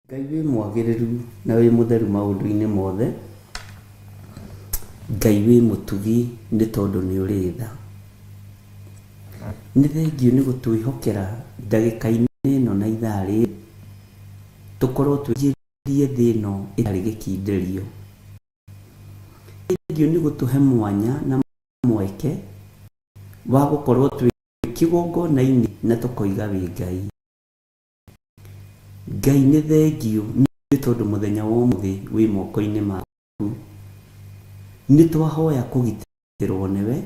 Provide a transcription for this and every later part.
Ngai wĩ mwagĩrĩru na wĩ mũtheru maũndũ-inĩ mothe. Ngai wĩ mũtugi nĩ tondũ nĩ ũrĩ tha. Nĩ thengio nĩ gũtwĩhokera ndagĩka-inĩ ĩno na ithaa rĩrĩ tũkorwo twĩnjĩrie thĩ ĩno ĩtarĩ gĩkindĩrio. Thengio nĩ gũtũhe mwanya na mweke wa gũkorwo twĩ kĩgongona-inĩ na tũkoiga wĩ Ngai. Ngai nĩ thengio nĩ tondũ mũthenya wa ũmũthĩ wĩ moko-inĩ maku. Nĩ twahoya kũgitĩrwo nĩwe,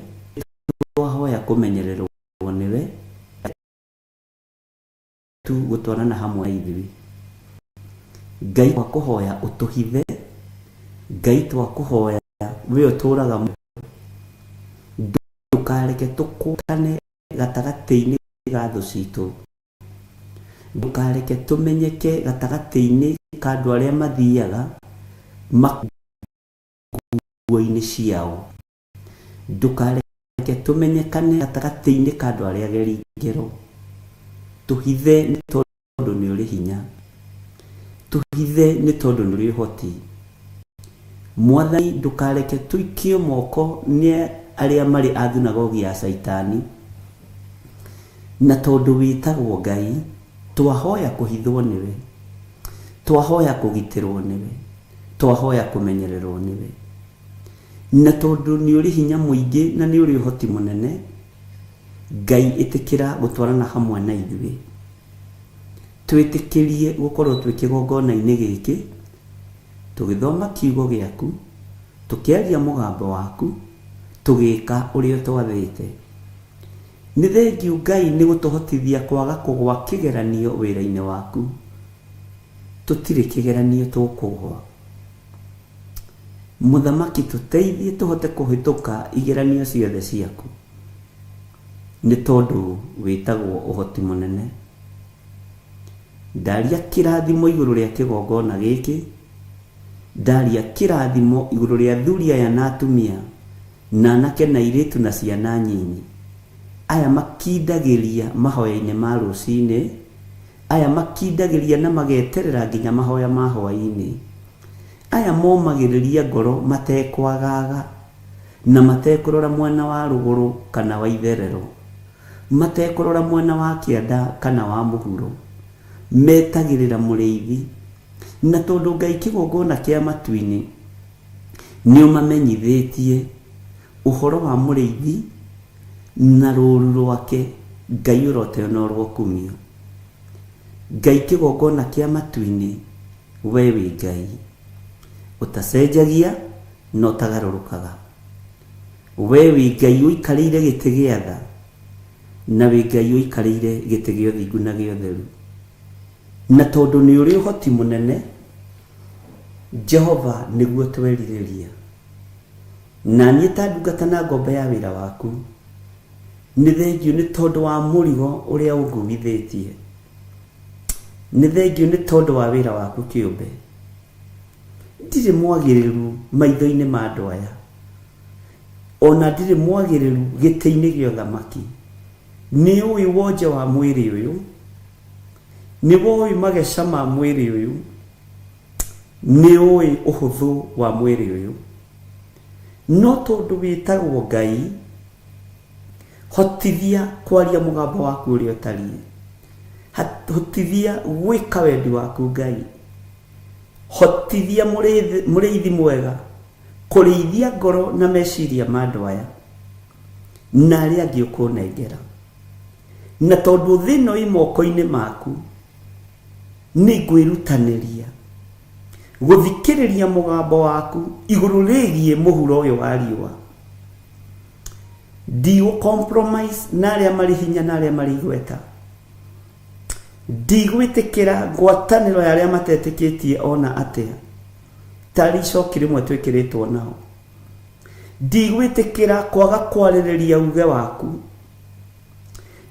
twahoya kũmenyererwo nĩwe, tu gũtwarana hamwe na ithuĩ. Ngai twakũhoya ũtũhithe, Ngai twakũhoya we ũtũraga ndũkareke tũkũrane gatagatĩ-inĩ ga thũ citũ. Ndũkareke tũmenyeke gatagatĩ-inĩ ka andũ arĩa mathiaga nguo-inĩ ciao. Ndũkareke tũmenyekane gatagatĩ-inĩ ka andũ arĩa ageri ngero. Tũhithe nĩ tondũ nĩ ũrĩ hinya, tũhithe nĩ tondũ nĩ ũrĩ ũhoti. Mwathani ndũkareke tũikio moko nĩ arĩa marĩ a thunagogi ya Saitani, na tondũ wĩtagwo Ngai twahoya kũhithwo nĩwe, twahoya kũgitĩrwo nĩwe, twahoya kũmenyererwo nĩwe. Na tondũ nĩ ũrĩ hinya mũingĩ na nĩ ũrĩ ũhoti mũnene, Ngai ĩtĩkĩra gũtwarana hamwe na ithuĩ. Twĩtĩkĩrie gũkorwo twĩ kĩgongona-inĩ gĩkĩ tũgĩthoma kiugo gĩaku, tũkĩaria mũgambo waku, tũgĩka ũrĩa twathĩte. Nĩ thengio Ngai nĩ gũtũhotithia kwaga kũgwa kĩgeranio wĩra-inĩ waku. Tũtirĩ kĩgeranio tũkũgwa. Mũthamaki tũteithie tũhote kũhĩtũka igeranio ciothe ciaku, nĩ tondũ wĩtagwo ũhoti mũnene. Ndaria kĩrathimo igũrũ rĩa kĩgongona gĩkĩ, ndaria kĩrathimo igũrũ rĩa athuri aya na atumia na anake na airĩtu na ciana nyinyi, aya makindagĩria mahoya-inĩ ma rũcinĩ, aya makindagĩria na mageterera nginya mahoya ma hwaĩ-inĩ, aya momagĩrĩria ngoro matekwagaga na matekũrora mwena wa rũgũrũ kana wa itherero, matekũrora mwena wa kĩanda kana wa mũhuro, metagĩrĩra mũrĩithi. Na tondũ Ngai kĩgongona kĩa matu-inĩ nĩ ũmamenyithĩtie ũhoro wa mũrĩithi na rũũru rwake, Ngai ũroteyo na ũrokumio. Ngai kĩgongona kĩa matu-inĩ, we wĩ Ngai ũtacenjagia na ũtagarũrũkaga. We wĩ Ngai ũikarĩire gĩtĩ gĩa tha, na wĩ Ngai ũikarĩire gĩtĩ gĩa ũthingu na gĩa ũtheru. Na tondũ nĩ ũrĩ ũhoti mũnene, Jehova nĩguo twerirĩria. Na niĩ ta ndungata na ngombe ya wĩra waku, nĩ thengio nĩ tondũ wa mũrigo ũrĩa ũnguithĩtie. Nĩ thengio nĩ tondũ wa wĩra waku kĩũmbe. Ndirĩ mwagĩrĩru maitho-inĩ ma andũ aya, ona ndirĩ mwagĩrĩru gĩtĩ-inĩ gĩa ũthamaki. Nĩ ũĩ wonje wa mwĩrĩ ũyũ, nĩ ũĩ mageca ma mwĩrĩ ũyũ, nĩ ũĩ ũhũthũ wa mwĩrĩ ũyũ. No tondũ wĩtagwo Ngai, hotithia kwaria mũgambo waku ũrĩa ũtariĩ, hotithia gwĩka wendi waku Ngai, hotithia mũrĩithi mwega kũrĩithia ngoro na meciria ma andũ aya na arĩa angĩ ũkũnengera. Na tondũ thĩ ĩno ĩ moko-inĩ maku, nĩ ngwĩrutanĩria gũthikĩrĩria mũgambo waku igũrũ rĩgiĩ mũhuro ũyũ wa riũa. Ndigũ-compromise na arĩa marĩ hinya na arĩa marĩ igweta. Ndigwĩtĩkĩra ngwatanĩro ya arĩa matetĩkĩtie ona atĩa tarĩ icoki rĩmwe twĩkĩrĩtwo nao. Ndigwĩtĩkĩra kwaga kwarĩrĩria uge waku.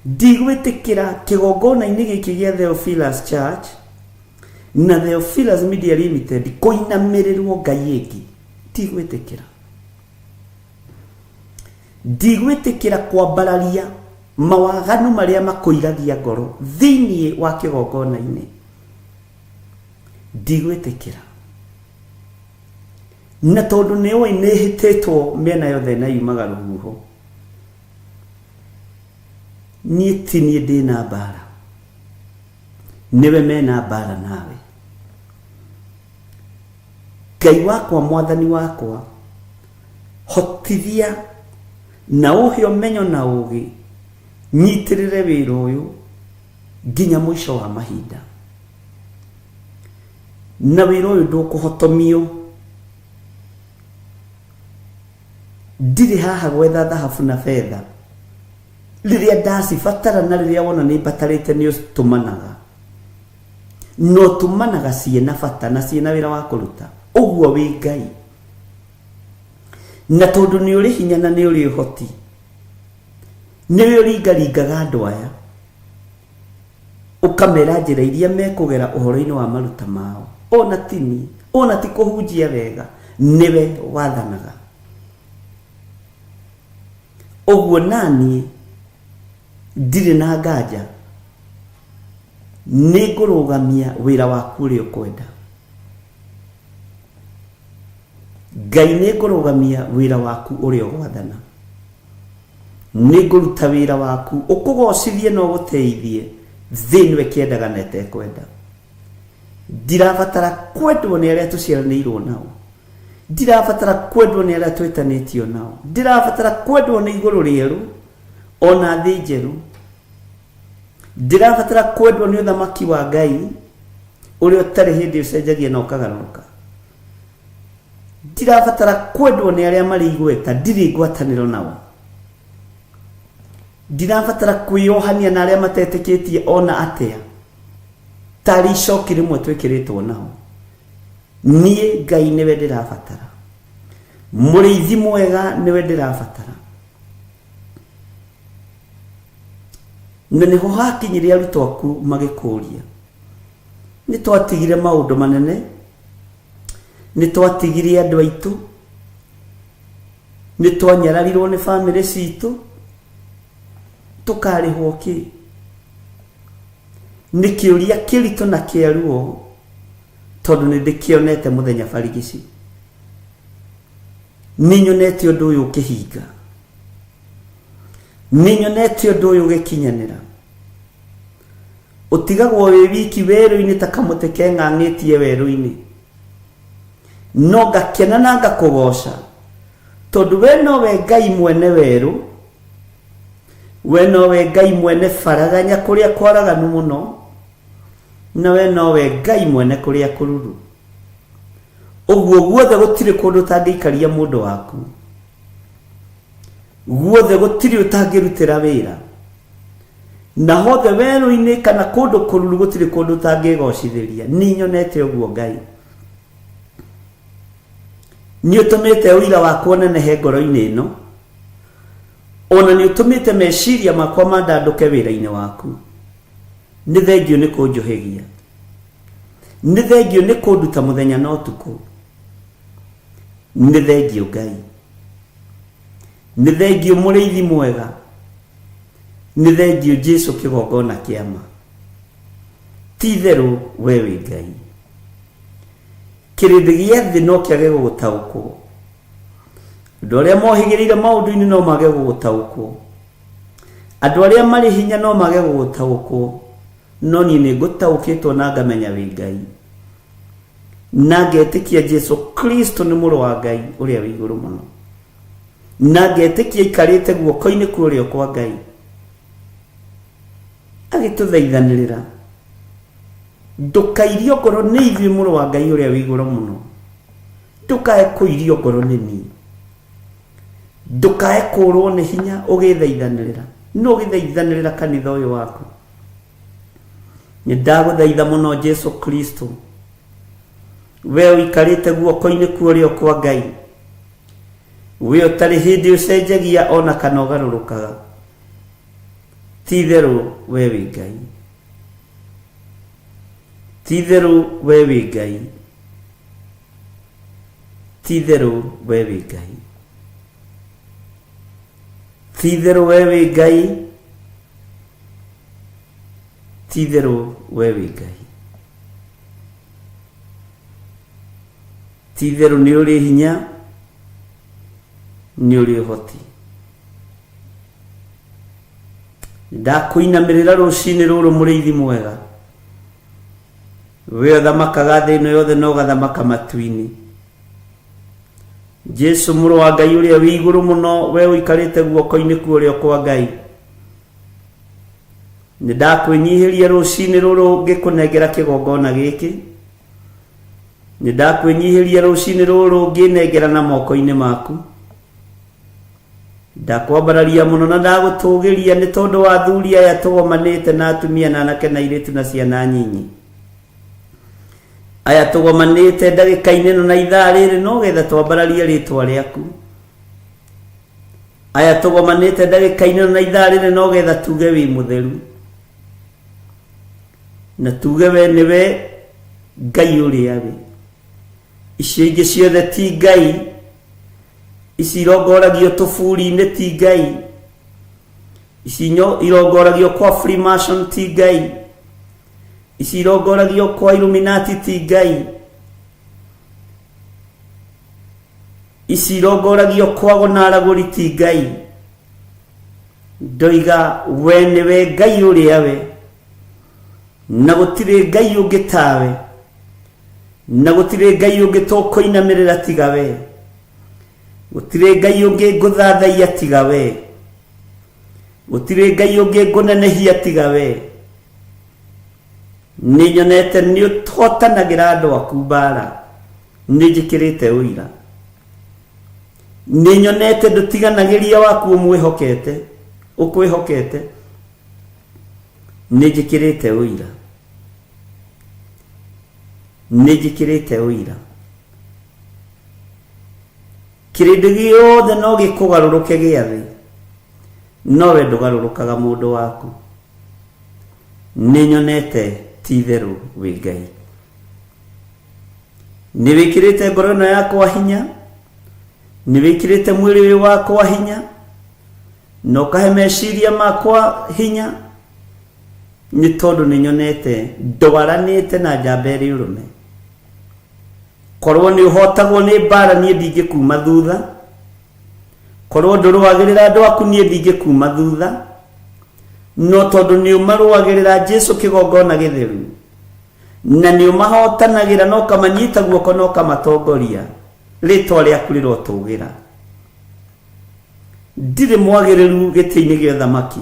Ndigwĩtĩkĩra kĩgongona-inĩ gĩkĩ gĩa Theophilus Church na Theophilus Media Limited kũinamĩrĩrwo Ngai ĩngĩ. Ndigwĩtĩkĩra. Ndigwĩtĩkĩra kwambararia mawaganu marĩa makũiragia ngoro thĩinĩ wa kĩgongona-inĩ. ndigwĩtĩkĩra. Na tondũ nĩũĩ nĩhĩtĩtwo mĩena yothe na yumaga rũhuho, niĩ ti niĩ ndĩna mbara, nĩwe mena mbara nawe. Ngai wakwa, Mwathani wakwa, hotithia na ũhe ũmenyo na ũũgĩ, nyitĩrĩre wĩra ũyũ nginya mũico wa mahinda. Na wĩra ũyũ ndũkũhotomio. Ndirĩ haha gwetha thahabu na fedha. Rĩrĩa ndacibatara na rĩrĩa wona nĩ mbatarĩte nĩ ũtũmanaga. No tũmanaga ciĩna bata na ciĩna wĩra wa kũruta. Ũguo wĩ Ngai. Na tondũ nĩ ũrĩ hinya na nĩ ũrĩ ũhoti, nĩwe ũringaringaga andũ aya, ũkamera njĩra iria mekũgera ũhoro-inĩ wa maruta mao. Ona ti niĩ, ona ti kũhunjia wega, nĩwe wathanaga. Ũguo naniĩ ndirĩ na nganja, nĩ ngũrũgamia wĩra waku ũrĩa ũkwenda. Ngai nĩ ngũrũgamia wĩra waku ũrĩa ũgwathana. Nĩ ngũruta wĩra waku ũkũgocithie na ũgũteithie thĩinĩ kĩendaga na etekwenda. Ndirabatara kwendwo nĩ arĩa tũciaranĩirwo nao, ndirabatara kwendwo nĩ arĩa twĩtanĩtio nao, ndirabatara kwendwo nĩ igũrũ rĩerũ ona thĩ njerũ, ndirabatara kwendwo nĩ ũthamaki wa Ngai ũrĩa ũtarĩ hĩndĩ ũcenjagia na ũkagarũrũka. Ndirabatara kwendwo nĩ arĩa marĩ igweta, ndirĩ ngwatanĩro nao. Ndirabatara kwĩyohania na arĩa matetĩkĩtie ona atĩa, tarĩ icoki rĩmwe twĩkĩrĩtwo nao. Niĩ Ngai nĩwe ndĩrabatara, mũrĩithi mwega nĩwe ndĩrabatara. Na nĩho hakinyire arutwo aku magĩkũria, nĩ twatigire maũndũ manene, nĩ twatigire andũ aitũ, nĩ twanyararirwo nĩ bamĩrĩ citũ, tũkarĩhwo kĩ? Nĩ kĩũria kĩritũ na kĩaruo, tondũ nĩ ndĩkĩonete mũthenya barigici. Nĩ nyonete ũndũ ũyũ ũkĩhinga, nĩ nyonete ũndũ ũyũ ũgĩkinyanĩra. Ũtigagwo wĩ wiki werũ-inĩ ta kamũtĩ keng'ang'ĩtie werũ-inĩ, no ngakena na ngakũgoca, tondũ we nowe Ngai mwene werũ, we nowe Ngai mwene faraganya kũrĩa kwaraganu mũno, na we nowe Ngai mwene kũrĩa kũruru. Ũguo guothe gũtirĩ kũndũ ũtangĩikaria mũndũ waku, guothe gũtirĩ ũtangĩrutĩra wĩra, na hothe werũ-inĩ kana kũndũ kũruru gũtirĩ kũndũ ũtangĩgocithĩria. Nĩ nyonete ũguo Ngai. Nĩ ũtũmĩte ũira wakwa ũnenehe ngoro-inĩ ĩno, ona nĩ ũtũmĩte meciria makwa mandandũke wĩra-inĩ waku. Nĩ thengio nĩ kũnjohegia, nĩ thengio nĩ kũnduta mũthenya na ũtukũ, nĩ thengio Ngai, nĩ thengio mũrĩithi mwega, nĩ thengio Jesũ kĩgongona kĩama. Ti therũ we wĩ Ngai. Kĩrĩndĩ gĩa thĩ no kĩage gũgũtaũkwo, andũ arĩa mohĩgĩrĩire maũndũ-inĩ no mage gũgũtaũkwo, andũ arĩa marĩ hinya no mage gũgũtaũkwo, no niĩ nĩ ngũtaũkĩtwo na ngamenya wĩ Ngai, na ngetĩkia Jesũ Kristo nĩ mũrũ wa Ngai ũrĩa wĩ igũrũ mũno, na ngetĩkia aikarĩte guoko-inĩ kũrĩa kwa Ngai agĩtũthaithanĩrĩra. Ndũkairio ngoro nĩ ithuĩ mũrũ wa Ngai ũrĩa wĩ igũrũ mũno, ndũkae kũirio ngoro nĩ niĩ, ndũkae kũrwo nĩ hinya ũgĩthaithanĩrĩra. No ũgĩthaithanĩrĩra kanitha ũyũ waku. Nĩ ndagũthaitha mũno Jesũ Kristo, we ũikarĩte guoko-inĩ kũrĩa kwa Ngai, we ũtarĩ hĩndĩ ũcenjagia ona kana ũgarũrũkaga. Ti therũ we wĩ Ngai, ti therũ we wĩ Ngai, ti therũ we wĩ Ngai, ti therũ we wĩ Ngai, ti therũ we wĩ Ngai. Ti-theru nĩ ũrĩ hinya, nĩ ũrĩ ũhoti. Ndakwĩinamĩrĩra rũcinĩ rũrũ mũrĩithi mwega, we ũthamakaga thĩ ĩno yothe na ũgathamaka matu-inĩ. Jesu mũrũ wa Ngai ũrĩa wĩ igũrũ mũno, we ũikarĩte guoko-inĩ kwa ũrĩo kwa Ngai, nĩ ndakwĩnyihĩria rũcinĩ rũrũ ngĩkũnengera kĩgongona gĩkĩ. Nĩ ndakwĩnyihĩria rũcinĩ rũrũ ngĩnengera na moko-inĩ maku. Ndakwambararia mũno na ndagũtũgĩria nĩ tondũ wa athuri aya tũgomanĩte na atumia na anake na airĩtu na ciana nyinyi. Aya tũgomanĩte ndagĩka-inĩ ĩno na ithaa rĩrĩ no getha twambararie rĩtwa rĩaku. Aya tũgomanĩte ndagĩka-inĩ ĩno na ithaa rĩrĩ no getha tuge wĩ mũtheru, na tuge we nĩwe Ngai ũrĩa wĩ. Icio ingĩ ciothe ti Ngai, ici irongoragio tũburi-inĩ ti Ngai, ici irongoragio kwa Freemason ti Ngai, ici irongoragio kwa Illuminati ti Ngai, ici irongoragio kwa gonaragũri ti Ngai. Ndoiga we nĩwe Ngai ũrĩa we, na gũtirĩ Ngai ũngĩ tawe, na gũtirĩ Ngai ũngĩ tũkũinamĩrĩra tiga we, gũtirĩ Ngai ũngĩ ngũthathaiya tiga we, gũtirĩ Ngai ũngĩ ngũnenehia tiga we. Nĩ nyonete nĩ ũhotanagĩra andũ aku mbara, nĩ njĩkĩrĩte ũira. Nĩ nyonete ndũtiganagĩria waku ũkwĩhokete, nĩ njĩkĩrĩte ũira, nĩ njĩkĩrĩte ũira. Kĩrĩndĩ gĩothe no gĩkũgarũrũke gĩathĩ, no we ndũgarũrũkaga mũndũ waku. Nĩ nyonete ti-itherũ wĩ Ngai. Nĩ wĩkĩrĩte ngoro ĩno yakwa hinya, nĩ wĩkĩrĩte mwĩrĩ ũyũ wakwa hinya, na ũkahe meciria makwa hinya, nĩ tondũ nĩ nyonete ndwaranĩte na njamba ĩrĩ ũrũme. Korwo nĩ ũhotagwo nĩ mbara niĩ ndingĩkuma thutha, korwo ndũrũagĩrĩra andũ aku niĩ ndingĩkuma thutha, no tondũ nĩ ũmarũagĩrĩra Jesu kĩgongona gĩtheru, na nĩ ũmahotanagĩra na ũkamanyita guoko na ũkamatongoria, rĩtwa rĩaku rĩrotũgĩra. Ndirĩ mwagĩrĩru gĩtĩ-inĩ gĩa ũthamaki,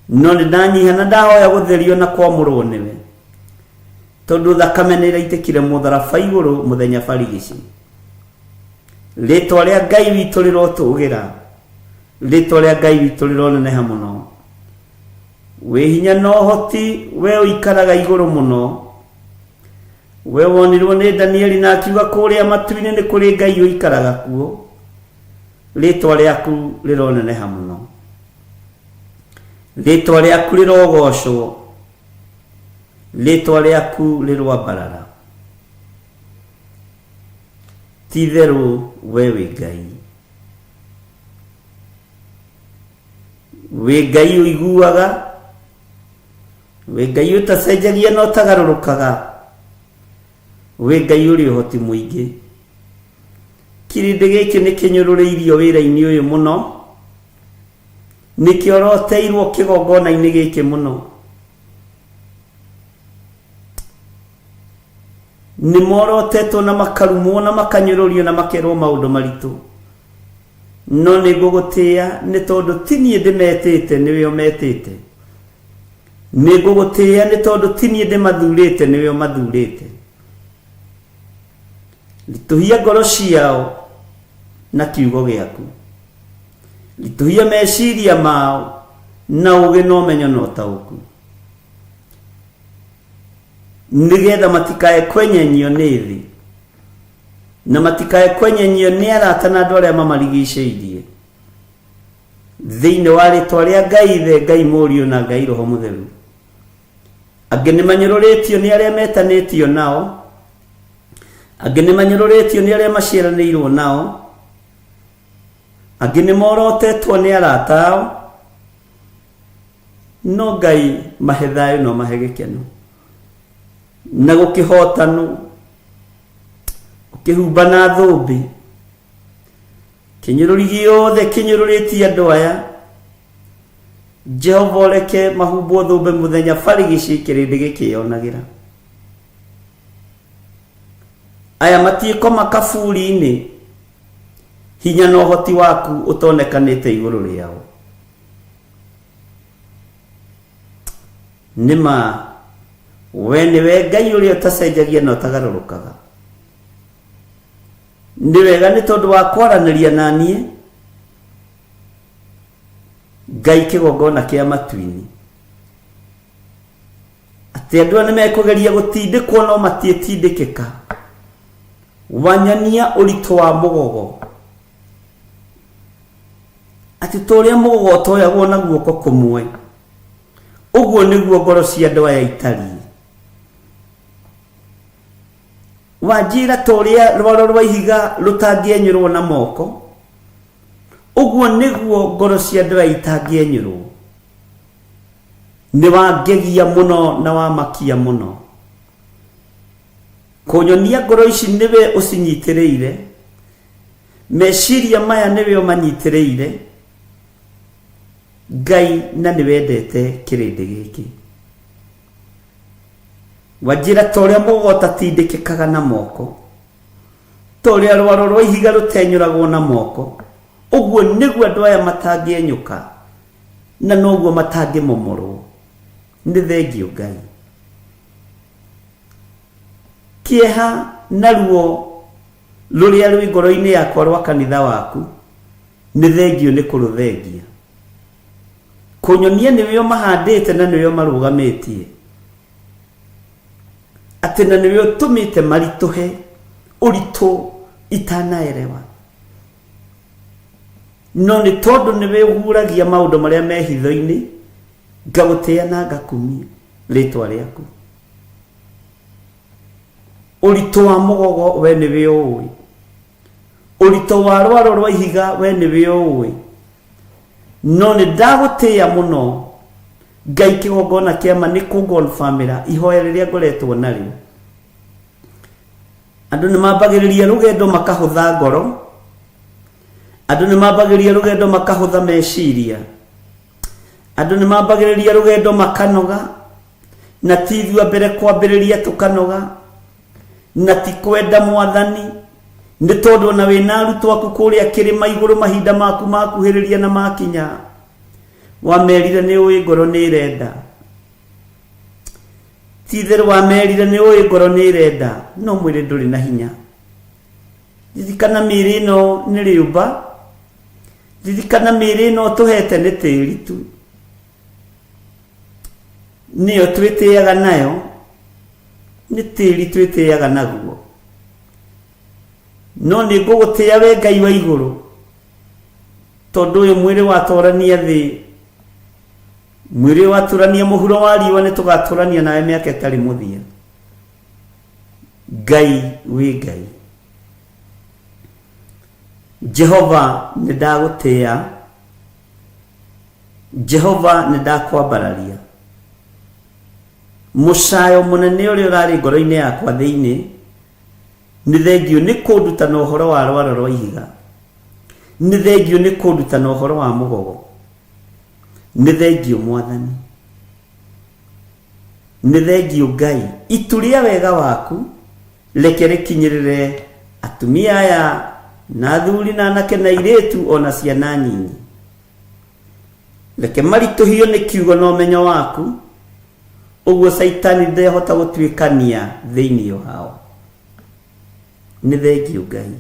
no nĩ ndanyiha na ndahoya gũtherio na kwamũrwo nĩwe, tondũ thakame nĩ ĩraitĩkire mũtharaba igũrũ mũthenya barigici. Rĩtwa rĩa Ngai witũ rĩrotũgĩra, rĩtwa rĩa Ngai witũ rĩroneneha mũno. Wĩ hinya na ũhoti, we ũikaraga igũrũ mũno. We wonirwo nĩ Danieli na akiuga kũrĩa matu-inĩ nĩ kũrĩ Ngai ũikaraga kuo. Rĩtwa rĩaku rĩroneneha mũno, rĩtwa rĩaku rĩrogocwo, rĩtwa rĩaku rĩrwambarara. Ti-itherũ we wĩ Ngai, wĩ Ngai ũiguaga, wĩ Ngai ũtacenjagia na ũtagarũrũkaga, wĩ Ngai ũrĩ ũhoti mũingĩ. Kĩrĩndĩ gĩkĩ nĩ kĩnyũrũrĩirio wĩra-inĩ ũyũ mũno, nĩ kĩoroteirwo kĩgongona-inĩ gĩkĩ mũno. Nĩ morotetwo na makarumwo na makanyũrũrio na makerwo maũndũ maritũ, no nĩ ngũgũtĩĩa nĩ tondũ ti niĩ ndĩmetĩte, nĩwe ũmetĩte. Nĩ ngũgũtĩĩa nĩ tondũ ti niĩ ndĩmathurĩte, nĩwe ũmathurĩte. Ritũhia ngoro ciao na kiugo gĩaku, ritũhia meciria mao na ũgĩ na ũmenyo na ũtaũku, nĩgetha matikae kwenyenyio nĩ thĩ, na matikae kwenyenyio nĩ arata na andũ arĩa mamarigicĩirie. Thĩinĩ wa rĩtwa rĩa Ngai Ithe, Ngai Mũriũ na Ngai Roho Mũtheru. Angĩ nĩ manyũrũrĩtio nĩ arĩa metanĩtio nao, angĩ nĩ manyũrũrĩtio nĩ arĩa maciaranĩirwo nao, angĩ nĩ morotetwo nĩ arata ao, no Ngai mahe thayũ no mahe gĩkeno na gũkĩhotanu kihumba na thumbi kinyururi giothe kinyururiti andu aya Jehova oreke mahumbo thumbi muthenya barigici kirindi gikionagira aya matiikoma kaburi-ini hinya na uhoti waku utonekanite iguru riao nima we niwe Ngai uria utacenjagia na utagarurukaga ni wega ni tondu wa kwaraniria nanie Ngai kigongona kia matu-ini ati andu ni mekugeria gutindikwo no matietindikika wanyania urito wa mugogo ati toria mugogo toyagwo na guoko kumwe uguo niguo ngoro cia andu aya itari wajira toria rwaro rwa ihiga rutangienyurwo na moko uguo niguo ngoro cia andu aya itangienyurwo ni wangegia muno na wamakia muno kunyonia ngoro ici niwe ucinyitireire meciria maya niwe umanyitireire Ngai na niwendete kirindi giki wajira toria mugota tindikikaga na moko toria rwaro rwa ihiga rutenyuragwo na moko uguo niguo andu aya matangienyuka na noguo matangimomorwo ni thengio Ngai kieha naruo ruria rwi ngoro-ini yakwa rwa kanitha waku ni thengio ni kuruthengia kunyonia niwe mahandite na niwe marugamitie ati na niwe utumite marituhe urito itanaerewa no ni tondu niwe uhuragia maundu maria me hitho-ini ngagutia na ngakumia ritwa riaku urito wa mugogo we niwe uwi urito wa rwaro rwa ihiga we niwe uwi no ni ndagutia muno Ngai kigongona kiama ni kugonfamira ihoya riria ngoretwo nario andu ni mambagiriria rugendo makahutha ngoro andu ni mambagiriria rugendo makahutha meciria andu ni mambagiriria rugendo makanoga na tithua mbere kwambiriria tukanoga na ti kwenda mwathani ni tondu na wina arutu aku kuria kirima iguru mahinda maku makuhiriria na makinya wamerire ni uyi ngoro ni irenda titheru wamerire ni uyi ngoro ni irenda no mwire nduri na hinya ririkana miri no ni riumba ririkana miri no tuhete ni tiri tu niyo twitiaga nayo ni tiri twitiaga naguo no ni ngugutia we Ngai wa iguru tondu uyu mwiri watorania thi mwiri waturania muhuro wa riwa ni tugaturania nawe miaka itari muthia Ngai wi Ngai Jehova ni ndagutia Jehova ni ndakwambararia musayo munene uri urari ngoro-ini yakwa thiini ni thengio ni kunduta na uhoro wa rwaro rwa ihiga ni thengio ni kunduta na uhoro wa mugogo ni thengio mwathani ni thengio Ngai ituria wega waku reke rikinyirire atumia aya na thuri na anake na iritu ona ciana nyinyi reke marituhio ni kiugo na umenyo waku uguo saitani ndehota gutwikania thiini hao ni thengio Ngai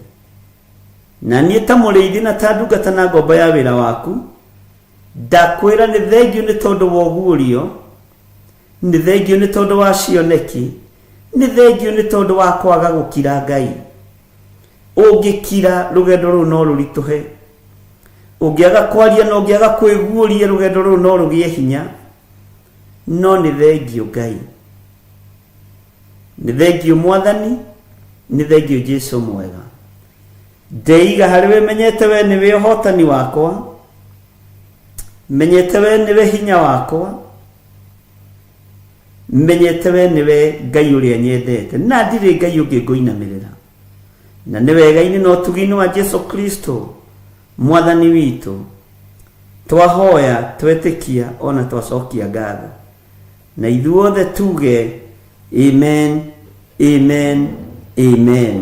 na nie ta muriithi na ta ndungata na ngombo ya wira waku ndakwira ni thengio ni tondu wa ugurio ni thengio ni tondu wa cioneki ni thengio ni tondu wa kwaga gukira Ngai ungikira rugendo ru no rurituhe ungiaga kwaria no ungiaga kwiguuria rugendo ru no rugie hinya no ni thengio Ngai ni thengio mwathani ni thengio Jesu mwega ndeiga hariwe menyete we niwe uhotani wakwa menyete we niwe hinya wakwa menyete we niwe Ngai uria nyendete na ndire Ngai ungi nguinamirira na nĩ wega-inĩ na ũtugi-inĩ wa Jesu Kristo mwathani witũ twahoya twetĩkia ona twacokia ngatho, na ithuothe tuge amen, amen, amen.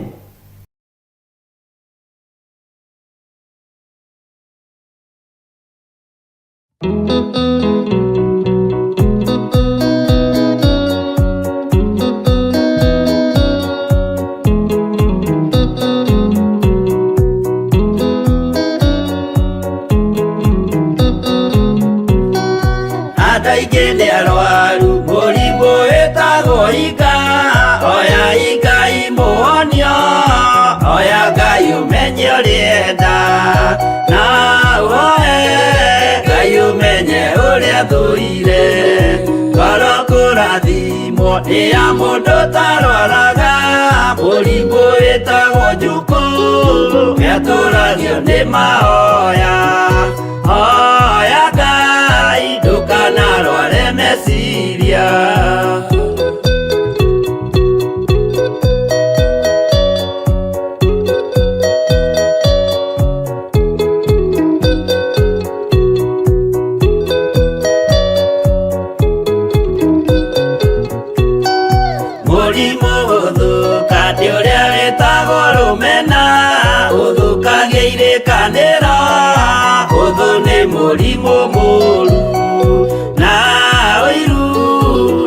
Adaigene arwaru mũrimũ wĩtagwo ika, oya Ngai mũhonio, oya Ngai ũmenye ũrĩenda, na ũhoe Ngai ũmenye ũrĩa thũire, ngoro kũrathimwo nĩ ya mũndũ tarwaraga mũrimũ wĩtagwo njukũ, gĩatũragio nĩ mahoya, hoya Ngai ndũkanarware meciria. Mũrimũ ũthũka nĩ ũrĩa wĩtagwo rũmena, ũthũkagia irĩkanĩro, ũthũ nĩ mũrimũ mũru, na ũiru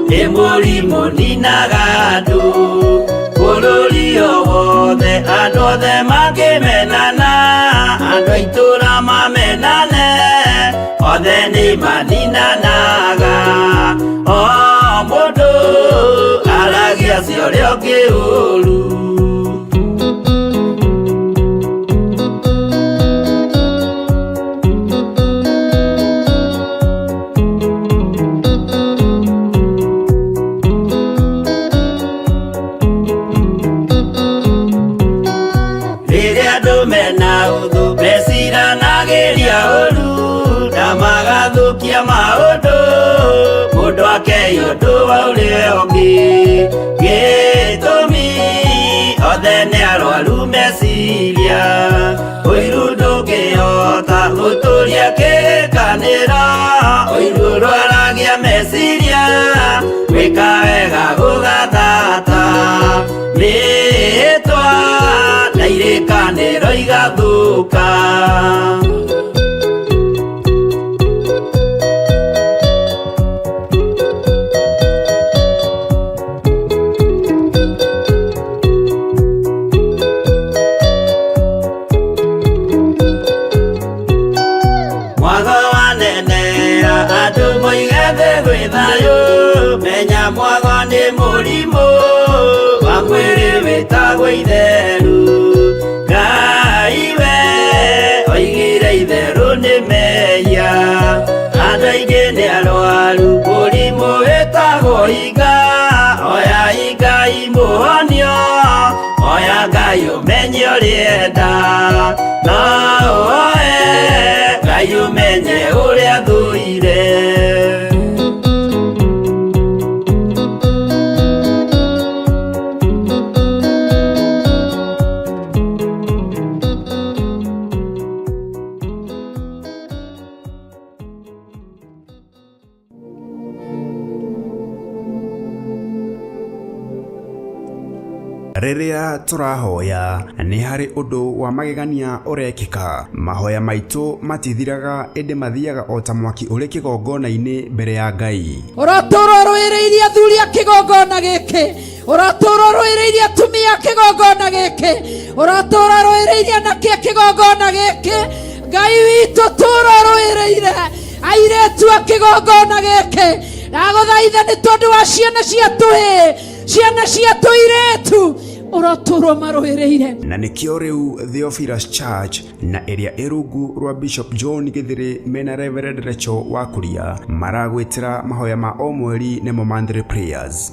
nĩ mũrimũ ninaga andũ, bũrũri o wothe andũ othe mangĩmenana, andũ a itũũra mamenane, othe nĩ maninanaga, o mũndũ aragia cio ũrĩa ũngĩ ũru. Rĩrĩa andũ mena ũthũ meciranagĩria ũru, na magathũkia maũndũ, mũndũ akei ũndũ wa ũrĩa ũngĩ, gĩtũmi othe nĩ arwaru meciria, ũiru ndũngĩhota gũtũria kĩrĩkanĩro, ũiru ũrwaragia meciria, gwĩka wega gũgathata, mĩĩtwa na irĩkanĩro igathũka. Andũ moige thĩ gwĩ thayũ, menya mwago nĩ mũrimũ wa mwĩrĩ wĩtagwo itherũ, Ngai we oigire itherũ nĩ mehia, andũ aingĩ nĩ arwaru mũrimũ wĩtagwo ika, oya Ngai mũhonio, oya Ngai ũmenye ũrĩenda, na ũhoe Ngai ũmenye ũrĩa thũire. Rĩrĩa tũrahoya nĩ harĩ ũndũ wa magegania ũrekĩka. Mahoya maitũ matithiraga, ĩndĩ mathiaga o ta mwaki ũrĩ kĩgongona-inĩ mbere ya Ngai. Ũratũũra rũĩrĩirie athuri a kĩgongona gĩkĩ, ũratũũra rũĩrĩirie atumia a kĩgongona gĩkĩ, ũratũũra rũĩrĩirie anake a kĩgongona gĩkĩ. Ngai witũ tũũra rũĩrĩire airĩtu a kĩgongona gĩkĩ, ndagũthaitha nĩ tondũ wa ciana cia tũhĩĩ, ciana cia tũirĩtu, ũratũũra marũĩrĩire. Na nĩkĩo rĩu Theophilus Church na ĩrĩa ĩrungu rwa Bishop John Gĩthĩrĩ mena Reverend Rachel Wakuria maragwĩtĩra mahoya ma o mweri nĩmo monthly prayers.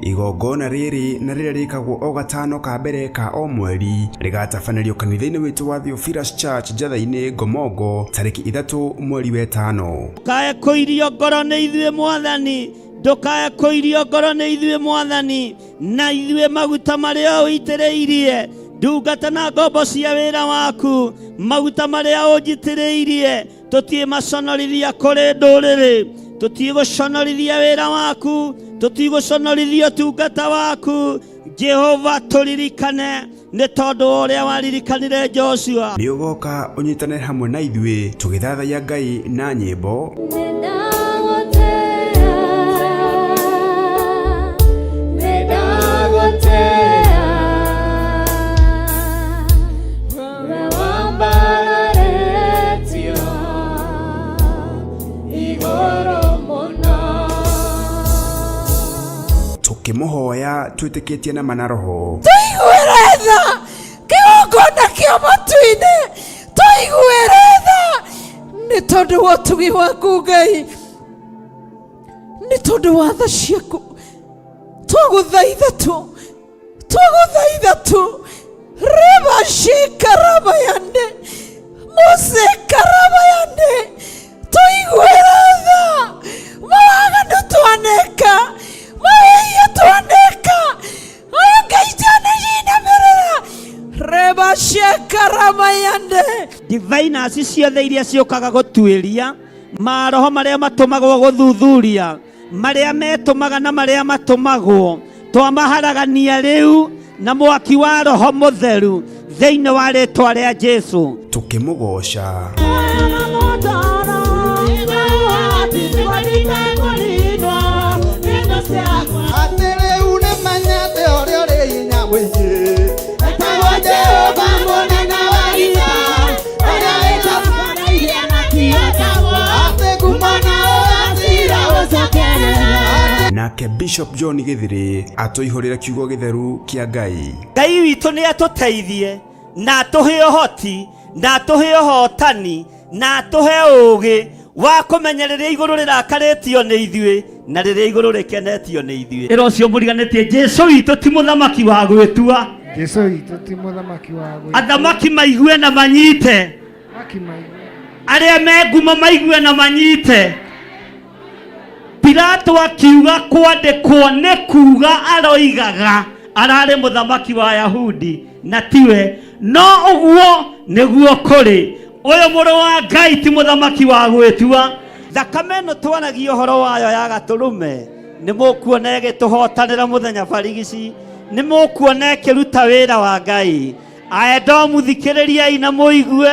Igongona rĩrĩ na rĩrĩa rĩkagwo o gatano ka mbere ka o mweri rĩgatabanĩrio kanitha-inĩ witũ wa Theophilus Church Njatha-inĩ Ngomongo tarĩki 3 mweri wa 5. Kae kũirio ngoro nĩ ithuĩ Mwathani, ndukaya kuirio ngoro ni ithuĩ Mwathani, na ithuĩ maguta marĩa ũitĩrĩirie ndungata na ngombo cia wĩra waku, maguta marĩa ũnjitĩrĩirie tũtiĩmaconorithia kũrĩ ndũrĩrĩ, tũtigũconorithia wĩra waku, tũtigũconorithia ũtungata waku. Jehova tũririkane nĩ tondũ ũrĩa waririkanire Joshua. Nĩ ũgoka ũnyitanĩre hamwe na ithuĩ tũgĩthathaiya Ngai na nyĩmbo. Tukĩmũhoya twĩtĩkĩtie na manaroho. Tũiguĩre tha kĩgongona kĩa matu-inĩ, tũiguĩre tha nĩ tondũ wa ũtugi waku Ngai, nĩ tondũ wa tha ciaku. Twagũthaitha tu reba shikarabayande mose karabayande, tũiguĩre tha mawaganu twaneka, mawĩia twaneka, oyo Ngai twanĩcinamĩrĩra reba shikarabayande. Diviners ciothe iria ciũkaga gũtuĩria, maroho marĩa matũmagwo gũthuthuria, marĩa metũmaga na marĩa matũmagwo, twamaharagania rĩu na mwaki wa Roho Mũtheru thĩinĩ wa rĩĩtwa rĩa Jesũ. Tukĩmũgoca. Nake Bishop John Githiri atoihorera kiugo githeru kia Ngai. Ngai witũ nĩ atũteithie na atũhe ũhoti na atũhe ũhotani na atũhe ũũgĩ wa kũmenya rĩrĩa igũrũ rĩrakarĩtio nĩ ithuĩ na rĩrĩa igũrũ rĩkenetio nĩ ithuĩ. Ĩro ũcio mũriganĩtie, Jesũ witũ ti mũthamaki wa gwĩtua. Jesũ witũ ti mũthamaki wa gwĩtua. Athamaki maigue na manyite, arĩa me ngumo maigue na manyite. Pilato akiuga kwandĩkwo nĩ kuuga aroigaga ararĩ mũthamaki wa Ayahudi na tiwe, no ũguo nĩguo kũrĩ. Ũyũ mũrũ wa Ngai ti mũthamaki wa gwĩtua. Thakame ĩno twanagia ũhoro wayo ya Gatũrũme, nĩ mũkuona ĩgĩtũhotanĩra mũthenya barigici, nĩ mũkuona ĩkĩruta wĩra wa Ngai. Aendo mũthikĩrĩriai na mũigue,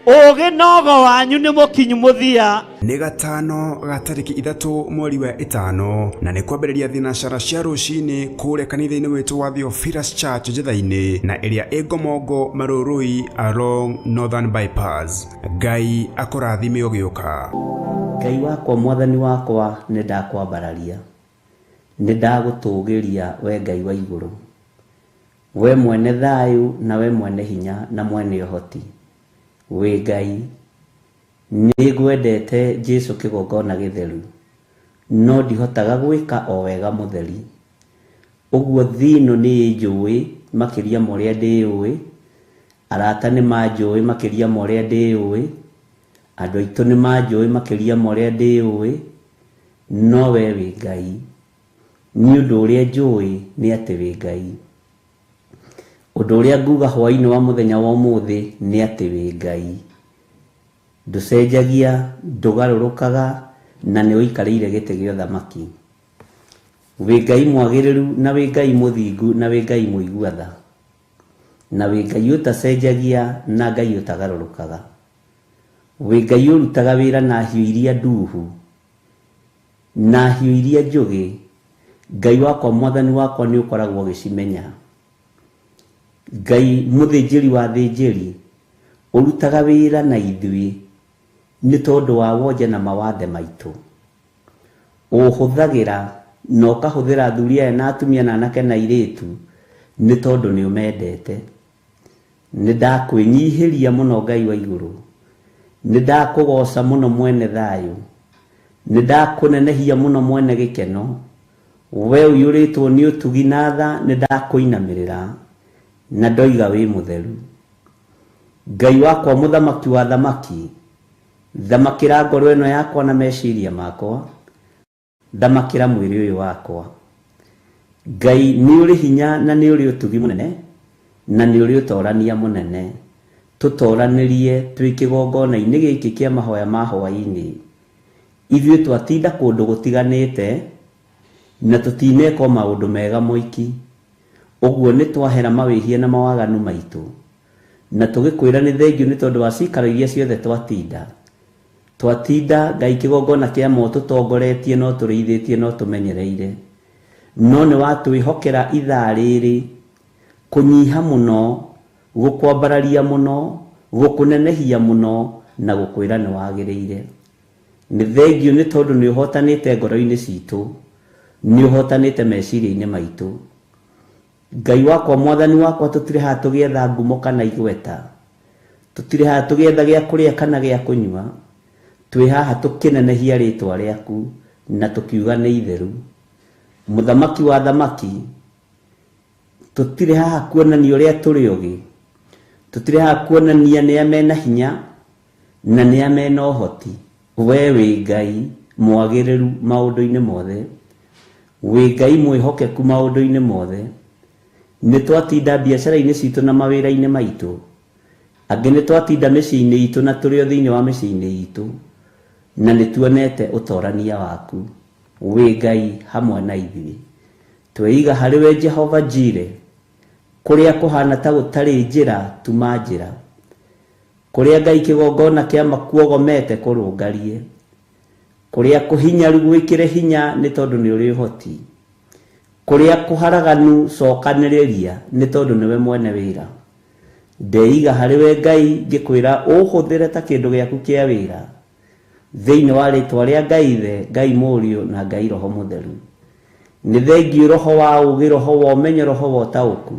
ũũgĩ nogo wanyu nĩ mũkinyu mũthia. Nĩ gatano ga tarĩki 3 mweri wa 5 na nĩ kwambĩrĩria thinacara cia rũcinĩ kũrĩa kanitha-inĩ witũ wa Theophilus Church Njĩtha-inĩ na ĩrĩa ĩ Ngomongo Marũrũi along Northern Bypass. Ngai akũrathime ũgĩũka. Ngai wakwa Mwathani wakwa nĩ ndakwambararia, nĩ ndagũtũũgĩria we Ngai wa igũrũ, we mwene thayũ na we mwene hinya na mwene ũhoti. We Ngai nĩ ngwendete Jesũ kĩgongona gĩtheru, no ndihotaga gwĩka o wega mũtheri. Ũguo thĩno nĩ njũĩ makĩria ma ũrĩa ndĩũĩ, arata nĩ manjũĩ makĩria ma ũrĩa ndĩũĩ, andũ aitũ nĩ manjũĩ makĩria ma ũrĩa ndĩũĩ, no we wĩ Ngai. Nĩ ũndũ ũrĩa njũĩ nĩ atĩ wĩ Ngai. Ũndũ ũrĩa nguga hwaĩ-inĩ wa mũthenya wa ũmũthĩ nĩ atĩ wĩ Ngai. Ndũcenjagia, ndũgarũrũkaga na nĩ ũikarĩire gĩtĩ gĩa ũthamaki. Wĩ Ngai mwagĩrĩru na wĩ Ngai mũthingu na wĩ Ngai mũigua tha, na wĩ Ngai ũtacenjagia na Ngai ũtagarũrũkaga. Wĩ Ngai ũrutaga wĩra na hiũ iria nduhu na hiũ iria njũgĩ. Ngai wakwa Mwathani wakwa nĩ ũkoragwo ũgĩcimenya. Ngai mũthĩnjĩri wa thĩnjĩri ũrutaga wĩra na ithuĩ nĩ tondũ wa wonje na mawathe maitũ. Ũhũthagĩra na ũkahũthĩra athuri aya na atumia na anake na airĩtu nĩ tondũ nĩ ũmendete. Nĩ ndakwĩnyihĩria mũno Ngai wa igũrũ, nĩ ndakũgoca mũno mwene thayũ, nĩ ndakũnenehia mũno mwene gĩkeno. We ũiyũrĩtwo nĩ ũtugi na tha, nĩ ndakũinamĩrĩra na ndoiga wĩ mũtheru. Ngai wakwa mũthamaki wa thamaki, thamakĩra ngoro ĩno yakwa na meciria makwa. ndamakĩra mwĩrĩ ũyũ wakwa. Ngai nĩ ũrĩ hinya na nĩ ũrĩ ũtugi mũnene na nĩ ũrĩ ũtorania mũnene. Tũtoranĩrie twĩ kĩgongona-inĩ gĩkĩ kĩa mahoya ma hwaĩ-inĩ. Ithuĩ twatinda kũndũ gũtiganĩte na tũtineka maũndũ mega moiki. Ũguo nĩ twahera mawĩhia na mawaganu maitũ, na tũgĩkwĩra nĩ thengiũ nĩ tondũ wa cikaro iria ciothe twatinda Ngai kĩgongona kĩa mo tũtongoretie no tũrĩithĩtie no tũmenyereire. No nĩ watwĩhokera ithaa rĩrĩ kũnyiha mũno, gũkwambararia mũno, gũkũnenehia mũno na gũkwĩra nĩ wagĩrĩire. Nĩ thengiũ nĩ tondũ nĩ ũhotanĩte ngoro-inĩ citũ, nĩ ũhotanĩte meciria-inĩ maitũ. Ngai wakwa, Mwathani wakwa, tũtirĩ haha tũgĩetha ngumo kana igweta, tũtirĩ haha tũgĩetha gĩa kũrĩa kana gĩa kũnyua. Twĩ haha tũkĩnenehia rĩtwa rĩaku na tũkiuga nĩ itheru. Mũthamaki wa thamaki, tũtirĩ haha kuonania ũrĩa tũrĩ ũgĩ, tũtirĩ haha kuonania nĩa mena hinya na nĩa mena ũhoti. Wee wĩ Ngai mwagĩrĩru maũndũ-inĩ mothe, wĩ Ngai mwĩhokeku maũndũ-inĩ mothe. Nĩ twatinda biacara-inĩ citũ na mawĩra-inĩ maitũ, angĩ nĩ twatinda mĩciĩ-inĩ itũ na tũrĩ o thĩinĩ wa mĩciĩ-inĩ itũ, na nĩ tuonete ũtorania waku. Wĩ Ngai hamwe na ithuĩ. Tweiga harĩ we Jehova Jireh, kũrĩa kũhana ta gũtarĩ njĩra tuma njĩra, kũrĩa Ngai kĩgongona kĩa makuogomete kũrũngarie, kũrĩa kũhinyaru gwĩkĩre hinya nĩ tondũ nĩ ũrĩ ũhoti, kũrĩa kũharaganu cokanĩrĩria nĩ tondũ nĩwe mwene wĩra. Ndeiga harĩ we Ngai ngĩkwĩra ũhũthĩre ta kĩndũ gĩaku kĩa wĩra, thĩinĩ wa rĩtwa rĩa Ngai Ithe, Ngai Mũriũ na Ngai Roho Mũtheru. Nĩ thengiũ Roho wa ũgĩ, Roho wa ũmenyo, Roho wa ũtaũku,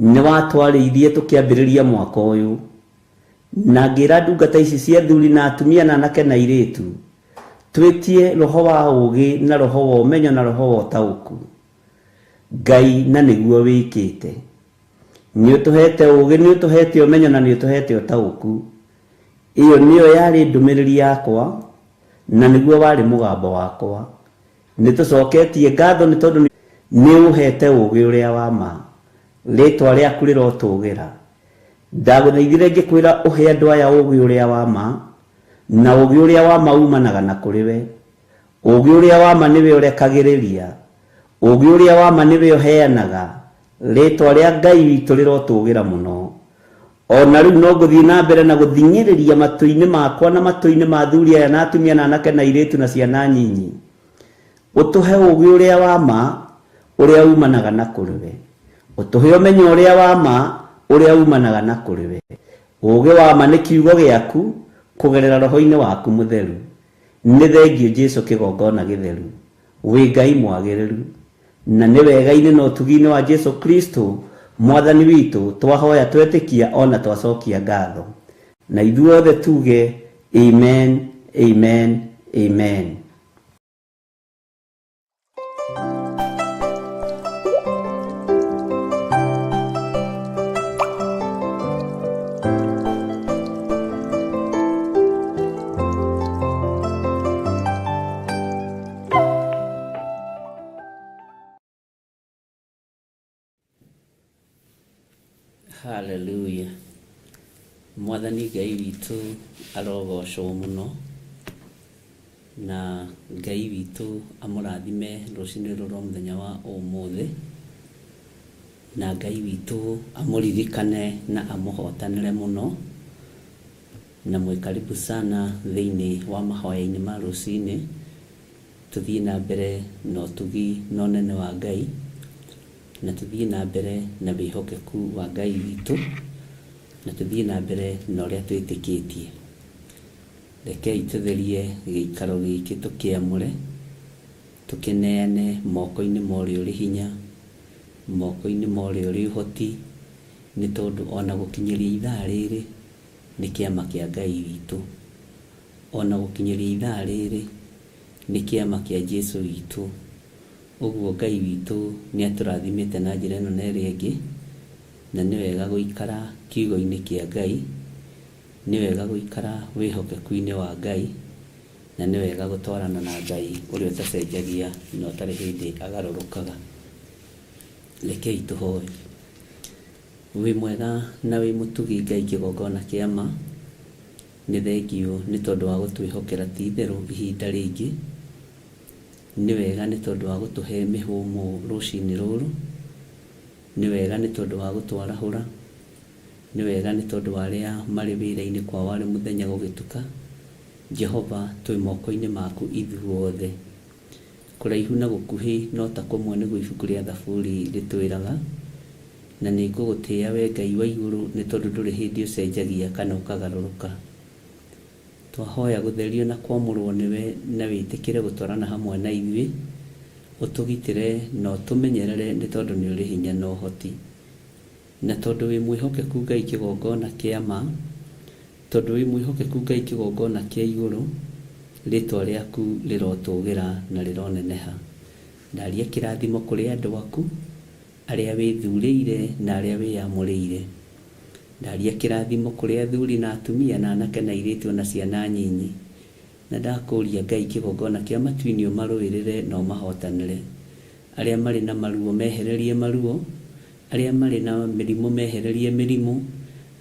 nĩ watwarĩirie tũkĩambĩrĩria mwaka ũyũ, na ngĩra ndungata ici cia athuri na atumia na anake na airĩtu, twĩtie Roho wa ũgĩ na Roho wa ũmenyo na Roho wa ũtaũku. Ngai na nĩguo wĩkĩte. Nĩ ũtũhete ũgĩ, nĩ ũtũhete ũmenyo na nĩ ũtũhete ũtaũku. Iyo niyo yarĩ ndũmĩrĩri yakwa na nĩguo warĩ mũgambo wakwa. Nĩ tũcoketie ngatho nĩ tondũ nĩ ũhete ũgĩ ũrĩa wa ma. Rĩtwa rĩaku rĩrotũgĩra. Ndagũthaithire ngĩkwĩra ũhe andũ aya ũgĩ ũrĩa wa ma, na ũgĩ ũrĩa wa ma umanaga na kũrĩ we. Ũgĩ ũrĩa wa ma nĩwe ũrekagĩrĩria, ũgĩ ũrĩa wa ma nĩwe ũheanaga. Rĩtwa rĩa Ngai witũ rĩrotũgĩra mũno. Ona rĩu no ngũthiĩ na mbere na gũthing'ĩrĩria matũ-inĩ makwa na matũ-inĩ ma athuri aya na atumia na anake na airĩtu na ciana nyinyi. Ũtũhe ũgĩ ũrĩa wa ma ũrĩa umanaga na kũrĩ we. Ũtũhe ũmenyo ũrĩa wa ma ũrĩa umanaga na kũrĩ we. Ũgĩ wa ma nĩ kiugo gĩaku kũgerera Roho-inĩ waku Mũtheru. Nĩ thengiũ Jesũ kĩgongona gĩtheru. Wĩ Ngai mwagĩrĩru, na nĩ wega-inĩ na ũtugi-inĩ wa Jesũ Kristo Mwathani witũ twahoya twetĩkia ona twacokia ngatho. Na ithuothe tuge amen, amen, amen. Hallelujah. Mwathani Ngai witũ arogocwo mũno, na Ngai witũ amũrathime rũcinĩ rũrũ mũthenya wa ũmũthĩ, na Ngai witũ amũririkane na amũhotanĩre mũno. Na mwĩ karibu sana thĩinĩ wa mahoya-inĩ ma rũcinĩ. Tũthiĩ na mbere na ũtugi na ũnene wa Ngai, na tuthiĩ na mbere na wĩhokeku wa Ngai witũ, na tuthiĩ na mbere na ũrĩa twĩtĩkĩtie. Rekei tũtherie gĩikaro gĩkĩ tũkĩamũre, tũkĩneane moko-inĩ ma ũrĩa ũrĩ hinya, moko-inĩ ma ũrĩa ũrĩ ũhoti, nĩ tondũ ona gũkinyĩria ithaa rĩrĩ nĩ kĩama kĩa Ngai witũ. Ona gũkinyĩria ithaa rĩrĩ nĩ kĩama kĩa Jesũ witũ. Ũguo Ngai witũ nĩ atũrathimĩte na njĩra ĩno na ĩrĩa ĩngĩ, na nĩ wega gũikara kiugo-inĩ kĩa Ngai, nĩ wega gũikara wĩhokeku-inĩ wa Ngai, na nĩ wega gũtwarana na Ngai ũrĩa ũtacenjagia na ũtarĩ hĩndĩ agarũrũkaga. Rekei tũhoe. Wĩ mwega na wĩ mũtugi Ngai kĩgongona kĩa ma, nĩ thengio nĩ tondũ wa gũtwĩhokera ti itherũ ihinda rĩngĩ. Nĩ wega nĩ tondũ wa gũtũhe mĩhũmũ rũcinĩ rũrũ. Nĩ wega nĩ tondũ wa gũtwarahũra. Nĩ wega nĩ tondũ wa arĩa marĩ wĩra-inĩ kwa warĩ mũthenya gũgĩtuka. Jehova, twĩ moko-inĩ maku ithuothe. Kũraihu na gũkuhĩ no ta kũmwe nĩguo ibuku rĩa Thaburi rĩtwĩraga. Na nĩ ngũgũtĩĩa we Ngai wa igũrũ nĩ tondũ ndũrĩ hĩndĩ ũcenjagia kana ũkagarũrũka. Twahoya gũtherio na kwamũrwo nĩwe na wĩtĩkĩre gũtwarana hamwe na ithuĩ. Ũtũgitĩre na ũtũmenyerere nĩ tondũ nĩ ũrĩ hinya na ũhoti. Na tondũ wĩ mwĩhokeku Ngai kĩgongona kĩa ma, tondũ wĩ mwĩhokeku Ngai kĩgongona kĩa igũrũ, rĩtwa rĩaku rĩrotũgĩra na rĩroneneha. Ndaria kĩrathimo kũrĩ andũ aku arĩa wĩthurĩire na arĩa wĩyamũrĩire. Ndaria kĩrathimo kũrĩ athuri na atumia na anake na airĩtu na ciana nyinyi. Na ndakũria Ngai kĩgongona kĩa matu-inĩ ũmarũĩrĩre na ũmahotanĩre. Arĩa marĩ na maruo mehererie maruo, arĩa marĩ na mĩrimũ mehererie mĩrimũ,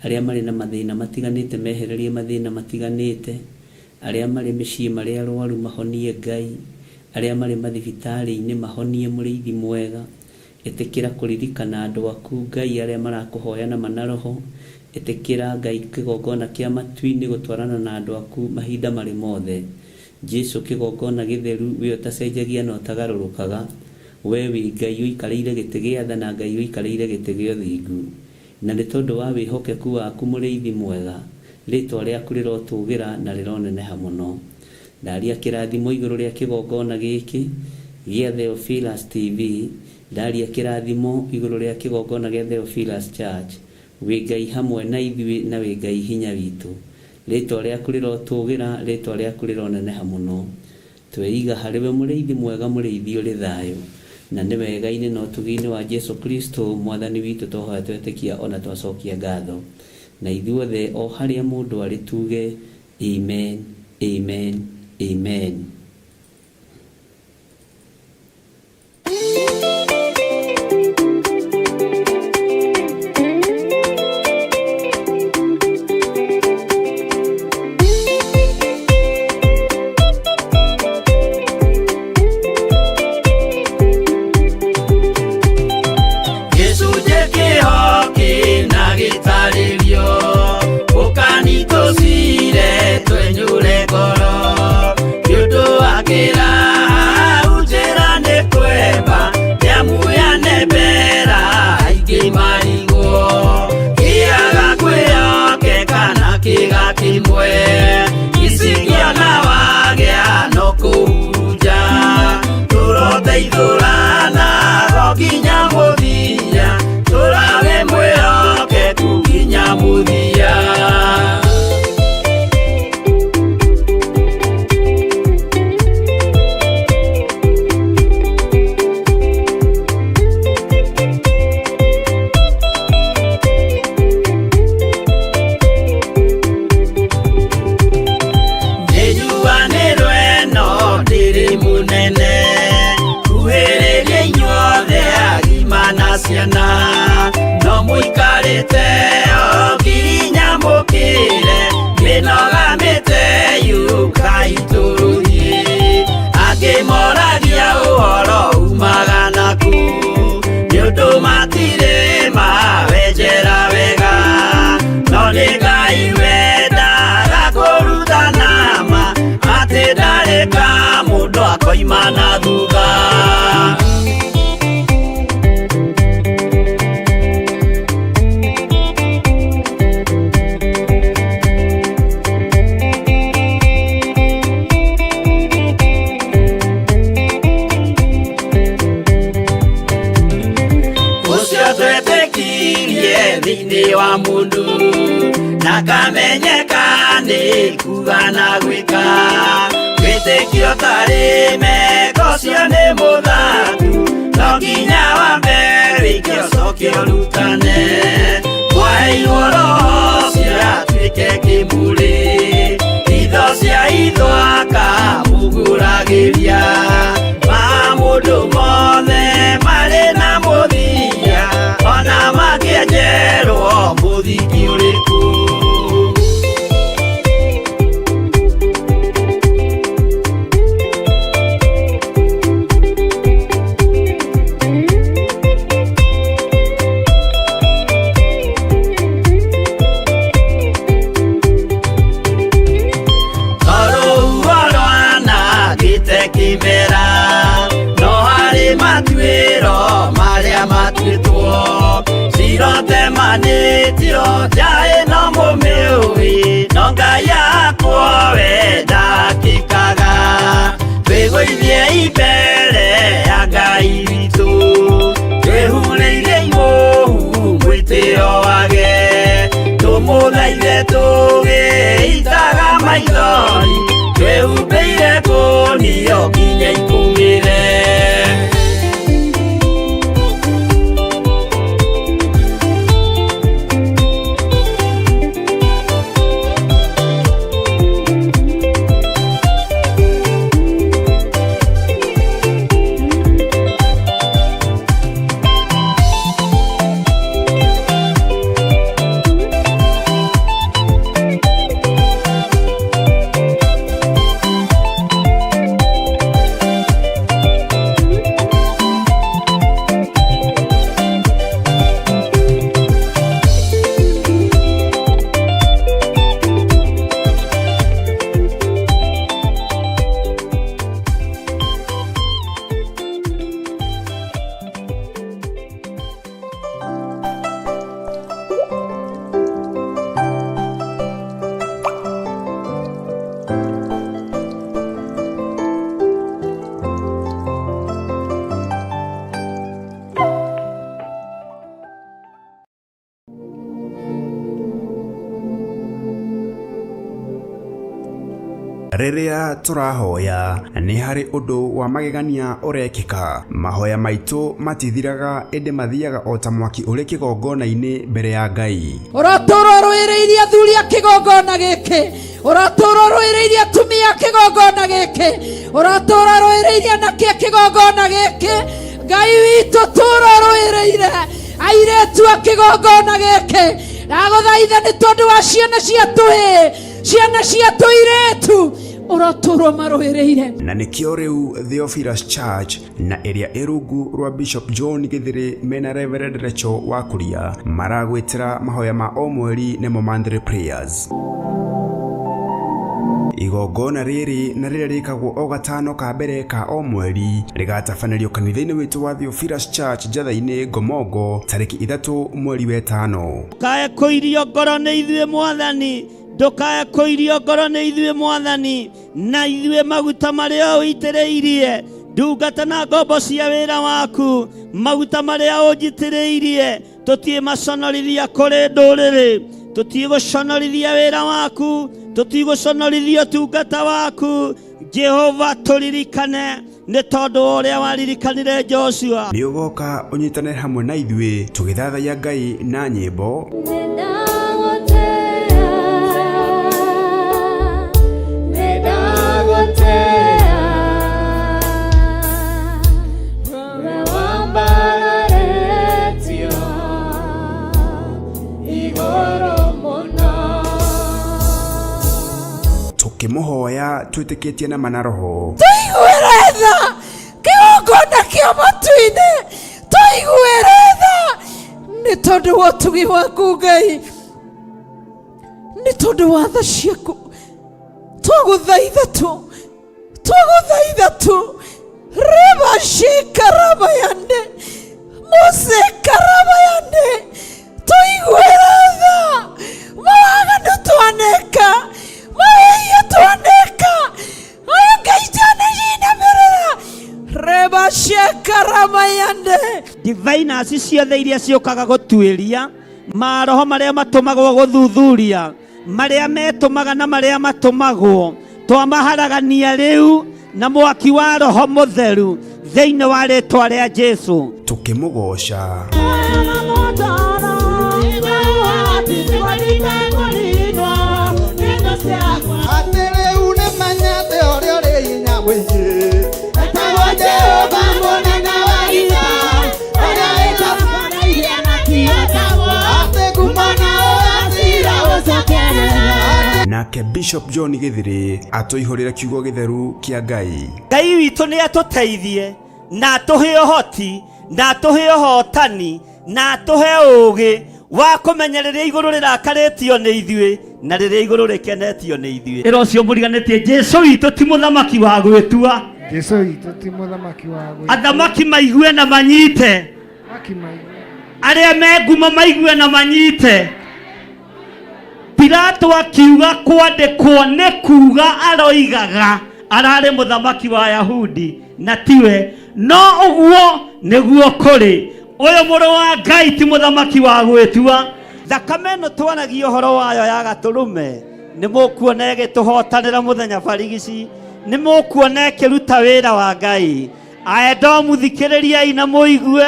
arĩa marĩ na mathĩna matiganĩte mehererie mathĩna matiganĩte, arĩa marĩ mĩciĩ marĩ arwaru mahonie Ngai, arĩa marĩ mathibitarĩ-inĩ mahonie Mũrĩithi mwega. Ĩtĩkĩra kũririkana andũ aku Ngai arĩa marakũhoya na manaroho. Ĩtĩkĩra Ngai kĩgongona kĩa matu-inĩ gũtwarana na andũ aku mahinda marĩ mothe. Jesu kĩgongona gĩtheru we ũtacenjagia na ũtagarũrũkaga. We wĩ Ngai ũikarĩire gĩtĩ gĩa tha na Ngai ũikarĩire gĩtĩ gĩa ũthingu. Na nĩ tondũ wa wĩhokeku waku Mũrĩithi mwega, rĩtwa rĩaku rĩrotũgĩra na rĩroneneha mũno. Ndaria kĩrathimo igũrũ rĩa kĩgongona gĩkĩ gĩa Theophilus TV. Ndaria kĩrathimo igũrũ rĩa kĩgongona gĩa Theophilus Church. Wĩ Ngai hamwe na ithuĩ na wĩ Ngai hinya witũ. Rĩtwa rĩaku rĩrotũgĩra, rĩtwa rĩaku rĩroneneha mũno. Tweiga harĩ we Mũrĩithi mwega, Mũrĩithi ũrĩ thayũ. Na nĩ wega-inĩ na ũtugi-inĩ wa Jesu Kristo mwathani witũ twahoya twetĩkia ona twacokia ngatho. Na ithuothe o harĩa mũndũ arĩ tuge amen, amen, amen. No muikarite o ginya mukire kinogamite yuka ituruhi akimoragia uhoro umaga naku niundu matire mawenjera wega no nĩ Ngai wendaga kũruta nama atĩ ndareka mũndũ akoima na thutha. Thĩinĩ wa mũndũ na kamenyeka nĩ kuga na gwĩka wĩtĩkio tarĩ meko cio nĩ mũthaku no nginya wambe wĩke ũcoke ũrutane waheirwo roho ciatuĩke kĩmũrĩ itho cia ithwaka Tumanitio jae no mumeui nonga yakwo wenda kikaga Twegoithie ibere ya Ngai witũ Twehureire igũhu mwĩtĩo wage Tũmũthaithe tũgĩitaga maithori Twĩhumbĩire ngũnio nginya ikumĩre Rĩrĩa tũrahoya nĩ harĩ ũndũ wa magegania ũrekĩka. Mahoya maitũ matithiraga ĩndĩ mathiaga o ta mwaki ũrĩ kĩgongona-inĩ mbere ya Ngai. Ũratũũra rũĩrĩirie athuri a kĩgongona gĩkĩ, ũratũũra rũĩrĩirie atumia a kĩgongona gĩkĩ, ũratũũra rũĩrĩirie anake a kĩgongona gĩkĩ. Ngai witũ tũũra rũĩrĩire airĩtu a kĩgongona gĩkĩ. Ndagũthaitha nĩ tondũ wa ciana cia tũhĩĩ, ciana cia tũirĩtu ũratũũra marũĩrĩire. Na nĩkĩo rĩu Theophilus Church na ĩrĩa ĩrungu rwa Bishop John Gĩthĩrĩ mena Reverend Rachel Wakuria maragwĩtĩra mahoya ma o mweri nĩmo monthly prayers. Igongona rĩrĩ na rĩrĩa rĩkagwo o gatano ka mbere ka o mweri rĩgatabanĩrio kanitha-inĩ witũ wa Theophilus Church Njatha-inĩ Ngomongo tarĩki 3 mweri wa 5. Ndũkae kũirio ngoro nĩ ithuĩ Mwathani, ndũkae kũirio ngoro nĩ ithuĩ Mwathani, na ithuĩ maguta marĩa ũitĩrĩirie ndungata na ngombo cia wĩra waku, maguta marĩa ũnjitĩrĩirie tũtiĩ maconorithia kũrĩ ndũrĩrĩ, tũtiĩ gũconorithia wĩra waku, tũtiĩ gũconorithia ũtungata waku. Jehova tũririkane nĩ tondũ ũrĩa waririkanire Joshua. Nĩ ũgoka ũnyitane hamwe na ithuĩ tũgĩthathaiya Ngai na nyĩmbo. Tukĩmũhoya twĩtĩkĩtie na manaroho. Tũiguĩre tha kĩgongona kĩa matu-inĩ, tũiguĩre tha nĩ tondũ wa ũtugi waku Ngai, nĩ tondũ wa tha ciaku. Twagũthaitha tu reba shikarabayande mose karabayande tũiguĩre tha mawaganu twaneka mawĩia twaneka oyo Ngai twanejinamĩrĩra reba shikarabayande. Diviners ciothe iria ciũkaga gũtuĩria, maroho marĩa matũmagwo gũthuthuria, marĩa metũmaga na marĩa matũmagwo, twamaharagania rĩu na mwaki wa Roho Mũtheru thĩinĩ wa rĩĩtwa rĩa Jesũ. Tukĩmũgoca nake Bishop John Gĩthĩrĩ atũihũrĩra kiugo gĩtheru kĩa Ngai. Ngai witũ nĩ atũteithie na atũhe ũhoti na atũhe ũhotani na atũhe ũũgĩ wa kũmenya rĩrĩa igũrũ rĩrakarĩtio nĩ ithuĩ na rĩrĩa igũrũ rĩkenetio nĩ ithuĩ. Ĩro ũcio mũriganĩtie Jesũ witũ ti mũthamaki wa gwĩtua. Jesũ witũ ti mũthamaki wa gwĩtua. Athamaki maigue na manyite. aria meguma maigue na manyite. Pilato akiuga kwandikwo nĩ kuga aroigaga ararĩ mũthamaki wa Ayahudi na tiwe, no ũguo nĩguo kũrĩ. Ũyũ mũrũ wa Ngai ti mũthamaki wa gwĩtua. Thakame ĩno twaragia ũhoro wayo ya Gatũrũme nĩ mũkuona ĩgĩtũhotanĩra mũthenya barigici, nĩ mũkuona ĩkĩruta wĩra wa Ngai. Aendo mũthikĩrĩriai na mũigue,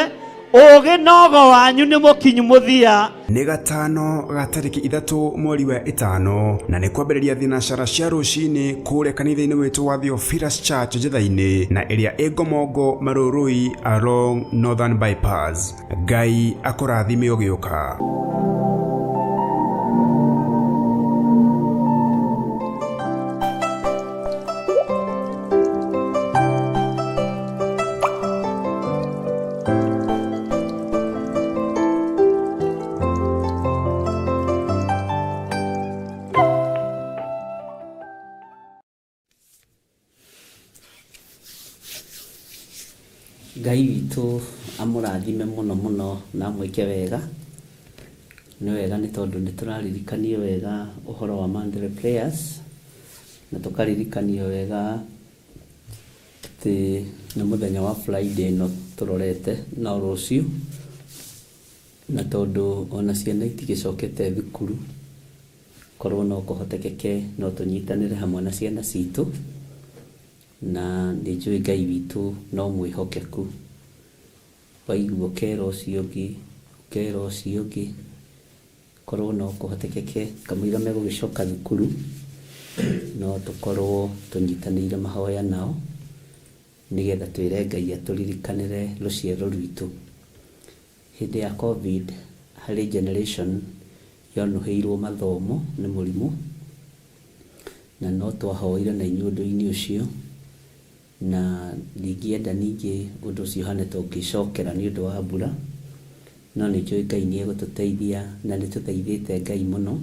ũgĩ nogo wanyu nĩ mũkinyu mũthia. Nĩ gatano ga tarĩki 3 mweri wa 5 na nĩ kwambĩrĩria thinacara cia rũcinĩ kũrĩa kanitha-inĩ witũ wa Theophilus Church Njĩtha-inĩ na ĩrĩa ĩ Ngomongo Marũrũi along Northern Bypass. Ngai akũrathime ũgĩũka. Ngai witũ amũrathime mũno mũno na mwĩke wega. Nĩ wega nĩ tondũ nĩ tũraririkanio wega ũhoro wa Monthly Prayers na tũkaririkanio wega atĩ nĩ mũthenya wa Friday ĩno tũrorete na rũciũ, na tondũ ona ciana itigĩcokete thukuru, korwo no kũhotekeke no tũnyitanĩre hamwe na ciana citũ, na nĩ njũĩ Ngai witũ no mwĩhokeku. Waigua ũkera ũcio ũngĩ, korwo no kũhotekeke kamũira megũgĩcoka thukuru, no tũkorwo tũnyitanĩire mahoya nao nĩgetha twĩre Ngai atũririkanĩre rũciaro rwitũ. Hĩndĩ ya COVID harĩ generation yonuhĩirwo mathomo nĩ mũrimũ, na no twahoire na inyuĩ ũndũ-inĩ ũcio, na ndingĩenda ningĩ ũndũ ũcio hane tũngĩcokera nĩ ũndũ wa mbura, no nĩ njũĩ Ngai nĩ egũtũteithia na nĩ tũteithĩte Ngai mũno.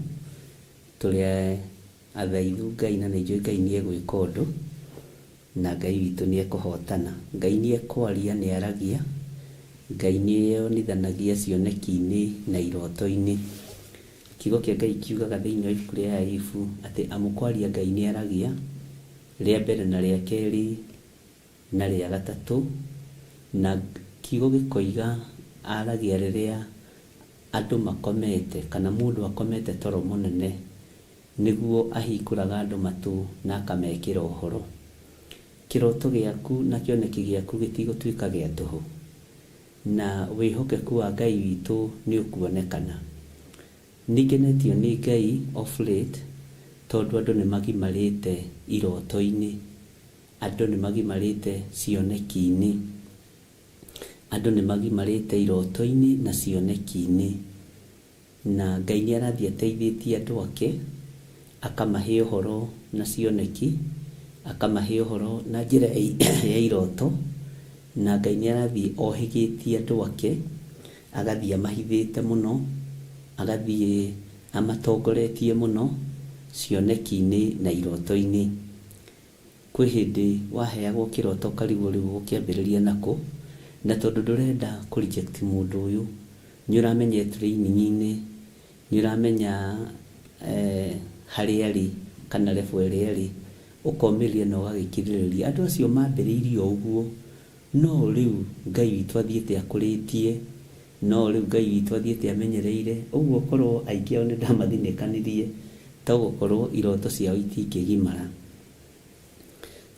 Tũrĩ athaithu Ngai na nĩ njũĩ Ngai nĩ egwĩka ũndũ, na Ngai witũ nĩ ekũhotana. Ngai nĩ ekwaria, nĩ aragia. Ngai nĩ eyonithanagia cioneki-inĩ na iroto-inĩ. Kiugo kĩa Ngai kiugaga thĩinĩ wa ibuku rĩa Ayubu atĩ amũkwaria Ngai nĩ aragia, rĩa mbere na rĩa kerĩ na rĩa gatatũ, na kiugo gĩkoiga aragia rĩrĩa andũ makomete kana mũndũ akomete toro mũnene, nĩguo ahingũraga andũ matũ na akamekĩra ũhoro. Kĩroto gĩaku na kĩoneki gĩaku gĩtigũtuĩka gĩa tũhũ, na wĩhokeku wa Ngai witũ nĩ ũkuonekana. Nĩngenetio nĩ Ngai of late tondũ andũ nĩ magimarĩte iroto-inĩ, andũ nĩ magimarĩte cioneki-inĩ, andũ nĩ magimarĩte iroto-inĩ na cioneki-inĩ, na Ngai nĩ arathiĩ ateithĩtie andũ ake, akamahe ũhoro na cioneki, akamahe ũhoro na njĩra ya iroto, na Ngai nĩ arathiĩ ohĩgĩtie andũ ake, agathiĩ amahithĩte mũno, agathiĩ amatongoretie mũno cioneki-inĩ na iroto-inĩ. Kwĩ hĩndĩ waheagwo kĩroto karigwo rĩu gũkĩambĩrĩria nako, na tondũ ndũrenda kũ-reject mũndũ ũyũ, nĩ ũramenya training-inĩ, nĩ ũramenya harĩa arĩ kana level ĩrĩa arĩ, ũkomĩrĩria na ũgagĩkirĩrĩria. Andũ acio mambĩrĩirie ũguo, no rĩu Ngai witũ athiĩte akũrĩtie, no rĩu Ngai witũ athiĩte amenyereire, ũguo korwo aingĩ ao nĩ ndamathinĩkanirie, togũkorwo iroto ciao itingĩgimara.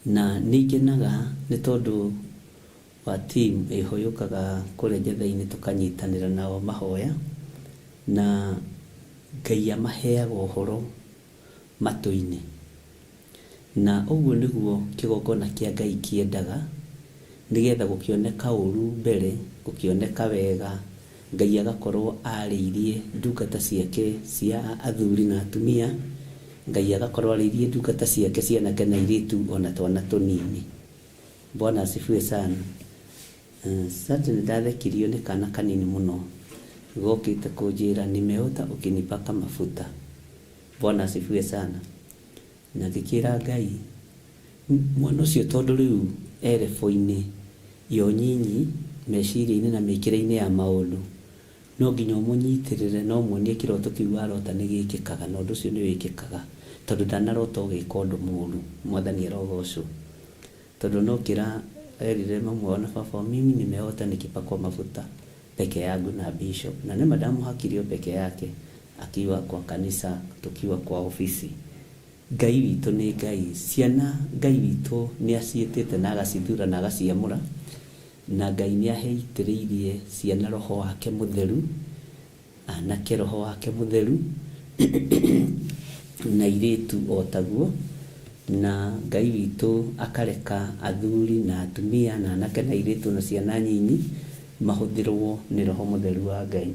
Na nĩngenaga nĩ tondũ wa team ĩho yũkaga kũrĩa Njĩtha-inĩ tũkanyitanĩra nao mahoya, na Ngai amaheaga ũhoro matũ-inĩ, na ũguo nĩguo kĩgongona kĩa Ngai kĩendaga, nĩgetha gũkĩoneka ũru mbere, gũkĩoneka wega, Ngai agakorwo arĩirie ndungata ciake cia athuri na atumia, Ngai agakorwo arĩirie ndungata ciake cianake na airĩtu ona twana tũnini. Bwana asifiwe sana. Sasa nĩndathekirio nĩ kana kanini mũno, gokĩte kũnjĩra nimeota ukinipaka mafuta. Bwana asifiwe sana. Na ngĩkĩra Ngai mwana ũcio tondũ rĩu erefo-inĩ yo nyinyi meciria-inĩ na mĩkĩre-inĩ ya maũndũ, no nginya mũnyitirĩre no muonie kĩroto kĩu arota nĩ gĩkĩkaga na ũndũ ũcio nĩ wĩkĩkaga tondũ ndanarota ũgĩka ũndũ mũũru. Mwathani arogocwo tondũ no kĩra erire mamwe ona baba, mimi nimeota nikipakwa mafuta peke yangu na bishop, na ni madamu hakirio peke yake akiwa kwa kanisa, tukiwa kwa ofisi. Ngai witũ nĩ Ngai, ciana Ngai witũ nĩ aciĩtĩte na agacithura na agaciamũra, na Ngai nĩ aheitĩrĩirie ciana roho wake mũtheru, anake roho wake mũtheru na airĩtu o taguo, na Ngai witũ akareka athuri na atumia na anake na airĩtu na ciana nyinyi mahũthĩrwo nĩ roho mũtheru wa Ngai.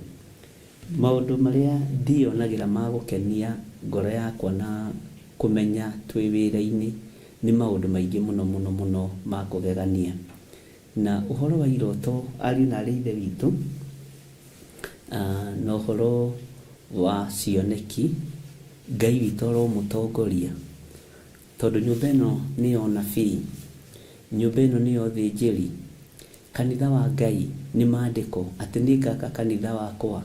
Maũndũ marĩa ndionagĩra ma gũkenia ngoro yakwa na kũmenya twĩ wĩra-inĩ nĩ maũndũ maingĩ mũno ma kũgegania. Na ũhoro wa iroto ariũ na aarĩ ithe witũ, na ũhoro wa cioneki, Ngai witũ aromũtongoria tondũ nyũmba ĩno nĩyo nabii, nyũmba ĩno nĩyo thĩnjĩri, kanitha wa Ngai nĩ maandĩko atĩ nĩ ngaka kanitha wakwa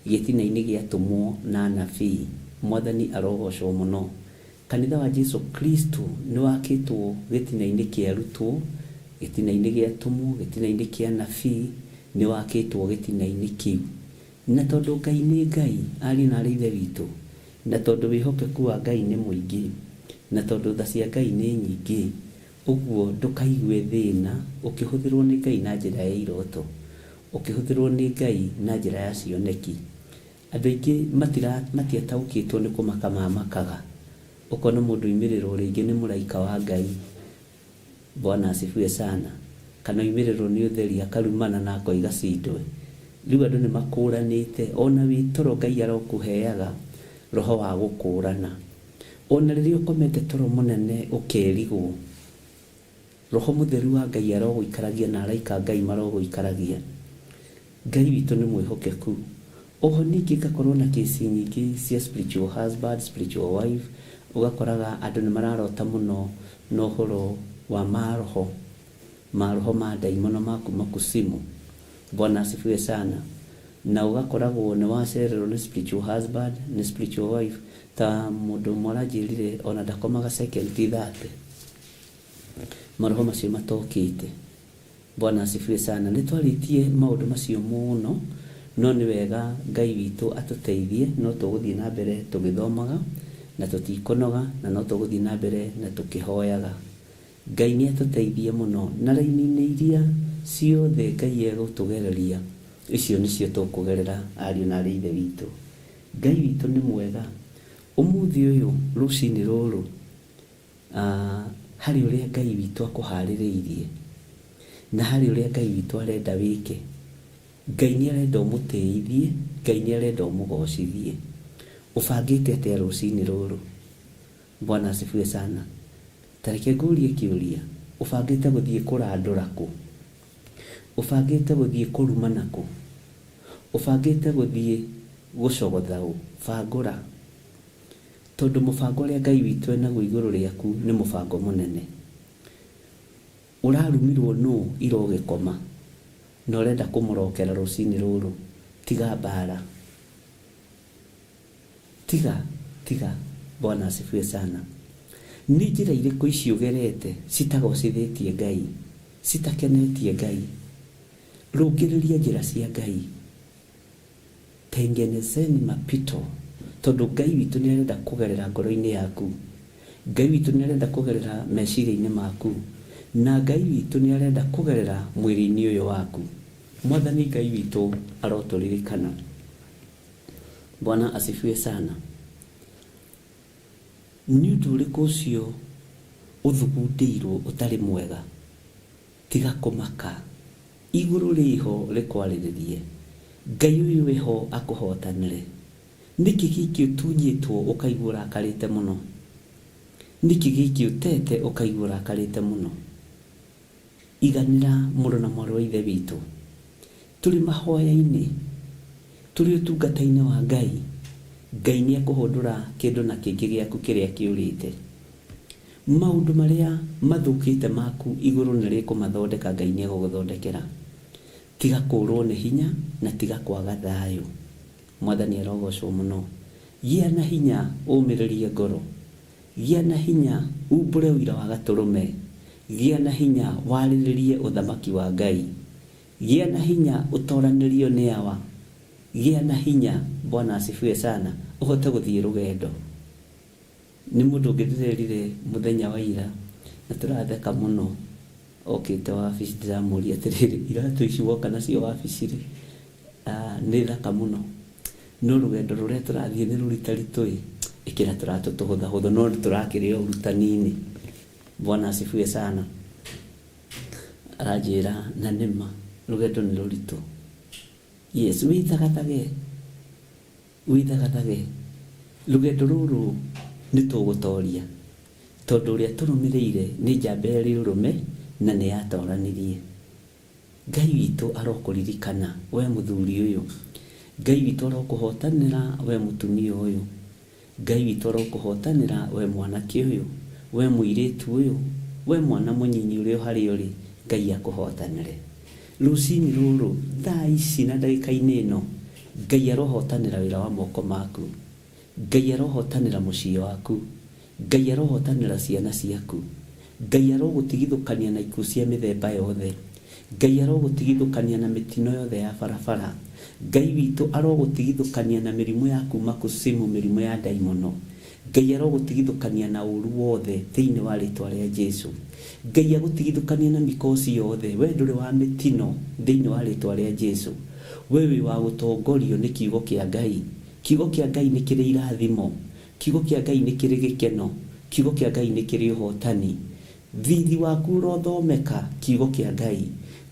gĩtina-inĩ gĩatũmwo na nabii. Mwathani arogocwo mũno. Kanitha wa Jesu Kristo nĩ wakĩtwo gĩtina-inĩ kĩa arutwo, gĩtina-inĩ gĩatũmwo, gĩtina-inĩ kĩa nabii, nĩ wakĩtwo gĩtina-inĩ kĩu. Na tondũ Ngai nĩ Ngai, ariũ na aarĩ ithe witũ, na tondũ wĩhokeku wa Ngai nĩ mũingĩ, na tondũ tha cia Ngai nĩ nyingĩ, ũguo ndũkaigue thĩna ũkĩhũthĩrwo nĩ Ngai na njĩra ya iroto, ũkĩhũthĩrwo nĩ Ngai na njĩra ya cioneki. Andũ aingĩ matiataũkĩtwo nĩ kũmaka mamakaga, ũkona mũndũ imĩrĩrwo rĩngĩ nĩ mũraika wa Ngai, Bwana asifiwe sana, kana imĩrĩrwo nĩ ũtheri akarumana na akoiga cindwe. Rĩu andũ nĩ makũranĩte, ona wĩ toro Ngai arokũheaga roho wa gũkũrana. Ona rĩrĩa ũkomete toro mũnene ũkerigwo, roho mũtheru wa Ngai arogũikaragia na araika Ngai marogũikaragia. Ngai witũ nĩ mwĩhokeku. Oho ningĩ ngakorwo na kesi nyingĩ cia spiritual husband, spiritual wife, ũgakoraga andũ nĩ mararota mũno na ũhoro wa maroho ma ndaimono ma kuma kuzimu. Bwana asifiwe sana. Na ũgakoragwo nĩ wacererwo nĩ spiritual husband, nĩ spiritual wife, ta mũndũ ũmwe aranjĩrire ona ndakomaga second thate. Maroho macio matokĩte. Bwana asifiwe sana. Nĩ twarĩtie maũndũ macio mũno, no nĩ wega Ngai witũ atũteithie, no tũgũthiĩ na mbere tũgĩthomaga na tũtikũnoga, na no tũgũthiĩ na mbere na tũkĩhoyaga. Ngai nĩ atũteithie mũno, na raini-inĩ iria ciothe Ngai egũtũgereria, icio nĩcio tũkũgerera ariũ na aarĩ ithe witũ. Ngai witũ nĩ mwega. Ũmũthĩ ũyũ rũcinĩ rũrũ, harĩ ũrĩa Ngai witũ akũharĩrĩirie na harĩ ũrĩa Ngai witũ arenda wĩke. Ngai nĩ arenda ũmũtĩithie, Ngai nĩ arenda ũmũgocithie. Ũbangĩte atĩa rũcinĩ rũrũ? Bwana asifiwe sana. Tareke ngũrie kĩũria, ũbangĩte gũthiĩ kũrandũra kũ? Ũbangĩte gũthiĩ kũrumana kũ? Ũbangĩte gũthiĩ gũcogotha ũ? Bangũra. Tondũ mũbango ũrĩa Ngai witũ enaguo igũrũ rĩaku nĩ mũbango mũnene. Ũrarumirwo nũ irogĩkoma na ũrenda kũmũrokera rũcinĩ rũrũ? Tiga mbara. Tiga. Bwana asifiwe sana. Nĩ njĩra irĩkũ ici ũgerete citagocithĩtie Ngai, citakenetie Ngai? Rũngĩrĩria njĩra cia Ngai. Tengenezeni mapito, tondũ Ngai witũ nĩ arenda kũgerera ngoro-inĩ yaku. Ngai witũ nĩ arenda kũgerera meciria-inĩ maku, na Ngai witũ nĩ arenda kũgerera mwĩrĩ-inĩ ũyũ waku. Mwathani Ngai witũ arotũririkana. Bwana asifiwe sana. Nĩ ũndũ ũrĩkũ ũcio ũthugundĩirwo ũtarĩ mwega? Tiga kũmaka. Igũrũ rĩho rĩkwarĩrĩrie. Ngai ũyũ wĩho akũhotanĩre. Nĩkĩ gĩkĩ ũtunyĩtwo ũkaigua ũrakarĩte mũno? Nĩkĩ gĩkĩ ũtete ũkaigua ũrakarĩte mũno? Iganĩra mũrũ na mwarĩ wa ithe witũ. Tũrĩ mahoya-inĩ, tũrĩ ũtungata-inĩ wa Ngai. Ngai nĩ ekũhũndũra kĩndũ na kĩngĩ gĩaku kĩrĩa kĩũrĩte. Maũndũ marĩa mathũkĩte maku igũrũ nĩ rĩkũmathondeka Ngai nĩ egũgũthondekera. tiga kũrwo nĩ hinya na tiga kwaga thayũ. Mwathani arogocwo mũno. Gĩa na hinya ũmĩrĩrie ngoro, gĩa na hinya umbũre ũira wa gatũrũme, gĩa na hinya warĩrĩrie ũthamaki wa Ngai, gĩa na hinya ũtoranĩrio nĩ awa, gĩa na hinya. Bwana asifiwe sana. Ũhote gũthiĩ rũgendo. Nĩ mũndũ ũngĩ ndĩrerire mũthenya wa ira na tũratheka mũno, okĩte wabici ndĩramũria atĩrĩrĩ, iratũ ici woka nacio wabici-rĩ nĩ thaka mũno, no rũgendo rũrĩa tũrathiĩ nĩ rũritaritũ-ĩ, ĩkĩra tũratũ tũhũthahũthũ no tũrakĩrĩo ũrutani-inĩ. Bwana asifiwe sana. Aranjĩra na nĩma rũgendo nĩ rũritũ. Yes, wĩthagathage rũgendo rũrũ nĩ tũgũtoria, tondũ ũrĩa tũrũmĩrĩire nĩ njamba ĩrĩ ũrũme na nĩ yatoranirie. Ngai witũ arokũririkana we mũthuri ũyũ, Ngai witũ arokũhotanĩra we mũtumia ũyũ, Ngai witũ arokũhotanĩra we mwanake ũyũ, we mũirĩtu ũyũ, we mwana mũnyinyi ũrĩa harĩ ũrĩ, Ngai akũhotanĩre. Rũcinĩ rũrũ thaa ici na ndagĩka-inĩ ĩno, Ngai arohotanĩra wĩra wa moko maku, Ngai arohotanĩra mũciĩ waku, Ngai arohotanĩra ciana ciaku, Ngai arogũtigithũkania na ikuũ cia mĩthemba yothe, Ngai arogũtigithũkania na mĩtino yothe ya barabara, Ngai witũ arogũtigithũkania na mĩrimũ ya kuma kusimu, mĩrimũ ya ndaimono, Ngai arogũtigithũkania na ũru wothe thĩinĩ wa rĩtwa rĩa Jesũ, Ngai agũtigithũkania na mĩkosi yothe, we ndũrĩ wa mĩtino thĩinĩ wa rĩtwa rĩa Jesũ, we wĩ wa gũtongorio nĩ kiugo kĩa Ngai. Kiugo kĩa Ngai nĩ kĩrĩ irathimo, kiugo kĩa Ngai nĩ kĩrĩ gĩkeno, kiugo kĩa Ngai nĩ kĩrĩ ũhotani. Thithi waku ũrothomeka kiugo kĩa Ngai,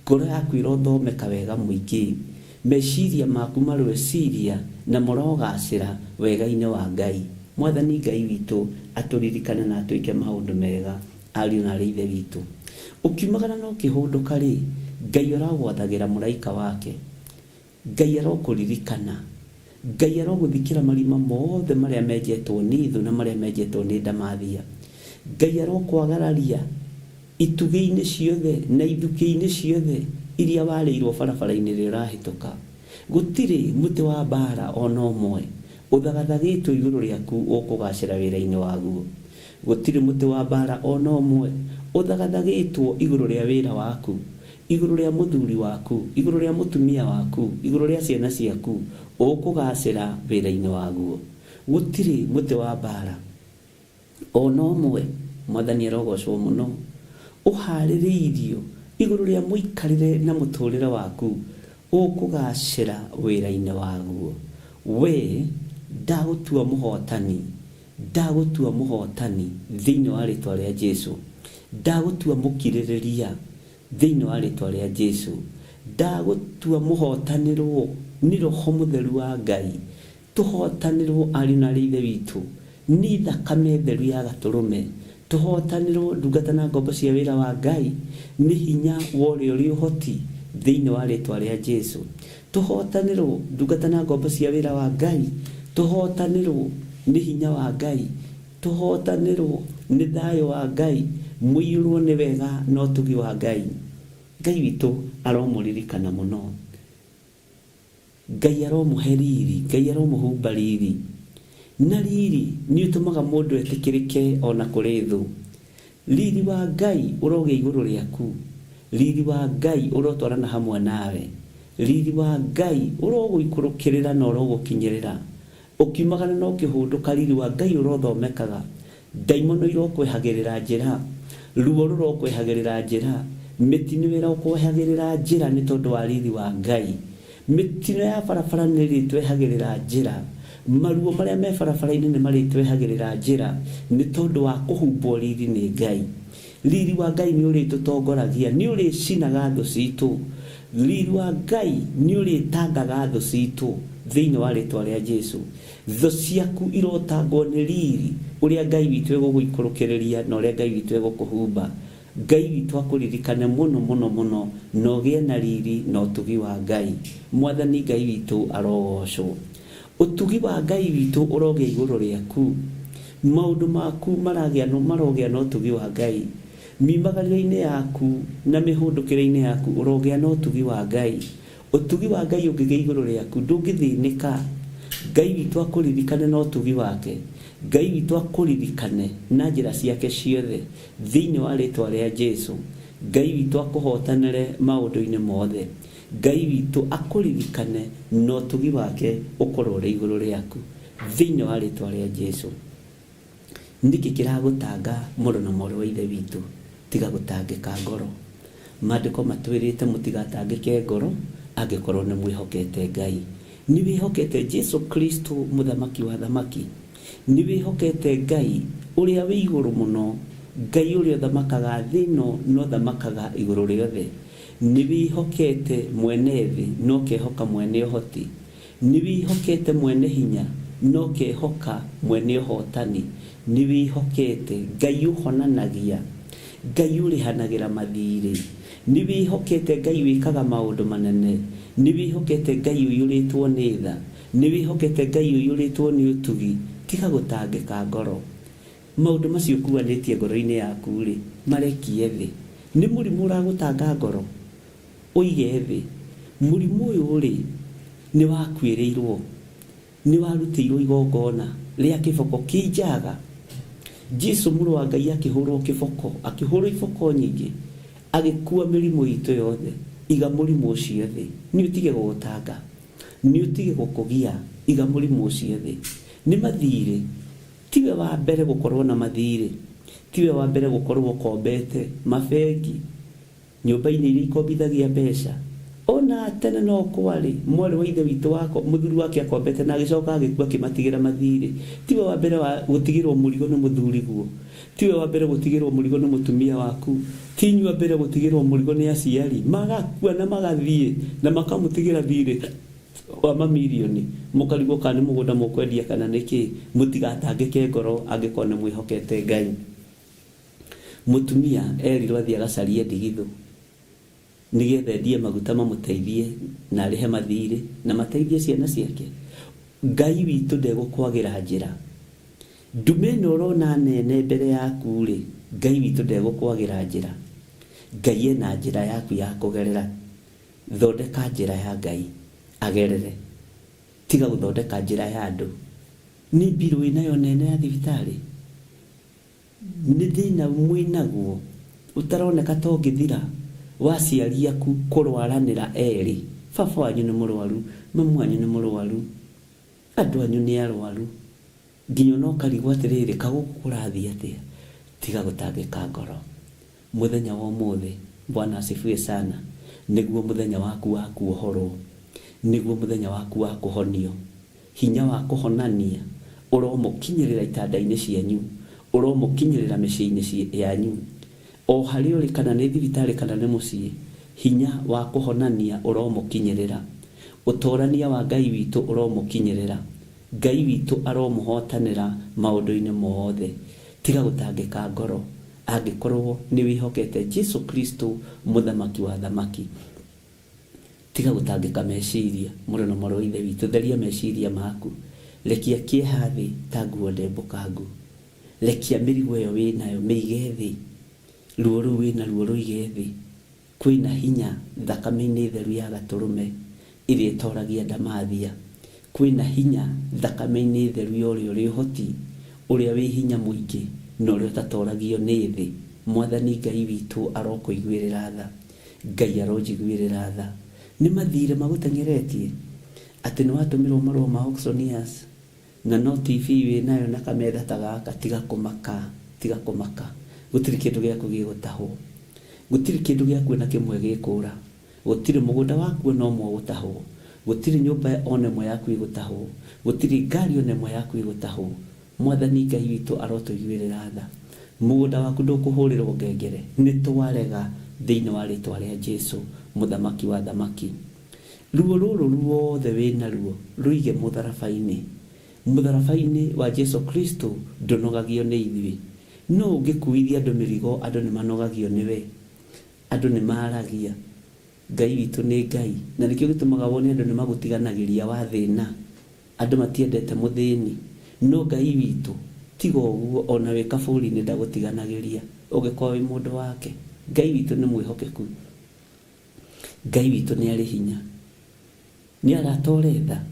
ngoro yaku ĩrothomeka wega mũingĩ, meciria maku marweciria na marogacĩra wega-inĩ wa Ngai. Mwathani Ngai witũ atũririkane na atwĩke maũndũ mega, ariũ na ithe witũ. Ũkiumagara no kĩhũndũka-rĩ, Ngai aragwathagĩra mũraika wake, Ngai arokũririkana, Ngai arogũthikĩra marima mothe marĩa menjetwo nĩ thũ na marĩa menjetwo nĩ ndamathia. Ngai arokwagararia itugĩ-inĩ ciothe na ithukĩ-inĩ ciothe iria warĩirwo barabara-inĩ rĩrĩa ũrahĩtũka. Gũtirĩ mũtĩ wa mbara ona ũmwe ũthagathagĩtwo igũrũ rĩaku ũkũgacĩra wĩra-inĩ waguo. Gũtirĩ mũtĩ wa mbara ona ũmwe ũthagathagĩtwo igũrũ rĩa wĩra waku, igũrũ rĩa mũthuri waku, igũrũ rĩa mũtumia waku, igũrũ rĩa ciana ciaku, ũkũgacĩra wĩra-inĩ waguo. Gũtirĩ mũtĩ wa mbara ona ũmwe, Mwathani arogocwo mũno, ũharĩrĩirio igũrũ rĩa mũikarĩre na mũtũrĩre waku, ũkũgacĩra wĩra-inĩ waguo. We ndagũtua mũhotani, ndagũtua mũhotani thĩinĩ wa rĩtwa rĩa Jesũ, ndagũtua mũkirĩrĩria thĩinĩ wa rĩtwa rĩa Jesũ, ndagũtua mũhotanĩrwo nĩ Roho Mũtheru wa Ngai. Tũhotanĩrwo ariũ na ithe witũ nĩ thakame theru ya gatũrũme, tũhotanĩrwo ndungata na ngombo cia wĩra wa Ngai nĩ hinya wa ũrĩa ũrĩ ũhoti thĩinĩ wa rĩtwa rĩa Jesũ. Tũhotanĩrwo ndungata na ngombo cia wĩra wa Ngai, tũhotanĩrwo nĩ hinya wa Ngai, tũhotanĩrwo nĩ thayũ wa Ngai, mũiyũrwo nĩ wega na ũtugi wa Ngai. Ngai witũ aromũririkana mũno, Ngai aromũhe riri, Ngai aromũhumba riri, na riri nĩ ũtũmaga mũndũ etĩkĩrĩke ona kũrĩ thũ. Riri wa Ngai ũrogĩa igũrũ rĩaku, riri wa Ngai ũrotwarana hamwe nawe, riri wa Ngai ũrogũikũrũkĩrĩra na ũrogũkinyĩrĩra. Ũkiumagara no kĩhũndũka, riri wa Ngai ũrothomekaga, ndaimono irokwehagĩrĩra njĩra, ruo rũrokwehagĩrĩra njĩra, mĩtino ĩrokwehagĩrĩra njĩra nĩ tondũ wa riri wa Ngai. Mĩtino ya barabara nĩ ĩrĩtwehagĩrĩra njĩra, maruo marĩa me barabara-inĩ nĩ marĩtwehagĩrĩra njĩra nĩ tondũ wa kũhumbwo riri nĩ Ngai. Riri wa Ngai nĩ ũrĩtũtongoragia, nĩ ũrĩcinaga thũ citũ, riri wa Ngai nĩ ũrĩtangaga thũ citũ thĩinĩ wa rĩtwa rĩa Jesũ. Thũ ciaku irotangwo nĩ riri ũrĩa Ngai witũ egũgũikũrũkĩrĩria na ũrĩa Ngai witũ egũkũhumba. Ngai witũ akũririkane mũno mũno mũno na ũgĩe na riri na ũtugi wa Ngai. Mwathani Ngai witũ arogocwo. Ũtugi wa Ngai witũ ũrogĩa igũrũ rĩaku, maũndũ maku marogĩa na ũtugi wa Ngai, mimagarĩro-inĩ yaku na mĩhũndũkĩre-inĩ yaku ũrogĩa na ũtugi wa Ngai. Ũtugi wa Ngai ũngĩgĩa igũrũ rĩaku ndũngĩthĩnĩka. Ngai witũ akũririkane na ũtugi wake. Ngai witũ akũririkane na njĩra ciake ciothe thĩinĩ wa rĩtwa rĩa Jesũ. Ngai witũ akũhotanĩre maũndũ-inĩ mothe. Ngai witũ akũririkane na ũtugi wake ũkorwo ũrĩ igũrũ rĩaku thĩinĩ wa rĩtwa rĩa Jesũ. Nĩkĩ kĩragũtanga mũrũ na mwarĩ wa ithe witũ? Tiga gũtangĩka ngoro. Maandĩko matwĩrĩte mũtigatangĩke ngoro angĩkorwo nĩ mwĩhokete Ngai. Nĩ wĩhokete Jesũ Kristo mũthamaki wa thamaki. Nĩ wĩhokete Ngai ũrĩa wĩ igũrũ mũno. Ngai ũrĩa ũthamakaga thĩ ĩno no thamakaga igũrũ rĩothe. Nĩ wĩhokete mwene thĩ no kehoka mwene ũhoti. Nĩ wĩhokete mwene hinya no kehoka mwene ũhotani. Nĩ wĩhokete Ngai ũhonanagia, Ngai ũrĩhanagĩra mathirĩ. Nĩ wĩhokete Ngai wĩkaga maũndũ manene. Nĩ wĩhokete Ngai ũiyũrĩtwo nĩ tha. Nĩ wĩhokete Ngai ũiyũrĩtwo nĩ ũtugi. Tiga gũtangĩka ngoro. Maũndũ macio kuanĩtie ngoro-inĩ yaku rĩ marekie thĩ. Nĩ mũrimũ ũragũtanga ngoro, ũige thĩ. Mũrimũ ũyũ rĩ nĩ wakuĩrĩirwo, nĩ warutĩirwo igongona rĩa kĩboko kĩnjaga. Jesũ mũrũ wa Ngai akĩhũrwo kĩboko, akĩhũrwo iboko nyingĩ, agĩkua mĩrimũ itũ yothe. Iga mũrimũ ũcio thĩ. Nĩ ũtige gũgũtanga, nĩ ũtige gũkũgia. Iga mũrimũ ũcio thĩ. Nĩ mathirĩ. Tiwe wa mbere gũkorwo na mathirĩ. Tiwe wa mbere gũkorwo ũkombete mabengi, nyũmba-inĩ iria ikombithagia mbeca. Ona tene no kwarĩ mwarĩ wa ithe witũ wako mũthuri wake akombete na agĩcoka agĩkua akĩmatigĩra mathirĩ. Tiwe wa mbere wa gũtigĩrwo mũrigo nĩ mũthuri guo. Tiwe wa mbere gũtigĩrwo mũrigo nĩ mũtumia waku. Tinyu wa mbere gũtigĩrwo mũrigo nĩ aciari. Magakua na magathiĩ na makamũtigĩra thirĩ wa mamirioni. Mũkarigwo kana nĩ mũgũnda mũkwendia kana nĩkĩ. Mũtigatangĩke ngoro angĩkorwo nĩ mwĩhokete Ngai. Mũtumia erirwo athiĩ agacarie ndigithũ nĩgetha endie maguta mamũteithie na arĩhe mathirĩ na mateithie ciana ciake. Ngai witũ ndegũkwagĩra njĩra. Ndume ĩno ũrona nene mbere yaku rĩ, Ngai witũ ndegũkwagĩra njĩra. Ngai ena njĩra yaku ya kũgerera. Thondeka njĩra ya Ngai agerere. Tiga gũthondeka njĩra ya andũ. Nĩ mbirũ ĩnayo nene ya thibitarĩ. Nĩ thĩna mwĩnaguo ũtaroneka ta ũngĩthira wa aciari aku kũrwaranĩra erĩ. Baba wanyu nĩ mũrwaru, mamu wanyu nĩ mũrwaru, andũ anyu nĩ arwaru. Nginya no karigwo atĩrĩrĩ kagũkũ kũrathiĩ atĩa. Tiga gũtangĩka ngoro. Mũthenya wa ũmũthĩ Bwana asifiwe sana. Nĩguo mũthenya waku wa kuohorwo. Nĩguo mũthenya waku wa kũhonio. Hinya wa kũhonania ũromũkinyĩrĩra itanda-inĩ cianyu, ũromũkinyĩrĩra mĩciĩ-inĩ yanyu. O harĩ ũrĩ kana nĩ thibitarĩ kana nĩ mũciĩ, hinya wa kũhonania ũromũkinyĩrĩra. Ũtorania wa Ngai witũ ũromũkinyĩrĩra. Ngai witũ aromũhotanĩra maũndũ-inĩ mothe. Tiga gũtangĩka ngoro angĩkorwo nĩ wĩhokete Jesũ Kristo mũthamaki wa thamaki. Tiga gũtangĩka meciria mũrũ na mwarĩ wa ithe witũ. Theria meciria maku. Rekia kĩeha thĩ ta nguo ndembũkangu. Rekia mĩrigo ĩyo wĩnayo mĩige thĩ. Ruo rũu wĩna ruo rũige thĩ. Kwĩna hinya thakame-inĩ theru ya Gatũrũme ĩrĩa ĩtoragia ndamathia. Kwĩna hinya thakame-inĩ theru ya ũrĩa ũrĩ ũhoti, ũrĩa wĩ hinya mũingĩ na ũrĩa ũtatoragio nĩ thĩ. Mwathani Ngai witũ arokũiguĩrĩra tha. Ngai aronjiguĩrĩra tha. Nĩ mathirĩ magũteng'eretie atĩ nĩ watũmĩrwo marũa ma auctioneers na no TV wĩnayo na kametha ta gaka. Tiga kũmaka, tiga kũmaka. Gũtirĩ kĩndũ gĩaku gĩgũtahwo. Gũtirĩ kĩndũ gĩaku na kĩmwe gĩkũra. Gũtirĩ mũgũnda waku no ũmwe gũtahwo. Gũtirĩ nyũmba ona ĩmwe yaku ĩgũtahwo. Gũtirĩ ngari ona ĩmwe yaku ĩgũtahwo. Mwathani Ngai witũ arotũiguĩrĩra tha. Mũgũnda waku ndũkũhũrĩrwo ngengere. Nĩ twarega thĩinĩ wa rĩtwa rĩa Jesũ mũthamaki wa thamaki. Ruo rũrũ ruothe wĩna ruo rũige mũtharaba-inĩ. Mũtharaba-inĩ wa Jesũ Kristo ndũnogagio nĩ ithuĩ. No ũngĩkuithia andũ mĩrigo andũ nĩ manogagio nĩwe. Andũ nĩ maragia. Ngai witũ nĩ Ngai na nĩkĩo gĩtũmaga wone andũ nĩ magũtiganagĩria wa thĩna. Andũ matiendete mũthĩni. No Ngai witũ tiga ũguo ona wĩ kabũri-inĩ ndagũtiganagĩria. ũngĩkorwo wĩ mũndũ wake. Ngai witũ nĩ mwĩhokeku, Ngai witũ nĩ arĩ hinya, nĩ aratoretha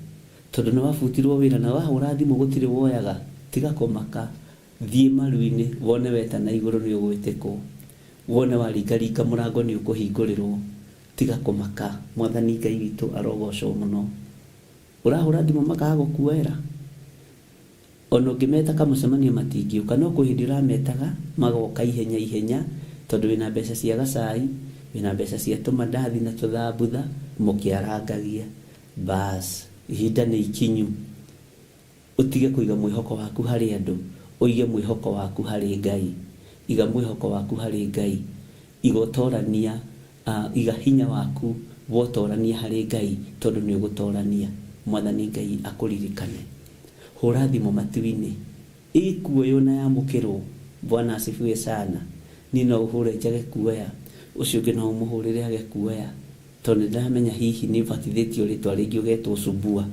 tondũ nĩ wabutirwo wĩra na wahũra thimũ gũtirĩ woyaga. Tiga kũmaka, thiĩ maru-inĩ wone wetana igũrũ nĩ ũgwĩtĩkwo, wone waringaringa mũrango nĩ ũkũhingũrĩrwo. Tiga kũmaka, Mwathani Ngai witũ arogocwo mũno. Ũrahũra thimũ makaga gũkuoera, ona ũngĩmeta kamũcemanio matingĩũka, no kwĩ hĩndĩ ũrametaga magoka ihenya ihenya tondũ wĩna mbeca cia gacai, wĩna mbeca cia tũmandathi na tũthambutha, mũkĩarangagia. Bas, ihinda nĩ ikinyu. Ũtige kũiga mwĩhoko waku harĩ andũ, ũige mwĩhoko waku harĩ Ngai. Iga mwĩhoko waku harĩ Ngai. Igotorania, iga hinya waku wotorania harĩ Ngai tondũ nĩ ũgũtorania. Mwathani Ngai akũririkane. Hũra thimũ matu-inĩ, ĩkuoywo na yamũkĩrwo. Bwana asifiwe sana. Ni no ũhũre njage kuoya, ũcio ũngĩ no ũmũhũrĩre age kuoya, tondũ ndamenya hihi nĩ batithĩtio rĩtwa rĩngĩ ũgetwo Subua.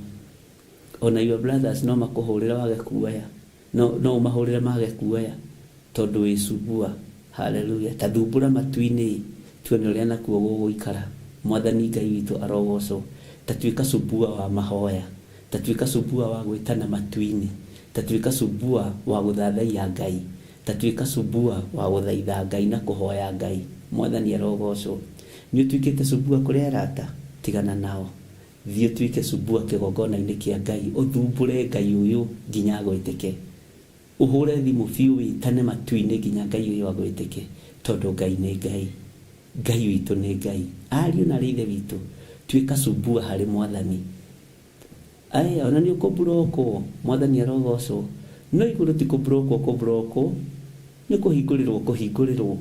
Ona your brothers no makũhũrĩra wage kuoya, no ũmahũrĩre mage kuoya tondũ wĩ Subua. Haleluya. Ta thumbũra matu-inĩ, tuone ũrĩa nakuo gũgũikara. Mwathani Ngai witũ arogocwo. Ta tuĩka Subua wa mahoya, ta tuĩka Subua wa gwĩtana matu-inĩ, ta tuĩka Subua wa gũthathaiya Ngai, ta tuĩka Subua wa gũthaitha Ngai na kũhoya Ngai. Mwathani arogocwo. Nĩ ũtuĩkĩte Subua kũrĩ arata, tigana nao. Thiĩ ũtuĩke Subua kĩgongona-inĩ kĩa Ngai, ũthumbũre Ngai ũyũ nginya agwĩtĩke. Ũhũre thimũ biũ wĩtane matu-inĩ nginya Ngai ũyũ agwĩtĩke, tondũ Ngai nĩ Ngai. Ngai witũ nĩ Ngai. Ariũ na ithe witũ, tuĩka Subua harĩ Mwathani. Ona nĩ ũkũmburokwo, Mwathani arogocwo. No igũrũ ti kũmburokwo, nĩ kũhingũrĩrwo.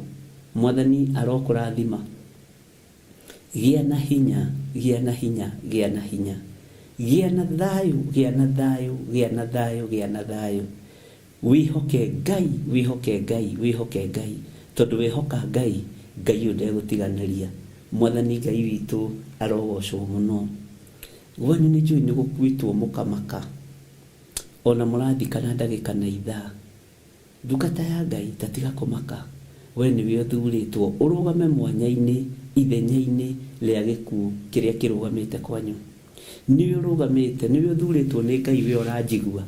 Mwathani arokũrathima. Gĩa na hinya, gĩa na hinya, gĩa na hinya. Gĩa na thayũ, gĩa na thayũ, gĩa na thayũ, gĩa na thayũ. Wĩhoke Ngai, wĩhoke Ngai, wĩhoke Ngai. Tondũ wĩhoka Ngai, Ngai ũyũ ndegũtiganĩria. Mwathani Ngai witũ arogocwo mũno. Gwanyu nĩ njũĩ nĩ gũkuĩtwo mũkamaka, ona mũrathikana ndagĩka na ithaa. Ndungata ya Ngai, tatiga kũmaka. We nĩwe ũthurĩtwo ũrũgame mwanya-inĩ, ithenya-inĩ rĩa gĩkuũ kĩrĩa kĩrũgamĩte kwanyu. Nĩwe ũrũgamĩte, nĩwe ũthurĩtwo nĩ Ngai, we ũranjigua.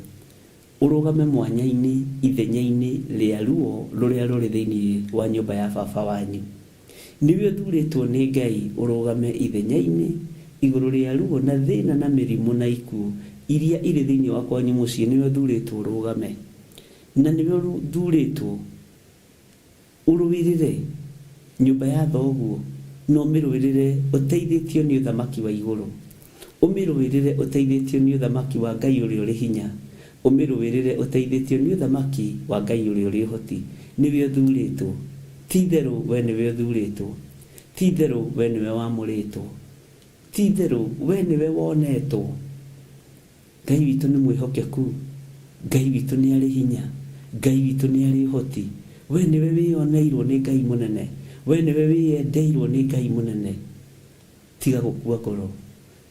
Ũrũgame mwanya-inĩ, ithenya-inĩ rĩa ruo rũrĩa rũrĩ thĩinĩ wa nyũmba ya baba wanyu. Nĩwe ũthurĩtwo nĩ Ngai, ũrũgame ithenya-inĩ igũrũ rĩa ruo na thĩna na mĩrimũ na ikuũ iria irĩ thĩinĩ wa kwanyu mũciĩ. Nĩwe ũthurĩtwo ũrũgame, na nĩwe ũthurĩtwo ũrũĩrĩre nyũmba ya thoguo, no ũmĩrũĩrĩre ũteithĩtio nĩ ũthamaki wa igũrũ. Ũmĩrũĩrĩre ũteithĩtio nĩ ũthamaki wa Ngai ũrĩa ũrĩ hinya. Ũmĩrũĩrĩre ũteithĩtio nĩ ũthamaki wa Ngai ũrĩa ũrĩ ũhoti. Nĩwe ũthurĩtwo. Ti-itherũ we nĩwe ũthurĩtwo. Ti-itherũ we nĩwe wamũrĩtwo. Ti-itherũ we nĩwe wonetwo. Ngai witũ nĩ mwĩhokeku. Ngai witũ nĩ arĩ hinya. Ngai witũ nĩ arĩ ũhoti. We nĩwe wĩoneirwo nĩ Ngai mũnene. We nĩwe wĩendeirwo nĩ Ngai mũnene. Tiga gũkua ngoro.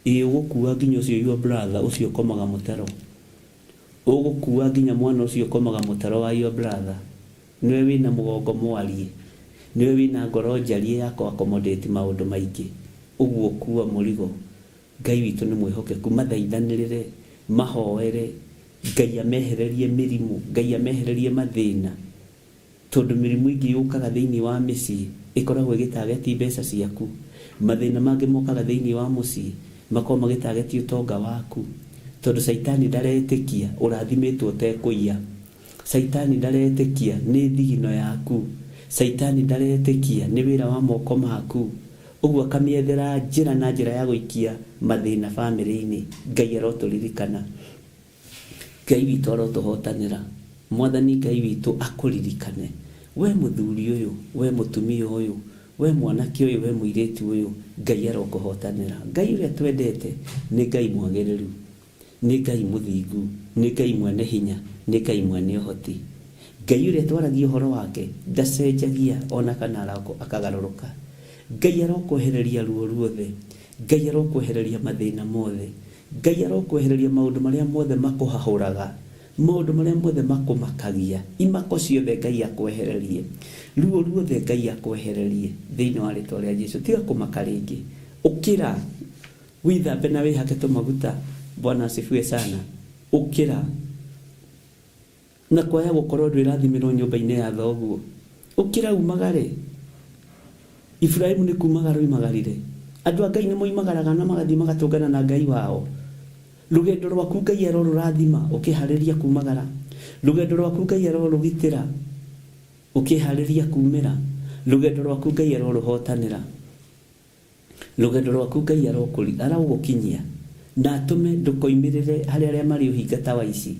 Ũgũkua nginya ũcio your brother ũcio ũkomaga mũtaro. Ũgũkua nginya mwana ũcio ũkomaga mũtaro wa your brother. Nĩwe wĩna mũgongo mwarie. Nĩwe wĩna ngoro njarie ya kũ-accommodate maũndũ maingĩ. Ũguo kuua mũrigo. Ngai witũ nĩ mwĩhokeku. Mathaithanĩrĩre, mahoere, Ngai amehererie mĩrimũ, Ngai amehererie mathĩna. Tondũ mĩrimũ ingĩ yũkaga thĩinĩ wa mĩciĩ ĩkoragwo ĩgĩtageti mbeca ciaku. Mathĩna mangĩ mokaga thĩinĩ wa mũciĩ makorwo magĩtageti ũtonga waku. Tondũ Saitani ndaretĩkia ũrathimĩtwo ũtekũiya. Saitani ndaretĩkia nĩ thigino yaku. Saitani ndaretĩkia nĩ wĩra wa moko maku. Ũguo akamĩethera njĩra na njĩra ya gũikia mathĩna bamĩrĩ-inĩ. Ngai arotũririkana. Ngai witũ arotũhotanĩra. Mwathani Ngai witũ akũririkane. We mũthuri ũyũ, we mũtumia ũyũ, we mwanake ũyũ, we mũirĩtu ũyũ, Ngai arokũhotanĩra. Ngai ũrĩa twendete nĩ Ngai mwagĩrĩru, nĩ Ngai mũthingu, nĩ Ngai mwene hinya, nĩ Ngai mwene ũhoti. Ngai ũrĩa twaragia ũhoro wake ndacenjagia ona kana akagarũrũka. Ngai arokwehereria ruo ruothe. Ngai arokwehereria mathĩna mothe. Ngai arokwehereria maũndũ marĩa mothe makũhahũraga maũndũ marĩa mothe makũmakagia imako ciothe Ngai akwehererie ruo ruothe Ngai akwehererie thĩinĩ wa rĩtwa rĩa Jesũ. Tiga kũmaka rĩngĩ, ũkĩra wĩthambe na wĩhake tũmaguta. Bwana asifiwe sana. Ũkĩra na kwaya gũkorwo ndwĩrathimirwo nyũmba-inĩ ya thoguo, ũkĩra umagare. Ibrahimu nĩ kumagara oimagarire. Andũ a Ngai nĩ moimagaraga na magathiĩ magatũngana na Ngai wao. Rũgendo rwaku Ngai arorũrathima ũkĩharĩria kumagara. Rũgendo rwaku Ngai arorũgitĩra ũkĩharĩria kumĩra. Rũgendo rwaku Ngai arorũhotanĩra. Rũgendo rwaku Ngai arogũkinyia na atũme ndũkoimĩrĩre harĩ arĩa marĩ ũhingata wa ici.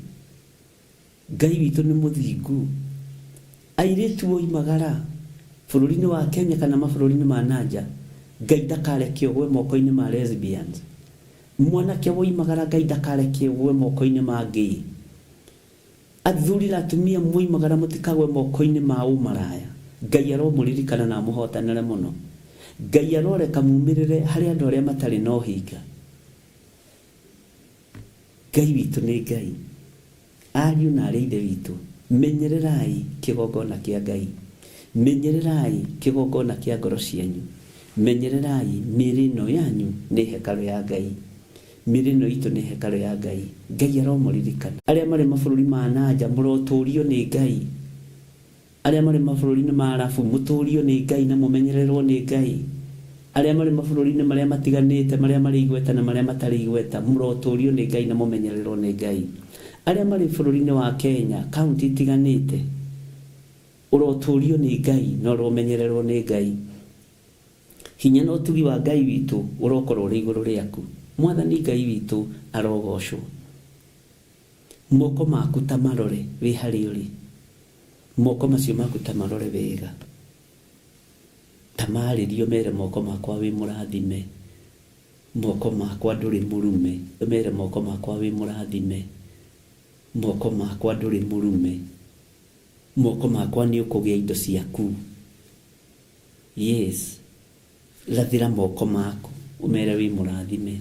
Ngai witũ nĩ mũthingu. Airĩtu oimagara bũrũri-inĩ wa Kenya kana mabũrũri-inĩ ma nanja, Ngai ndakareke ũgwe moko-inĩ ma lesbians. Mwanake woimagara Ngai ndakareke ũgwe moko-inĩ ma gay. Athuri na atumia moimagara mũtikagwe moko-inĩ ma ũmaraya. Ngai aromũririkana na mũhotanĩre mũno. Ngai aroreka mumĩrĩre harĩ andũ arĩa matarĩ na ũhinga. Ngai witũ nĩ Ngai. Ariũ na arĩa ithe witũ, menyererai kĩgongona kĩa Ngai. Menyererai kĩgongona kĩa ngoro cianyu. Menyererai mĩĩrĩ ĩno yanyu nĩ hekarũ ya Ngai. Mĩĩrĩ ĩno itũ nĩ hekarũ ya Ngai. Ngai aromũririkana. Arĩa marĩ mabũrũri ma nanja mũrotũũrio nĩ Ngai. Arĩa marĩ mabũrũri-inĩ ma Arabu mũtũũrio nĩ Ngai na mũmenyererwo nĩ Ngai. Arĩa marĩ mabũrũri-inĩ marĩa matiganĩte, marĩa marĩ igweta na marĩa matarĩ igweta, mũrotũũrio nĩ Ngai na mũmenyererwo nĩ Ngai. Arĩa marĩ bũrũri-inĩ wa Kenya, kaunti itiganĩte, ũrotũũrio nĩ Ngai na ũromenyererwo nĩ Ngai. Hinya na ũtugi wa Ngai witũ ũrokorwo ũrĩ igũrũ rĩaku. Mwathani Ngai witũ arogocwo. Moko maku ta marore wĩ harĩa ũrĩ. Moko macio maku ta marore wega. Tamarĩrio mere moko makwa wĩ mũrathime. Moko makwa ndũrĩ mũrume. Mere moko makwa wĩ mũrathime. Moko makwa ndũrĩ mũrume. Moko makwa nĩ ũkũgĩa indo ciaku. Yes. Rathĩra moko maku umere wĩ mũrathime.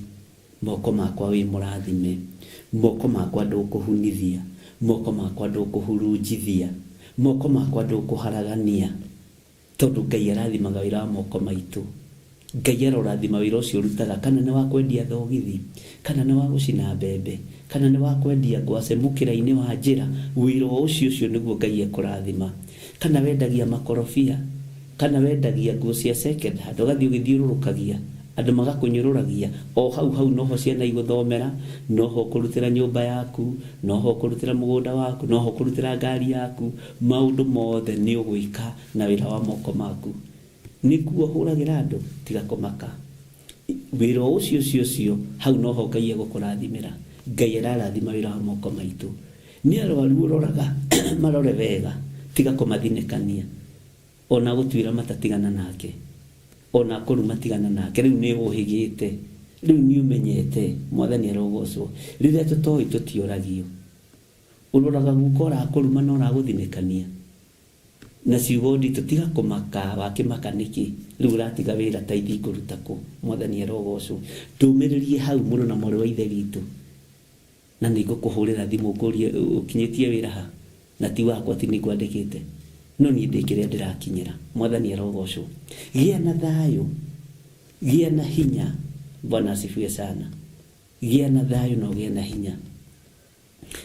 Moko makwa wĩ mũrathime. Moko makwa ndũkũhunithia. Moko makwa ndũkũhurunjithia. Moko makwa ndũkũharagania. Tondũ Ngai arathimaga wĩra wa moko maitũ. Ngai arorathima wĩra ũcio ũrutaga, kana nĩ wa kwendia thogithi, kana nĩ wa gũcina mbembe, kana nĩ wa kwendia ngwacĩ mũkĩra-inĩ wa njĩra. Wĩra ũcio nĩguo Ngai ekũrathima. Kana wendagia makorobia, kana wendagia nguo cia second hand, ũgathiĩ ũgĩthiũrũrũkagia andũ magakũnyũrũragia. O hau noho ciana igũthomera, noho ũkũrutĩra nyũmba yaku, noho ũkũrutĩra mũgũnda waku, noho ũkũrutĩra ngari yaku. Maũndũ mothe nĩ ũgwĩka na wĩra wa moko maku. Nĩguo ũhũragĩra andũ, tiga kũmaka. Wĩra ũcio hau noho Ngai egũkũrathimĩra. Ngai ararathima wĩra wa moko maitũ. Nĩ arwaru ũroraga marore wega, tiga kũmathinĩkania. Ona gũtuĩra matatigana nake, ona kũruma tigana nake. Rĩu nĩ ũhĩgĩte, rĩu nĩ ũmenyete. Mwathani arogocwo. Rĩrĩa tũtoĩ tũtioragio. Ũroraga guko ũrakũruma na ũragũthinĩkania. Na ciugo nditũ, tiga kũmaka. Wakĩmaka nĩkĩ? Rĩu ũratiga wĩra ta ithi ngũruta kũ? Mwathani arogocwo. Ndũmĩrĩrie hau mũrũ na mwarĩ wa ithe witũ, na nĩngũkũhũrĩra thimũ ngũrie ũkinyĩtie wĩra ha, na ti wakwa ti nĩngwandĩkĩte, no niĩ ndĩ kĩrĩa ndĩrakinyĩra. Mwathani arogocwo. Gĩa na thayũ, gĩa na hinya. Bwana asifiwe sana. Gĩa na thayũ na ũgĩe na hinya.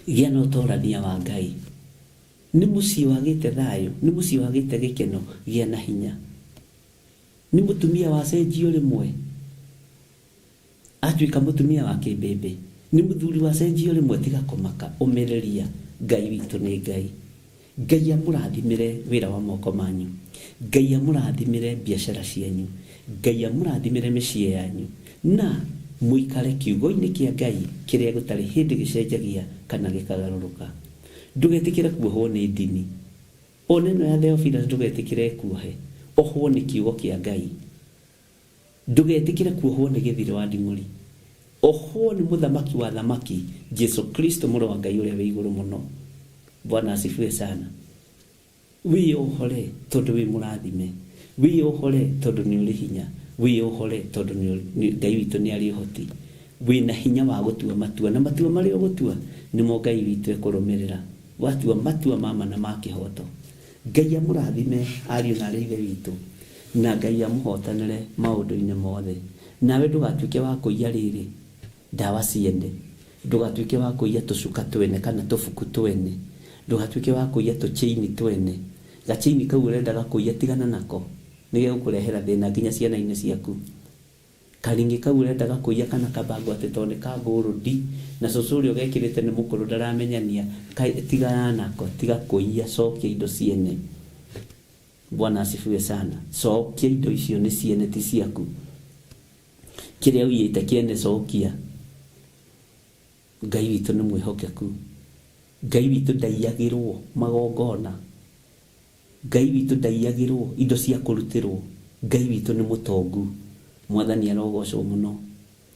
Gĩa na ũtorania wa Ngai. Nĩ mũciĩ wagĩte thayũ, nĩ mũciĩ wagĩte gĩkeno. Gĩa na hinya. Nĩ mũtumia wacenjio rĩmwe atuĩka mũtumia wa kĩmbĩmbĩ. Nĩ mũthuri wacenjio rĩmwe, tiga kũmaka. Ũmĩrĩria. Ngai witũ nĩ Ngai. Ngai amũrathimĩre wĩra wa moko manyu. Ngai amũrathimĩre biacara cianyu. Ngai amũrathimĩre mĩciĩ yanyu. Na mũikare kiugo-inĩ kĩa Ngai kĩrĩa gũtarĩ hĩndĩ gĩcenjagia kana gĩkagarũrũka. Ndũgetĩkĩre kuohwo nĩ ndini. Ona ĩno ya Theophilus ndũgetĩkĩre kuohe. Ohwo nĩ kiugo kĩa Ngai. Ndũgetĩkĩre kuohwo nĩ gĩthirĩ wa nding'ũri. Ohwo nĩ mũthamaki wa thamaki, Jesu Kristo mũrũ wa Ngai ũrĩa wĩ igũrũ mũno. Bwana asifiwe sana. Wĩohore tondũ wĩ mũrathime. Wĩohore tondũ nĩ ũrĩ hinya. Wĩohore tondũ Ngai witũ nĩ arĩ ũhoti. wina hinya wa gutua matua na matua mari gutua nimo Ngai witu ekurumirira watua matua mama na makihoto Ngai amurathime ariu na ithe witu na Ngai amuhotanire maundu-ini mothe nawe ndugatuike wa kuiya riri ndawa ciende ndugatuike wa kuiya tucuka twene kana tubuku twene ndugatuike wa kuiya tuchaini twene gachaini kau urendaga kuiya tigana nako nige gukurehera thina nginya ciana-ini ciaku karingi kau urendaga kuiya kana kabango ati tone ka ngurudi na cucuri ugekirite ni mukuru ndaramenyania tigana nako tiga kuiya cokia indo ciene Bwana asifiwe sana cokia indo icio ni ciene ti ciaku kiria uyite kiene cokia Ngai witu ni mwihokeku Ngai witu ndaiyagirwo magongona Ngai witu ndaiyagirwo indo cia kurutirwo Ngai witu ni mutongu Mwathani arogocwo muno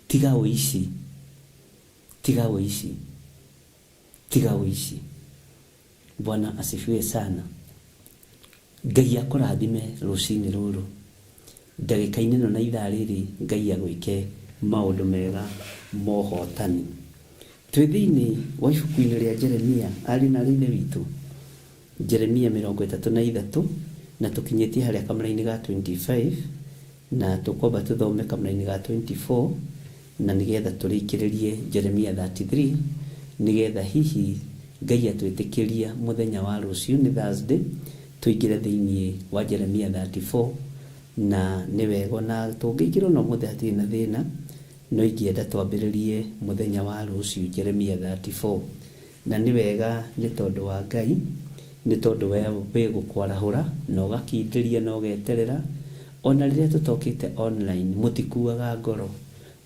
tiga uici Bwana asifiwe sana Ngai akurathime rucini ruru ndagika-ini no na ithaa riri Ngai agwike maundu mega mohotani twi thiini wa ibuku-ini ria Jeremia ari na rine witu Jeremia 33 na tukinyetie haria kamera-ini ga 25 na tukwamba tuthome kamera-ini ga 24 na nigetha turikiririe Jeremia 33 nigetha hihi Ngai atwitikiria muthenya wa rucio ni Thursday tuingire thiini wa Jeremia 34 na ni wego na tungikirwo no muthe hatiri na thina no ingienda twambiririe muthenya wa rucio Jeremia 34 na ni wega ni tondu wa Ngai ni tondu we gukwarahura no gakindiria no geterera ona riria tutokite online mutikuaga ngoro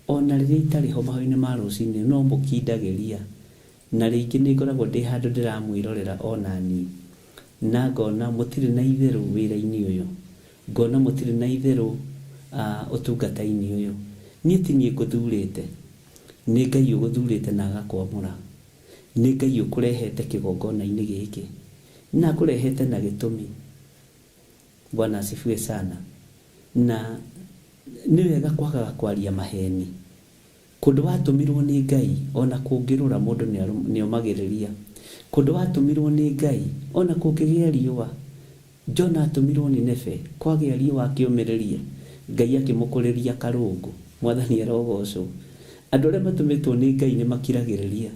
ona riria itari ho mahoini ma rucini no mukindagiria na ringi ni ngoragwo ndi handu ndiramwirorera onani na ngona mutiri na itheru wira-ini uyu ngona mutiri na itheru utungata-ini uyu ni tinye nguthurite ni Ngai uguthurite na agakwamura ni Ngai ukurehete kigongona-ini giki na kurehete na gitumi Bwana asifiwe sana na ni wega kwagaga kwaria maheni kundu watumirwo ni Ngai ona kungirura mundu ni omagiriria kundu watumirwo ni Ngai ona kungigia riua Jona atumirwo ni Nefe kwagia riua akiumiriria Ngai akimukuriria karungu Mwathani arogocwo andu aria matumitwo ni Ngai ni makiragiriria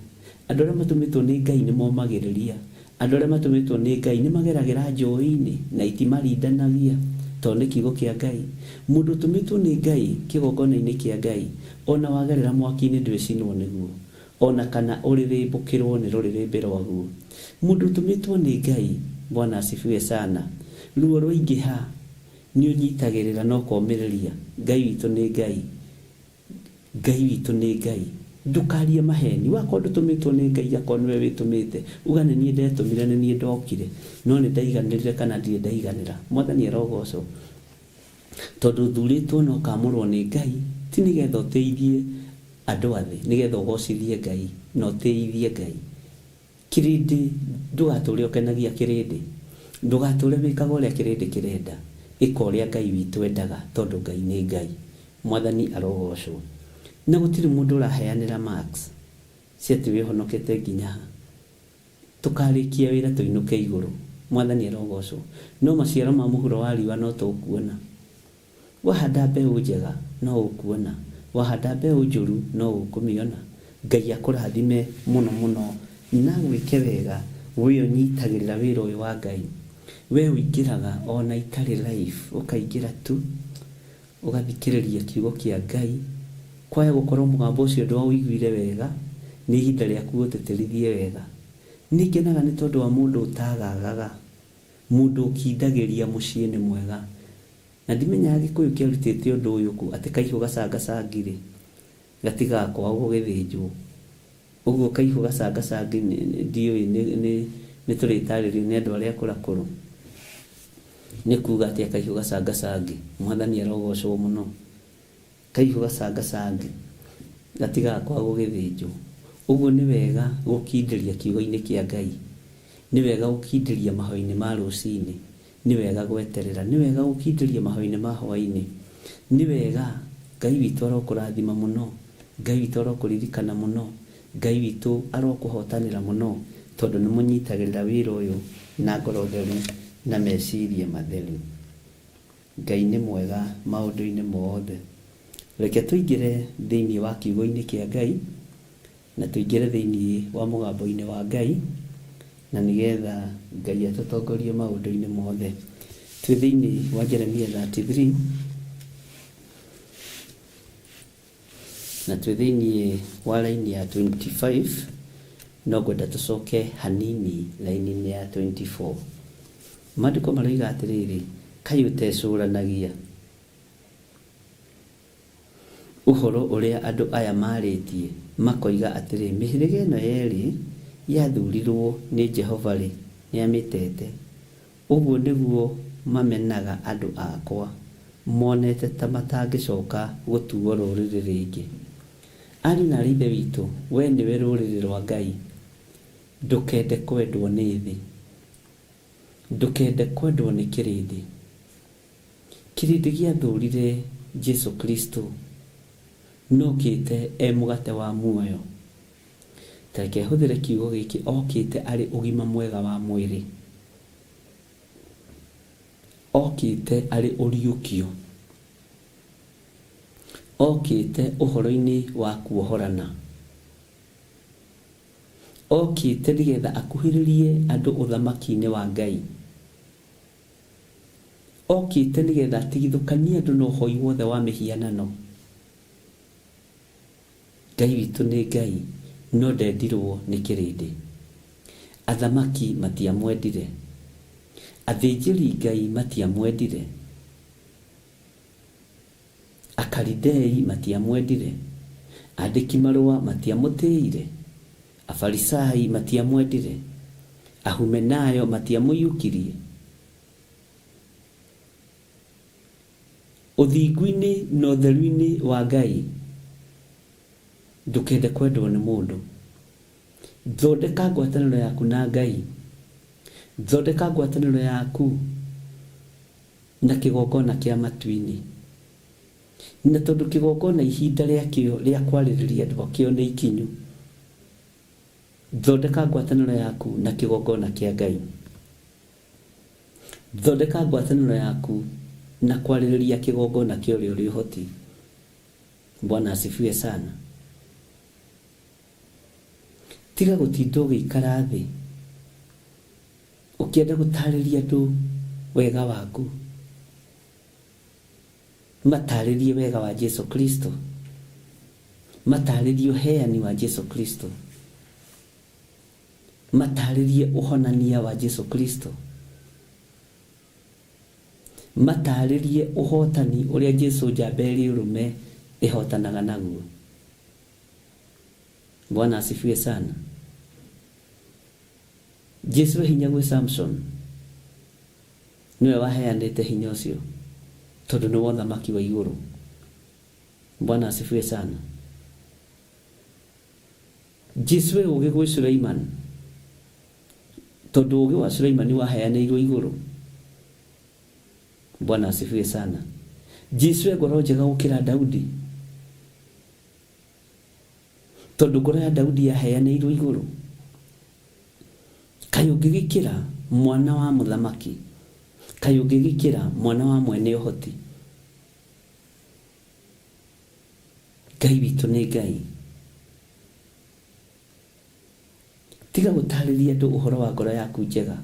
andu aria matumitwo ni Ngai ni momagiriria andu aria matumitwo ni Ngai ni mageragira njoi-ini na itimarindanagia tone kigo kia Ngai mundu tumitwo ni Ngai kigongona-ini kia Ngai ona wagerera mwaki-ini ndwicinwo niguo ona kana uririmbukirwo ni ruririmbi rwaguo mundu tumitwo ni Ngai Bwana asifiwe sana ruo rwingiha ni unyitagirira no komiriria Ngai witu ni Ngai Ngai witu ni Ngai ndukarie maheni wakorwo tumitwo ni Ngai akorwo niwe witumite uga ni nie ndetumire ni nie ndokire no ni ndaiganirire kana ndire ndaiganira Mwathani arogocwo tondu thuritwo no kamurwo ni Ngai ti nigetha uteithie andu athi nigetha ugocithie Ngai no uteithie Ngai kirindi ndugature ukenagia kirindi ndugature wikaga uria kirindi kirenda ika uria Ngai witu endaga tondu Ngai ni Ngai Mwathani arogocwo na gutiri mundu uraheanira max ciati wihonokete nginya tukarikia wira tuinuke iguru Mwathani arogocwo no maciaro ma muhuro wa riwa no tukuona wahanda mbeu njega no ukuona wahanda mbeu njuru no ukumiona Ngai akurathime muno muno na gwike wega we unyitagirira wira uyu wa Ngai we uingiraga ona itari life ukaingira tu ugathikiriria kiugo kia Ngai kwaya gukorwo mugambo ucio ndo wiguire wega ni ihinda riaku guteterithie wega nikenaga ni tondu wa mundu utagagaga mundu ukindagiria mucii ni mwega na ndimenyaga Gikuyu kiarutite undu uyu ku ati kaihu gacangacangire gatigakwa gugithinjwo uguo kaihu gacangacangi ndioi ni turitaririo ni andu aria kurakuru ni kuga ati kaihu gacangacangi Mwathani arogocwo muno kaihu gacangacangi gatigakwa gugithinjwo uguo ni wega gukindiria kiugo-ini kia Ngai ni wega gukindiria mahoini ma rucini ni wega gweterera ni wega gukindiria mahoini ma hwaini ni wega Ngai witu arokurathima muno Ngai witũ arokũririkana mũno, Ngai witũ arokũhotanĩra mũno, tondũ nĩ mũnyitagĩrĩra wĩra ũyũ na ngoro theru na meciria matheru. Ngai nĩ mwega maũndũ-inĩ mothe. Reke tũingĩre thĩinĩ wa kiugo-inĩ kĩa Ngai, na tũingĩre thĩinĩ wa mũgambo-inĩ wa Ngai, na nĩgetha Ngai atũtongorie maũndũ-inĩ mothe. Twĩ thĩinĩ wa Jeremia 33 na twĩ thĩinĩ wa raini ya 25, no ngwenda tũcoke hanini raini-inĩ ya 24. Maandĩko maroiga atĩrĩrĩ, kaĩ ũtecũranagia ũhoro ũrĩa andũ aya marĩtie, makoiga atĩrĩ, mĩhĩrĩga ĩno yerĩ yathurirwo nĩ Jehova-rĩ, nĩamĩtete. Ũguo nĩguo mamenaga andũ akwa, monete ta matangĩcoka gũtuo rũrĩrĩ rĩngĩ. Ariũ na aarĩ a Ithe witũ, we nĩwe rũrĩrĩ rwa Ngai. Ndũkende kwendwo nĩ thĩ, ndũkende kwendwo nĩ kĩrĩndĩ. Kĩrĩndĩ gĩathũrire Jesu Kristo, nokĩte mũgate wa muoyo. Tareke hũthĩre kiugo gĩkĩ, okĩte arĩ ũgima mwega wa mwĩrĩ, okĩte arĩ ũriũkio, okĩte ũhoro-inĩ wa kuohorana, okĩte nĩgetha akuhĩrĩrie andũ ũthamaki-inĩ wa Ngai, okĩte nĩgetha atigithũkanie andũ na ũhoi wothe wa mĩhianano. Ngai witũ nĩ Ngai, no ndendirwo nĩ kĩrĩndĩ. Athamaki matiamwendire, athĩnjĩri Ngai matiamwendire, akaridei matiamwendire, andĩki marũa matiamũtĩire, afarisai matiamwendire, ahumenayo matiamũiyũkirie. Ũthingu-inĩ na ũtheru-inĩ wa Ngai, ndũkende kwendwo nĩ mũndũ. Thondeka ngwatanĩro yaku na Ngai, thondeka ngwatanĩro yaku na kĩgongona kĩa matu-inĩ. Na tondũ kĩgongona ihinda rĩakĩo rĩa kwarĩrĩria andũ akĩo nĩ ikinyu, thondeka ngwatanĩro yaku na kĩgongona kĩa Ngai. Thondeka ngwatanĩro yaku na kwarĩrĩria kĩgongona kĩa ũrĩa ũrĩ ũhoti. Bwana asifiwe sana. Tiga gũtinda ũgĩikara thĩ ũkĩenda gũtarĩria andũ wega waku. Matarĩrie wega wa Jesu Kristo, matarĩrie ũheani wa Jesu Kristo, matarĩrie ũhonania wa Jesu Kristo, matarĩrie ũhotani ũrĩa Jesu njamba ĩrĩ ũrũme ĩhotanaga naguo. Bwana asifiwe sana. Jesu hinya gwĩ Samson, niwe waheanĩte hinya ũcio, tondũ nĩ ũthamaki wa igũrũ. Bwana asifiwe sana. Jesu ũgĩ gwĩ Suleiman, tondũ ũgĩ wa Suleiman waheanĩirwo igũrũ. Bwana asifiwe sana. Jesu ngoro njega gũkĩra Daudi, tondũ ngoro ya Daudi yaheanĩirwo igũrũ. Kaĩ ũngĩgĩkĩra mwana wa mũthamaki, kaĩ ũngĩgĩkĩra mwana wa mwene ũhoti. Ngai witũ nĩ Ngai. Tiga gũtarĩria andũ ũhoro wa ngoro yaku njega,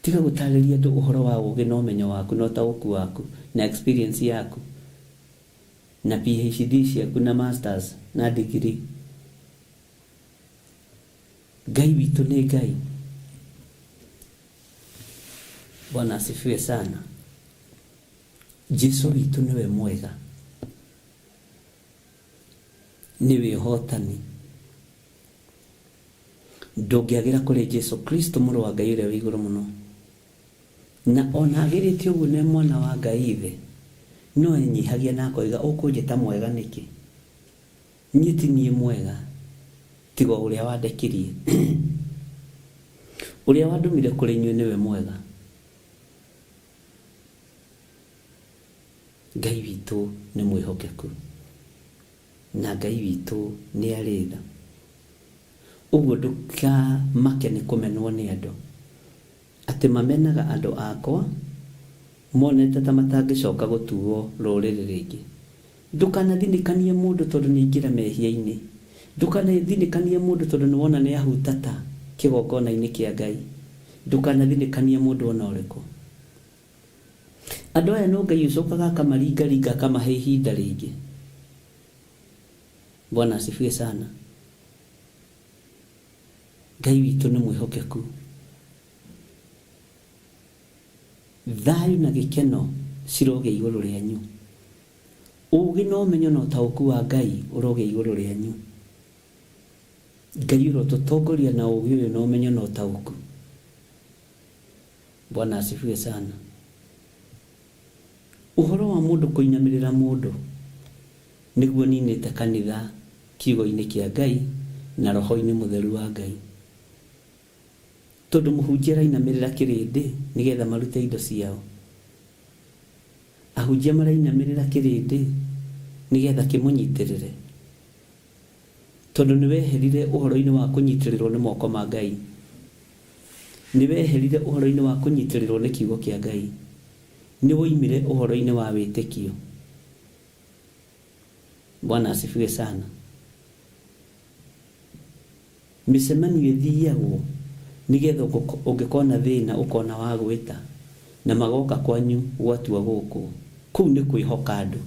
tiga gũtarĩria andũ ũhoro wa ũgĩ na ũmenyo waku na ũtaũku waku na experience yaku na PhD ciaku na masters na degree. Ngai witũ nĩ Ngai. Bwana asifiwe sana. Jesu witũ niwe mwega, niwe hotani. Ndũngĩagĩra kũrĩ Jesu Kristo mũrũ wa Ngai ũrĩa wĩ igũrũ mũno. Na ona agĩrĩte ũguo nĩ mwana wa Ngai Ithe, no enyihagia na akoiga ũkũnjĩta mwega nĩkĩ? Niĩ ti niĩ mwega, tiga ũrĩa wandekirie. Ũrĩa wandũmire kũrĩ inyuĩ niwe mwega. Ngai witũ nĩ mwĩhokeku. na Ngai witũ nĩ arĩ tha. Ũguo ndũkamake nĩ kũmenwo nĩ andũ atĩ mamenaga andũ akwa monete ta matangĩcoka gũtuo rũrĩrĩ rĩngĩ. Ndũkanathinĩkanie mũndũ tondũ nĩ aingĩra mehia-inĩ. Ndũkanathinĩkanie mũndũ tondũ nĩ wona nĩ ahutata kĩgongona-inĩ kĩa Ngai. Ndũkanathinĩkanie mũndũ ona ũrĩkũ. Andũ aya no Ngai ũcokaga akamaringaringa akamahe ihinda rĩngĩ. Bwana asifiwe sana. Ngai witũ nĩ mwĩhokeku. Thayũ na gĩkeno ciroge igũrũ rĩanyu. Ũũgĩ na ũmenyo na ũtaũku wa Ngai ũroge igũrũ rĩanyu. Ngai ũrotũtongoria na ũũgĩ ũyũ na ũmenyo na ũtaũku. Bwana asifiwe sana. Ũhoro wa mũndũ kũinamĩrĩra mũndũ nĩguo ninĩte kanitha kiugo-inĩ kĩa Ngai na roho-inĩ mũtheru wa Ngai. Tondũ mũhunjia arainamĩrĩra kĩrĩndĩ nĩgetha marute indo ciao. Ahunjia marainamĩrĩra kĩrĩndĩ nĩgetha kĩmũnyitĩrĩre. Tondũ nĩweherire ũhoro-inĩ wa kũnyitĩrĩrwo nĩ moko ma Ngai. Nĩweherire ũhoro-inĩ wa kũnyitĩrĩrwo nĩ kiugo kĩa Ngai. Nĩwoimire ũhoro-inĩ wa wĩtĩkio. Bwana asifiwe sana. Mĩcemanio ĩthiagwo nĩgetha ũngĩkona thĩna ũkona wa gwĩta na magoka kwanyu gwatua gũkũ. Kũu nĩ kwĩhoka andũ.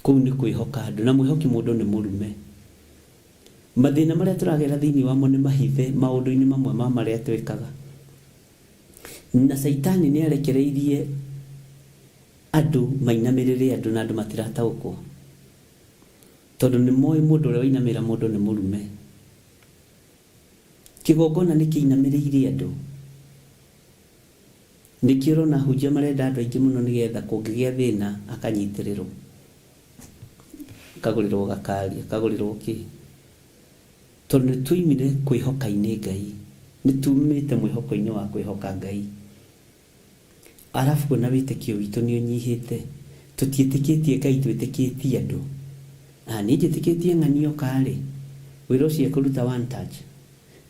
Kũu nĩ kwĩhoka andũ na mwĩhoki mũndũ nĩ mũrume. Mathĩna marĩa tũragera thĩinĩ wamo nĩ mahithe maũndũ-inĩ mamwe ma marĩa twĩkaga. Na Saitani nĩ arekereirie andũ mainamĩrĩre andũ na andũ matirataũkwo. Tondũ nĩ moĩ mũndũ ũrĩa wainamĩrĩra mũndũ nĩ mũrume. Kĩgongona nĩ kĩinamĩrĩire andũ. Nĩkĩo ũrona ahunjia marenda andũ aingĩ mũno nĩgetha kũngĩgĩa thĩna akanyitĩrĩrwo. Akagũrĩrwo gakari, akagũrĩrwo kĩ. Tondũ nĩ tuimire kwĩhoka-inĩ Ngai. Nĩ tumĩte mwĩhoko-inĩ wa kwĩhoka Ngai. Arabu na wĩtĩkio witũ nĩ ũnyihĩte. Tũtiĩtĩkĩtie Ngai, twĩtĩkĩtie andũ. Niĩ njĩtĩkĩtie ng'anio karĩ. Wĩra ũcio ekũruta one touch.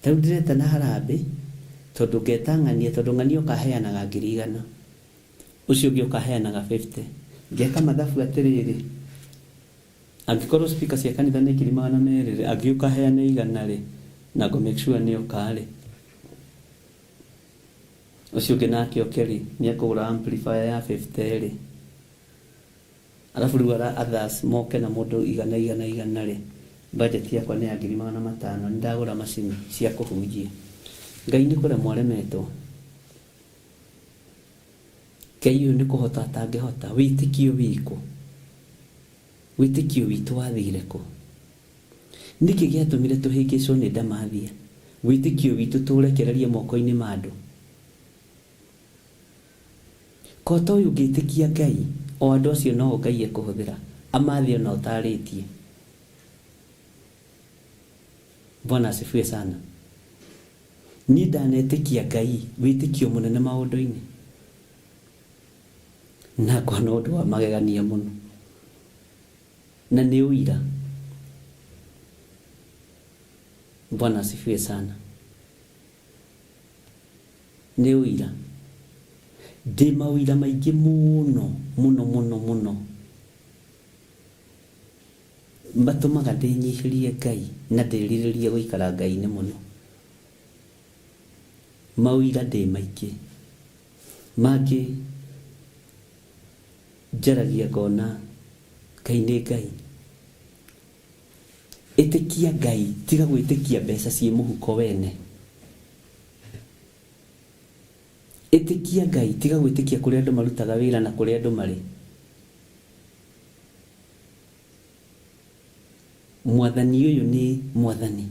Tarĩu ndĩreta na harambĩ tondũ ngeta ng'ania tondũ ng'anio kaheanaga 100. Ũcio ũngĩ ũkaheanaga 50. Ngeka mathabu atĩrĩrĩ. Angĩkorwo speaker cia kanitha nĩ 200 angĩ ũkaheana 100 rĩ na go make sure nĩ ũkarĩ. Ũcio ũngĩ nake okeri nĩ akũgũra amplifier ya 50 rĩ. Alafu rĩu others moke na mũndũ 100 rĩ. Budget yakwa nĩ ya 500 nĩ ndagũra macini cia kũhunjia. Ngai nĩ kũrĩa mwaremetwo. Ngai ũyũ nĩ kũhota atangĩhota. Wĩtĩkio wĩkũ. Wĩtĩkio witũ wathire kũ. Nĩkĩ gĩatũmire tũhĩngĩcwo nĩ ndamathia. Wĩtĩkio witũ tũrekererie moko-inĩ ma andũ. Kota ũyũ ũngĩtĩkia Ngai o andũ acio no Ngai ekũhũthĩra. Amathia na ũtarĩtie. Bwana asifiwe sana. Niĩ ndanetĩkia Ngai wĩtĩkio mũnene maũndũ-inĩ. Na ngona ũndũ wa magegania mũno. Na nĩ ũira. Bwana asifiwe sana. Nĩ ũira. Ndĩ mawĩra maingĩ mũno. Matũmaga ndĩnyihĩrie Ngai na ndĩrirĩrie gũikara Ngai-inĩ mũno. Mawĩra ndĩ maingĩ. Mangĩ njaragia ngona Ngai nĩ Ngai. Ĩtĩkia Ngai, tiga gwĩtĩkia mbeca ciĩ mũhuko wene. Ĩtĩkia Ngai, tiga gwĩtĩkia kũrĩa andũ marutaga wĩra na kũrĩa andũ marĩ. Mwathani ũyũ nĩ mwathani.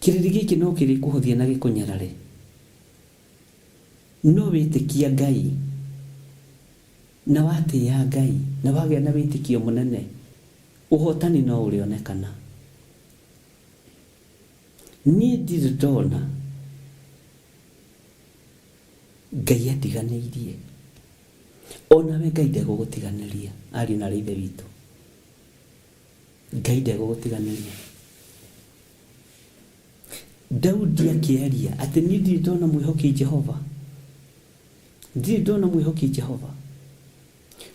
Kĩrĩndĩ gĩkĩ no kĩrĩ kũhũthia na gĩkũnyarare. No wĩtĩkia Ngai na watĩĩa Ngai na wagĩa na wĩtĩkio mũnene, ũhotani no ũrĩonekana. Niĩ ndirĩ ndona Ngai andiganĩirie. ona we Ngai ndegũgũtiganĩria ari na ithe witũ. Ngai ndegũgũtiganĩria. Daudi akĩaria atĩ niĩ ndirĩ ndona mwĩhoki Jehova, ndirĩ ndona mwĩhoki Jehova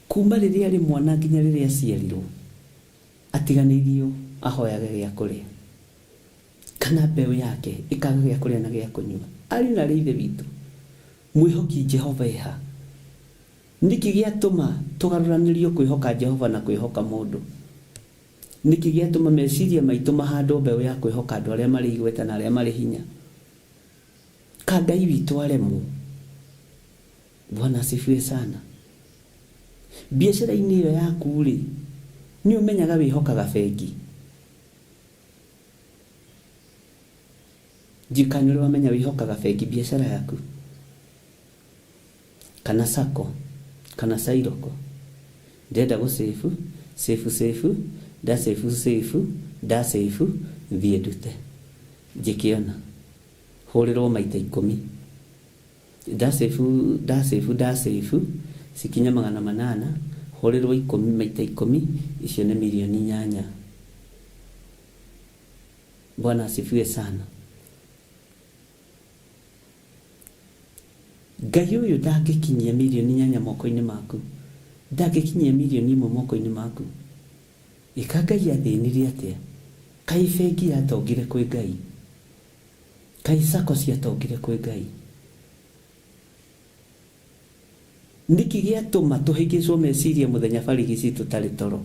kuma rĩrĩa arĩ mwana nginya rĩrĩa aciarirwo, atiganĩirio ahoyaga gĩa kũrĩa kana mbeũ yake ĩkaga gĩa kũrĩa na gĩa kũnyua. Ari na ithe witũ mwĩhoki Jehova eha. Nĩkĩ gĩatũma tũgarũranĩrio kwĩhoka Jehova na kwĩhoka mũndũ? Nĩkĩ gĩatũma meciria maitũ mahandwo mbeũ ya kwĩhoka andũ arĩa marĩ igweta na arĩa marĩ hinya? Ka Ngai witũ aremwo. Bwana asifiwe sana. Biashara-inĩ ĩyo yaku rĩ, nĩ ũmenyaga wĩhokaga bengi. Jikani ũrĩa wamenya wĩhokaga bengi biashara yaku, kana sako kana sairoko. Ndenda gũsave da save thiĩ ndute njĩkĩona hũrĩrwo maita 10 da save sikinya 800 hũrĩrwo 10 maita 10 icio nĩ milioni 8. Bwana asifiwe sana. Ngai ũyũ ndangĩkinyia milioni 8 moko-inĩ maku, ndangĩkinyia milioni 1 moko-inĩ maku. Ika Ngai athĩnire atĩa? Kai bengi yatongire kwĩ Ngai, kai sako ciatongire kwĩ Ngai. Nĩkĩ gĩatũma tũhĩngĩcwo meciria mũthenya barigici tũtarĩ toro?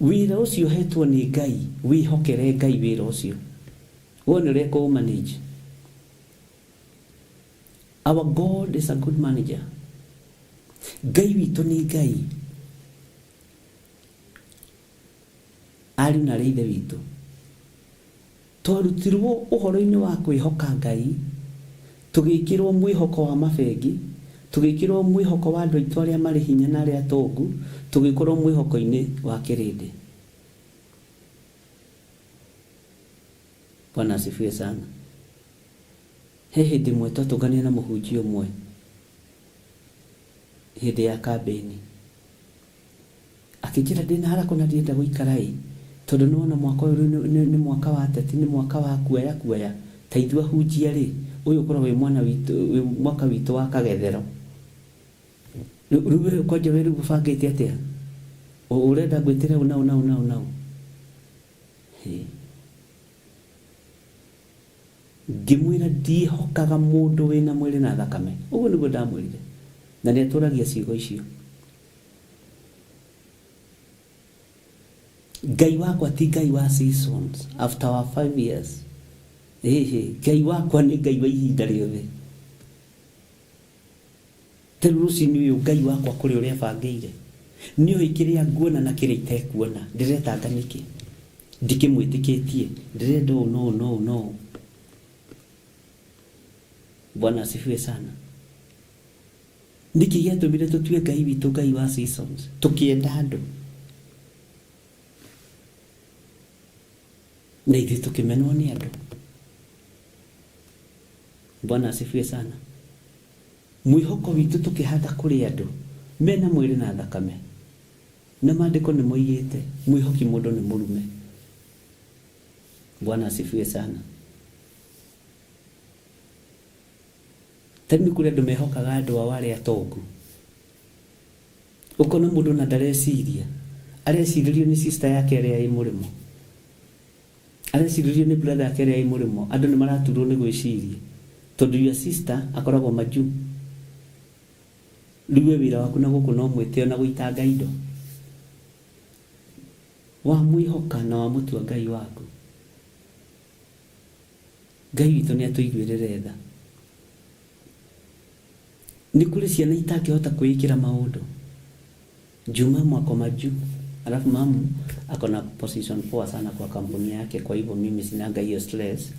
Wĩra ũcio hetwo nĩ Ngai, wĩhokere Ngai wĩra ũcio. Wone ũrĩa kũũmanage. Our God is a good manager. Ngai witũ nĩ Ngai. Ari na ithe witũ twarutirwo ũhoro-inĩ wa kwĩhoka Ngai, tũgĩkĩrwo mwĩhoko wa mabengi, tũgĩkĩrwo mwĩhoko wa andũ aitũ arĩa marĩ hinya na arĩa atongu, tũgĩkorwo mwĩhoko-inĩ wa kĩrĩndĩ. Bwana asifiwe sana. He hĩndĩ ĩmwe twatũnganire na mũhunjia ũmwe hĩndĩ ya kambĩni, akĩnjĩra ndĩna haraka na ndĩrenda gũikara tondũ nĩwona mwaka ũyũ nĩ mwaka wa ateti, nĩ mwaka wa kuoya ta ithuĩ ahunjia rĩ, ũyũ ũkoragwo wĩ mwaka witũ wa kagethero. Rĩu kwanja we rĩu ũbangĩte atĩa? Ũrenda ngwĩtĩre nau. Ngĩmwĩra ndihokaga mũndũ wĩna mwĩrĩ na thakame. Ũguo nĩguo ndamwĩrire, na nĩ atũragia ciugo icio. Ngai wakwa ti Ngai wa seasons after our 5 years. Ngai wakwa nĩ Ngai wa ihinda rĩothe. Teruruci-inĩ ũyũ Ngai wakwa kũrĩ ũrĩa bangĩire. Nĩoĩ kĩrĩa nguona na kĩrĩa itekuona. Ndĩretanga nĩkĩ? Ndikĩmwĩtĩkĩtie. Ndĩrenda no. Bwana asifiwe sana. Nĩkĩ gĩatũmire tũtue Ngai witũ Ngai wa seasons? Tũkĩenda andũ. Na ithuĩ tũkĩmenwo nĩ andũ. Bwana asifiwe sana. Mwĩhoko witũ tũkĩhanda kũrĩ andũ mena mwĩrĩ na thakame. Na maandĩko nĩ moigĩte mwĩhoki mũndũ nĩ mũrume. Bwana asifiwe sana. Tani kũrĩ andũ mehokaga andũ ao arĩa atongu. Ũkona mũndũ na ndareciria, arecirĩrio nĩ sister yake arĩa ĩ mũrĩmo, arecirĩrio nĩ brother yake arĩa ĩ mũrĩmo. Andũ nĩ maraturwo nĩ gwĩciria tondũ your sister akoragwo maju. Rĩu wĩra waku na gũkũ no mwĩtĩo na gũitanga indo. Wa mwĩhoka na wa mũtua Ngai waku. Ngai witũ nĩ atũiguĩrĩre tha. Nĩ kũrĩ ciana itangĩhota kwĩĩkĩra maũndũ. Juma mwako maju, alafu mamu akona position poa sana kwa kampuni yake, kwa hivyo mimi sinaga hiyo stress.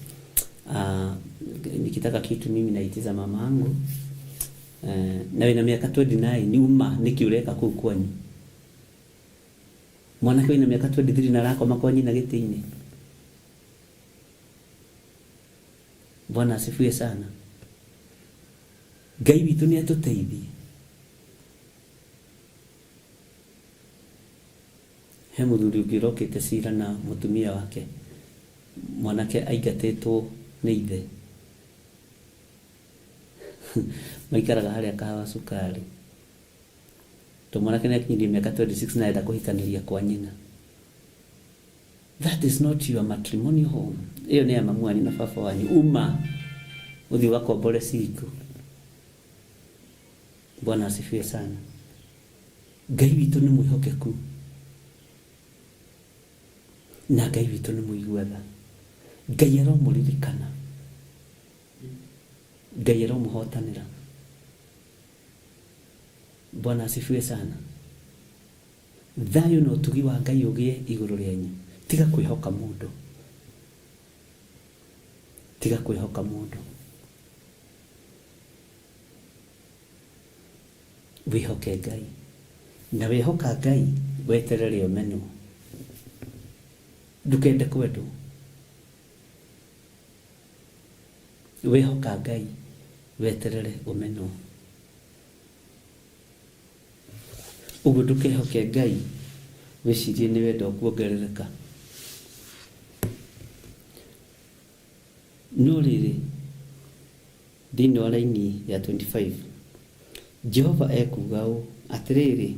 Nikitaka kitu mimi naitiza mama yangu. Na wina miaka 29 ni uma nikiureka kuu kwanyu. Mwanake wina miaka 23 na rako makwanyi na gĩtĩ-inĩ. Bwana asifiwe sana. Ngai witũ nĩ atũteithie. He mũthuri ũngĩ ũrokĩte cira na mũtumia wake, mwanake aingatĩtwo nĩ ithe. Maikaraga harĩa kahawa cukari. To mwanake nĩakinyirie mĩaka 26 na enda kũhikanĩria kwa nyina. That is not your matrimonial home. Iyo nĩ ya mamu wanyu na baba wanyu. Uma uthi ugakombore ciko. Bwana asifiwe sana. Ngai witũ nĩ mwĩhokeku. Na Ngai witũ nĩ mũiguatha. Ngai aromũririkana. Ngai aromũhotanĩra. Bwana asifiwe sana. Thayũ na ũtugi wa Ngai ũgĩe igũrũ rĩanyu. Tiga kwĩhoka mũndũ. Tiga kwĩhoka mũndũ. Wĩhoke Ngai. Na wĩhoka Ngai weterere ũmenwo. Ndukende kwendwo. Wĩhoka Ngai weterere ũmenwo. Ũguo ndũkehoke Ngai wĩcirie nĩ wenda kuongerereka. No rĩrĩ, thĩinĩ wa raini ya 25, Jehova ekuga ũũ atĩrĩrĩ,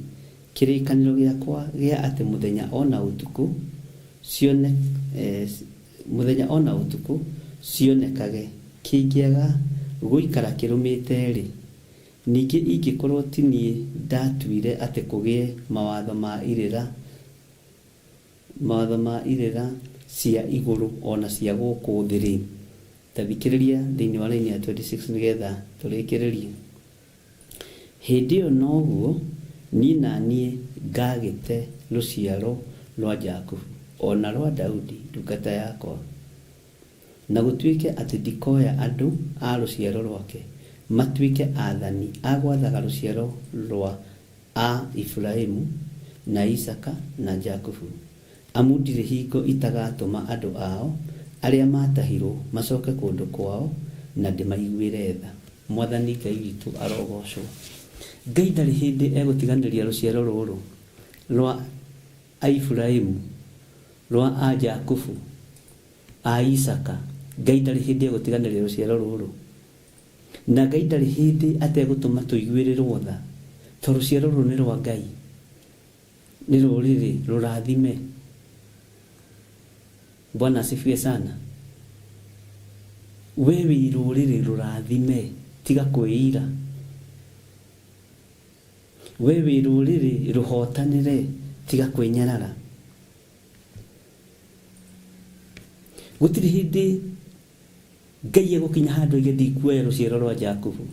kĩrĩkanĩro gĩakwa gĩa atĩ mũthenya ona ũtukũ cionekage kĩingĩaga gũikara kĩrũmĩte rĩ, ningĩ ingĩkorwo ti niĩ ndatuire atĩ kũgĩe mawatho ma irĩra cia igũrũ ona cia gũkũ thĩ rĩ. Tathikĩrĩria thĩinĩ wa raini ya 26 nĩgetha tũrĩkĩrĩrie. Hĩndĩ ĩyo noguo niĩ na niĩ ngagĩte rũciaro rwa Jakubu ona rwa Daudi ndungata yakwa, na gũtuĩke atĩ ndikoya andũ a rũciaro rwake matuĩke athani a gwathaga rũciaro rwa a Ibrahimu na Isaka na Jakubu. Amu ndirĩ hingo itagatũma andũ ao arĩa matahirwo macoke kũndũ kwao na ndĩmaiguĩre tha. Mwathani Ngai witũ arogocwo. Ngai ndarĩ hĩndĩ egũtiganĩria rũciaro rũrũ rwa a Ibrahimu, rwa a Jakubu, a Isaka. Ngai ndarĩ hĩndĩ egũtiganĩria rũciaro rũrũ. Na Ngai ndarĩ hĩndĩ ategũtũma tũiguĩrĩrwo tha. To rũciaro rũrũ nĩ rwa Ngai. Nĩ rũrĩrĩ rũrathime. Bwana asifiwe sana. We wĩ rũrĩrĩ rũrathime, tiga kwĩira. We wĩ rũrĩrĩ rũhotanĩre, tiga kwĩnyarara. Gũtirĩ hĩndĩ Ngai egũkinya handũ auge ndikuoya rũciaro rwa Jakubu,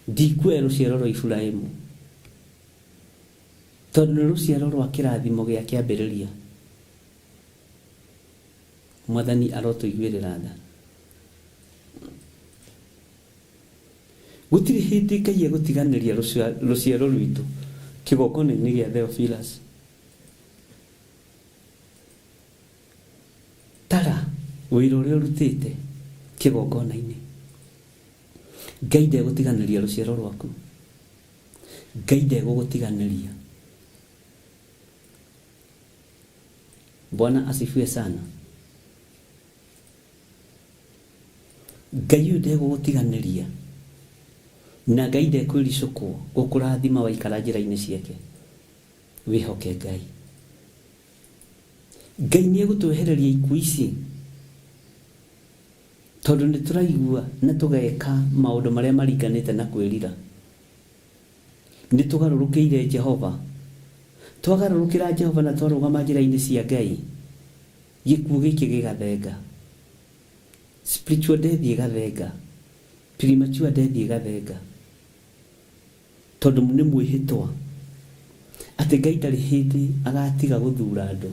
ndikuoya rũciaro rwa Ibrahimu, tondũ nĩ rũciaro rwa kĩrathimo gĩa kĩambĩrĩria. Mwathani arotũiguĩrĩra tha. Gũtirĩ hĩndĩ Ngai egũtiganĩria rũciaro rwitũ kĩgongona-inĩ gĩa Theophilus. Tara wĩra ũrĩa ũrutĩte kĩgongona-inĩ. Ngai ndegũtiganĩria rũciaro rwaku. Ngai ndegũgũtiganĩria. Bwana asifiwe sana. Ngai ũyũ ndegũgũtiganĩria. Na Ngai ndekwĩricũkwo gũkũrathima waikara njĩra-inĩ ciake. Wĩhoke Ngai. Ngai nĩ egũtwehereria ikuũ ici, tondũ nĩ tũraigua na tũgeka maũndũ marĩa maringanĩte na kwĩrira. Nĩ tũgarũrũkĩire Jehova. Twagarũrũkĩra Jehova na twarũgama njĩra-inĩ cia Ngai. Gĩkuũ gĩkĩ gĩgathenga. Spiritual death ĩgathenga. Premature death ĩgathenga. Tondũ nĩ mwĩhĩtwa atĩ Ngai ndarĩ hĩndĩ agatiga gũthura andũ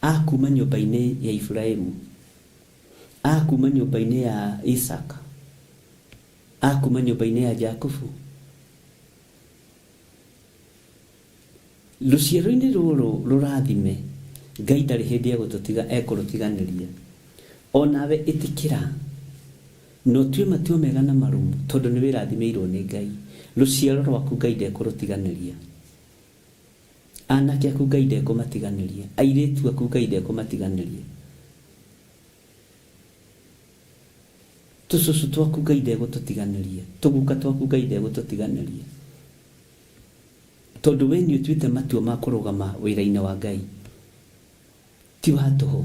akuma nyũmba-inĩ ya Ibrahimu, akuma nyũmba-inĩ ya Isaka, akuma nyũmba-inĩ ya Jakubu. Rũciaro-inĩ rũrũ rũrathime, Ngai ndarĩ hĩndĩ egũtũtiganĩria. Onawe ĩtĩkĩra no tue matue mega na marumu tondu ni wirathimirwo ni Ngai ruciaro rwaku Ngai ndekũrũtiganĩria anake aku Ngai ndekũmatiganĩria airĩtu aku Ngai ndekũmatiganĩria tucucu twaku Ngai ndegũtũtiganĩria tũguka twaku Ngai ndegũtũtiganĩria tondu we ni utuite matua ma kũrũgama wĩra-inĩ wa Ngai ti wa tũhũ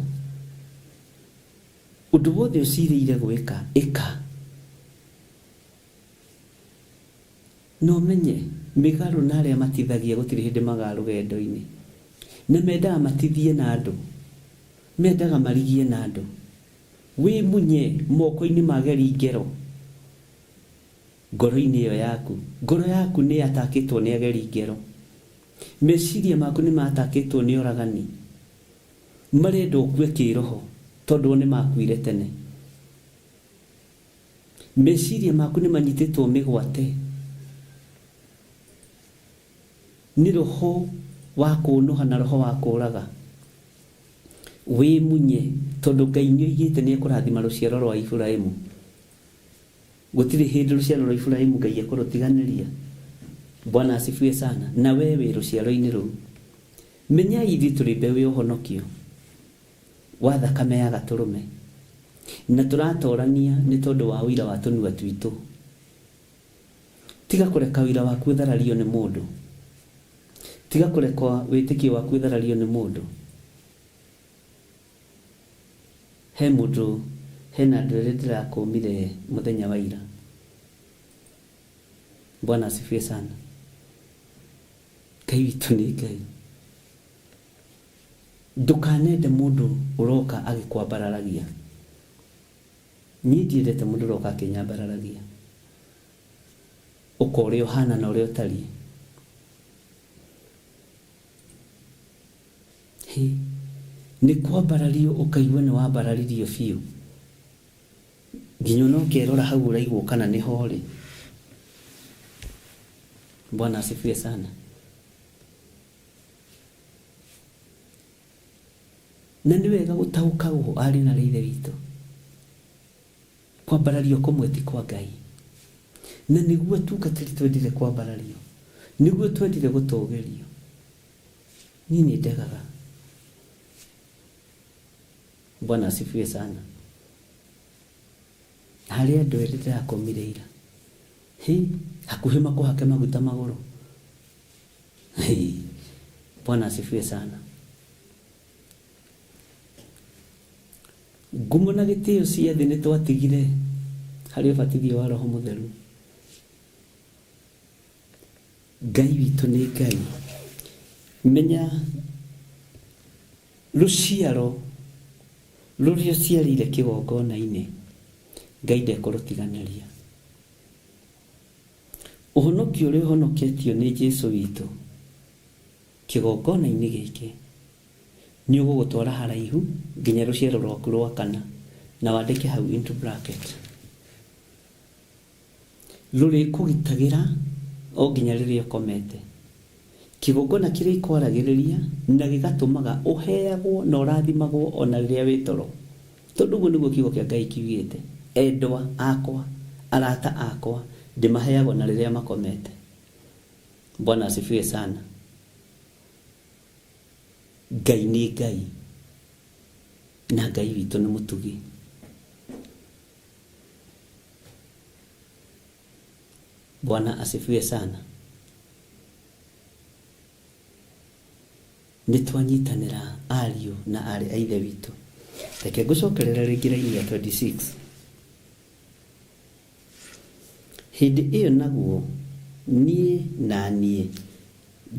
ũndũ wothe ũcirĩire gwĩka ĩka no menye mĩgarũ na arĩa matithagia gũtirĩ hĩndĩ maga rũgendo-inĩ na mendaga matithie na andũ mendaga marigie na andũ wĩ munye moko-inĩ mageri ngero ngoro-inĩ ĩyo yaku ngoro yaku nĩ atakĩtwo nĩ ageri ngero meciria maku nĩ matakĩtwo nĩ oragani marenda ũkue kĩroho tondu nĩ makuire tene meciria maku nĩ manyitĩtwo mĩgwate nĩ roho wa kũnũha na roho wa kũraga wĩ munye tondu Ngai nĩ oigĩte nĩ ekũrathima rũciaro rwa Iburahĩmu gũtirĩ hĩndĩ rũciaro rwa Iburahĩmu Ngai ekũrũtiganĩria Bwana asifiwe sana na we wĩ rũciaro-inĩ rũu menya ithuĩ tũrĩ mbeũ ya ũhonokio wa thakame ya gatũrũme na tũratorania nĩ tondu wa ũira wa tũnua twitũ tiga kũreka ũira waku ũtharario nĩ mũndũ tiga kũreka wĩtĩkio waku ũtharario nĩ mũndũ he mũndũ hena andũ erĩ ndĩrakũmire mũthenya wa ira Bwana asifiwe sana Ngai witũ nĩ Ngai ndukanende mũndũ ũroka agĩkwambararagia niĩ ndiendete mũndũ ũroka akĩnyambararagia ũkorĩa ũhana na ũrĩa ũtariĩ nĩ kwambarario ũkaigua nĩ wambararirio biũ nginya no kerora hau ũraigwo kana nĩ horĩ Bwana asifiwe sana na nĩ wega gũtaũkagwo arĩ na Ithe witũ kwambarario kũmwe ti kwa Ngai na nĩguo tungatĩri twendire kwambarario nĩguo twendire gũtũgĩrio niĩ nĩ ndegaga Bwana asifiwe sana harĩ andũ erĩ ndĩrakomire ira hakuhĩ makũhake maguta magũrũ Bwana asifiwe sana ngumo na gĩtĩo cia thĩ nĩ twatigire harĩ ũbatithio wa Roho Mũtheru Ngai witũ nĩ Ngai menya rũciaro rũrĩa ũciarĩire kĩgongona-inĩ Ngai ndekũrũtiganĩria ũhonokio ũrĩa ũhonoketio nĩ Jesũ witũ kĩgongona-inĩ gĩkĩ nĩ ũgũgũtwara haraihu nginya rũciaro rwaku rwa kana na wandĩke hau into bracket rũrĩ kũgitagĩra o nginya rĩrĩa ũkomete kĩgongona kĩrĩa ikwaragĩrĩria na gĩgatũmaga ũheagwo na ũrathimagwo ona rĩrĩa wĩ toro tondu ũguo nĩguo kiugo kĩa Ngai kiugĩte endwa akwa arata akwa ndĩmaheagwo na rĩrĩa makomete Bwana asifiwe sana Ngai nĩ Ngai na Ngai witũ nĩ mũtugi Bwana asifiwe sana nĩtwanyitanĩra ariũ na arĩ a Ithe witũ reke ngũcokerera rĩngĩ raini ya 26 hĩndĩ ĩyo naguo niĩ na niĩ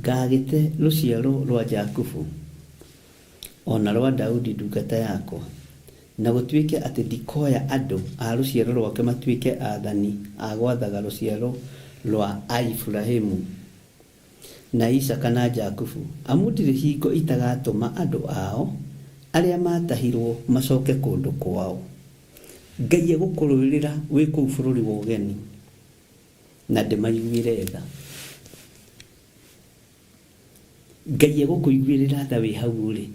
ngagĩte rũciaro rwa Jakubu ona rwa Daudi ndungata yakwa na gũtuĩke atĩ ndikoya andũ a rũciaro rwake matuĩke athani a gwathaga rũciaro rwa Iburahĩmu na Isaka na Jakubu amu ndirĩ hingo itagatũma andũ ao arĩa matahirwo macoke kũndũ kwao Ngai egũkũrũĩrĩra wĩ kũu bũrũri wa ũgeni na ndĩmaiguĩre tha Ngai egũkũiguĩrĩra tha wĩ hau ũrĩ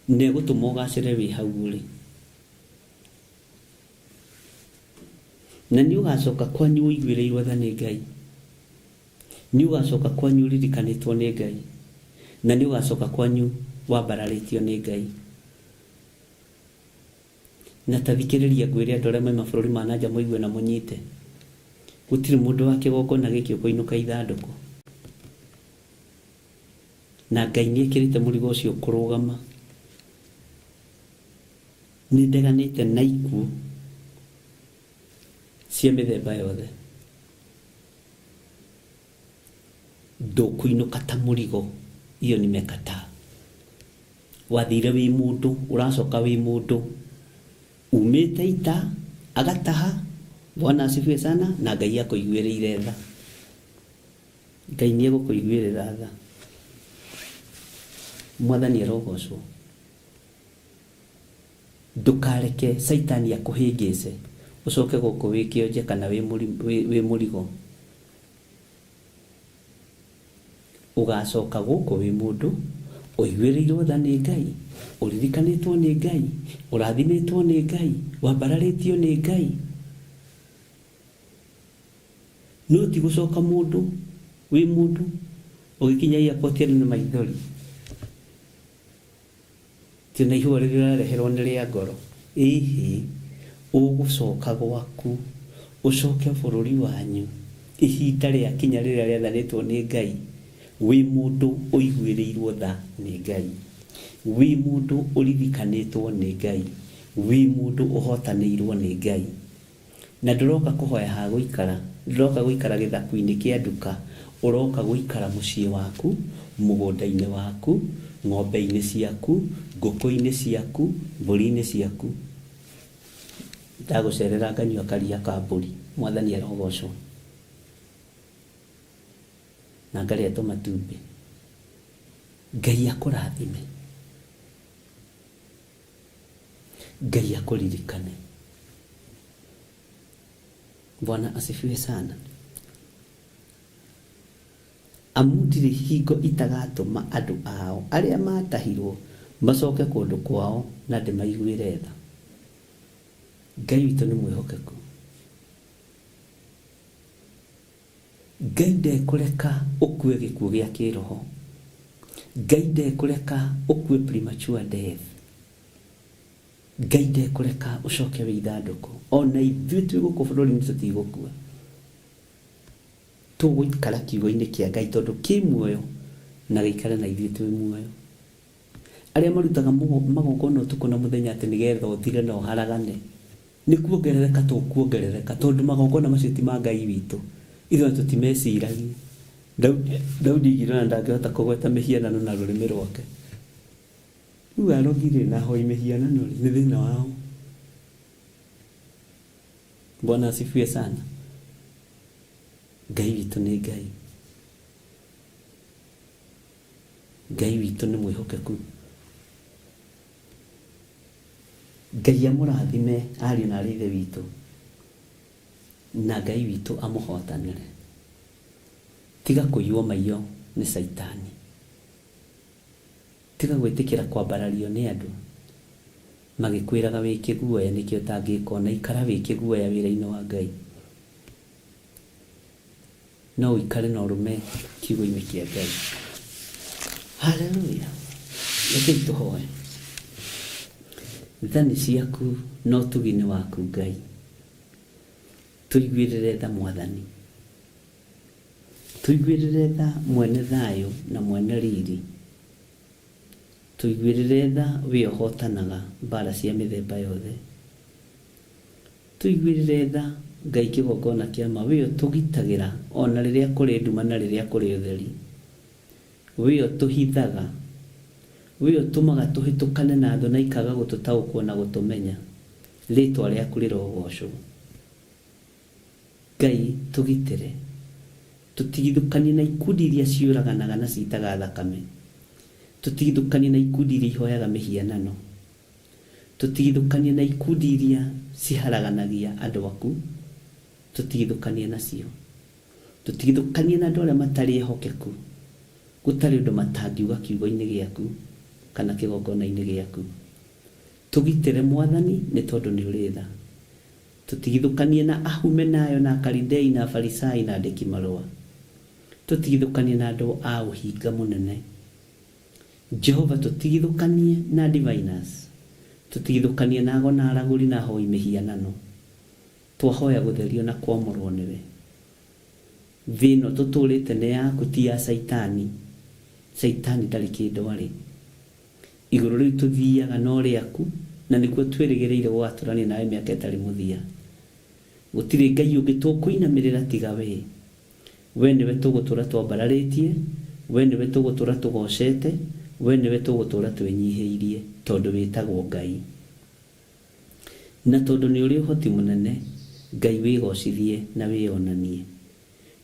na egũtũma ũgacĩre wĩ hau ũrĩ na nĩ ũgacoka kwanyu ũiguĩrĩirwo tha nĩ Ngai, nĩ ũgacoka kwanyu ũririkanĩtwo nĩ Ngai, na nĩ ũgacoka kwanyu wambararĩtio nĩ Ngai. Na ta thikĩrĩria ngwĩre andũ arĩa mauma mabũrũri ma nanja mũigue na mũnyite, gũtirĩ mũndũ wa kĩgongona gĩkĩ ũkũinũka ithandũkũ, na Ngai nĩ ekĩrĩte mũrigo ũcio kũrũgama. Nĩ ndeganĩte na ikuũ cia mĩthemba yothe, ndũkũinũka ta mũrigo. Iyo nimekataa. Wathire wĩ mũndũ, ũracoka wĩ mũndũ, umĩte ita agataha. Bwana asifiwe sana. Na Ngai akũiguĩrĩire tha, Ngai nĩ egũkũiguĩrĩra tha. Mwathani arogocwo. Ndũkareke Saitani akũhĩngĩce ũcoke gũkũ wĩ kĩonje kana wĩ mũrigo. Ũgacoka gũkũ wĩ mũndũ, ũiguĩrĩirwo tha nĩ Ngai, ũririkanĩtwo nĩ Ngai, ũrathimĩtwo nĩ Ngai, wambararĩtio nĩ Ngai. No ti gũcoka mũndũ wĩ mũndũ ũgĩkinyagia koti andũ nĩ maithori. Ti na ihũa rĩrĩa ũrareherwo nĩ rĩa ngoro. Ĩhĩ, ũgũcoka gwaku, ũcoke bũrũri wanyu ihinda rĩa kinya rĩrĩa rĩathanĩtwo nĩ Ngai. Wĩ mũndũ ũiguĩrĩirwo tha nĩ Ngai, wĩ mũndũ ũririkanĩtwo nĩ Ngai, wĩ mũndũ ũhotanĩirwo nĩ Ngai. Na ndũroka kũhoya ha gũikara, ndũroka gũikara gĩthaku-inĩ kĩa nduka, ũroka gũikara mũciĩ waku, mũgũnda-inĩ waku, ng'ombe-inĩ ciaku, ngũkũ-inĩ ciaku, mbũri-inĩ ciaku. Ndagũcerera nganyua karia ka mbũri. Mwathani arogocwo. Na ngarĩa tũmatumbĩ. Ngai akũrathime, Ngai akũririkane. Bwana asifiwe sana. Amu ndirĩ hingo itagatũma andũ ao arĩa matahirwo macoke kũndũ kwao na ndĩmaiguĩre tha. Ngai witũ nĩ mwĩhokeku. Ngai ndekũreka ũkue gĩkuũ gĩa kĩroho. Ngai ndekũreka ũkue premature death. Ngai ndekũreka ũcoke wĩ ithandũkũ. Ona ithuĩ twĩ gũkũ bũrũri-inĩ tũtigũkua. Tũgũikara kiugo-inĩ kĩa Ngai tondũ kĩ muoyo na gĩikare na ithuĩ twĩ muoyo. Arĩa marutaga magongona ũtukũ na mũthenya atĩ nĩgetha ũthire na ũharagane, nĩ kuongerereka tũkuongerereka tondũ magongona macio ti ma Ngai witũ. Ithuĩ tũtimeciragia. Daudi igirana ndangĩhota kũgweta mĩhianano na rũrĩmĩ rwake. Rĩu arogire na hoi mĩhianano nĩ thĩna wao. Bwana asifiwe sana. Ngai witũ nĩ Ngai. Ngai witũ nĩ mwĩhokeku. Ngai amũrathime ariũ na aarĩ a Ithe witũ, na Ngai witũ amũhotanĩre. Tiga kũiywo maiyo nĩ Saitani. Tiga gwĩtĩkĩra kwambarario nĩ andũ magĩkwĩraga wĩ kĩguoya nĩkĩo ũtangĩka, na ikara wĩ kĩguoya wĩra-inĩ wa Ngai. No ũikare na ũrũme kiugo-inĩ kĩa Ngai. Haleluya. Rekei tũhoe. Thani ciaku no tugine waku Ngai. Tũiguĩrĩre tha Mwathani. Tũiguĩrĩre tha mwene thayũ na mwene riri. Tũiguĩrĩre tha we ũhotanaga mbara cia mĩthemba yothe. Tũiguĩrĩre tha Ngai kĩgongona kĩa ma, we ũtũgitagĩra ona rĩrĩa kũrĩ nduma na rĩrĩa kũrĩ ũtheri. We ũtũhithaga, we ũtũmaga tũhĩtũkane na thũ na ikaga gũtũtaũkwo na gũtũmenya. Rĩĩtwa rĩaku rĩrogocwo. Ngai tũgitĩre, tũtigithũkanie na ikundi iria ciũraganaga na citaga thakame. Tũtigithũkanie na ikundi iria ihoyaga mĩhianano. Tũtigithũkanie na ikundi iria ciharaganagia andũ aku. Tũtigithũkanie nacio. Tũtigithũkanie na andũ arĩa matarĩ ehokeku. Gũtarĩ ũndũ matangiuga kiugo-inĩ gĩaku kana kĩgongona-inĩ gĩaku. Tũgitĩre Mwathani nĩ tondũ nĩ ũrĩ tha. tutigithukanie na Ahumenayo na Akalidei na Afarisai na andiki marũa, tutigithukanie na andũ a ũhinga mũnene. Jehova, tutigithukanie na diviners, tutigithukanie na ago na aragũri na ahoi mĩhianano. Twahoya gũtherio na kwamũrwo nĩwe. Thĩ ĩno tũtũrĩte nĩ yaku, ti ya Saitani. Saitani ndarĩ kĩndũ arĩ. Igũrũ rĩu tũthiaga no rĩaku, na nĩkuo twĩrĩgĩrĩire gũgatũrania nawe mĩaka ĩtarĩ mũthia. Gũtirĩ Ngai ũngĩ tũkũinamĩrĩra tiga we. We nĩwe tũgũtũra twambararĩtie, we nĩwe tũgũtũra tũgocete, we nĩwe tũgũtũra twĩnyihĩirie, tondũ wĩtagwo Ngai. Na tondũ nĩ ũrĩ ũhoti mũnene, Ngai wĩgocithie na wĩonanie.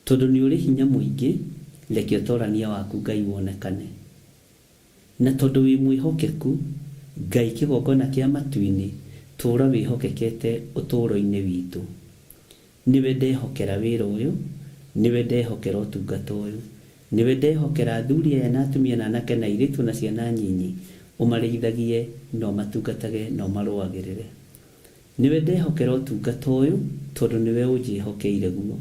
Tondũ nĩ ũrĩ hinya mũingĩ, reke ũtorania waku Ngai wonekane. Na tondũ wĩ mwĩhokeku, Ngai kĩgongona kĩa matu-inĩ, tũũra wĩhokekete ũtũũro-inĩ witũ. Nĩwe ndehokera wĩra ũyũ, nĩwe ndehokera ũtungata ũyũ, nĩwe ndehokera athuri aya na atumia na anake na airĩtu na ciana nyinyi, ũmarĩithagie na ũmatungatage na ũmarũagĩrĩre. Nĩwe ndehokera ũtungata ũyũ, tondũ nĩwe ũnjĩhokeire guo.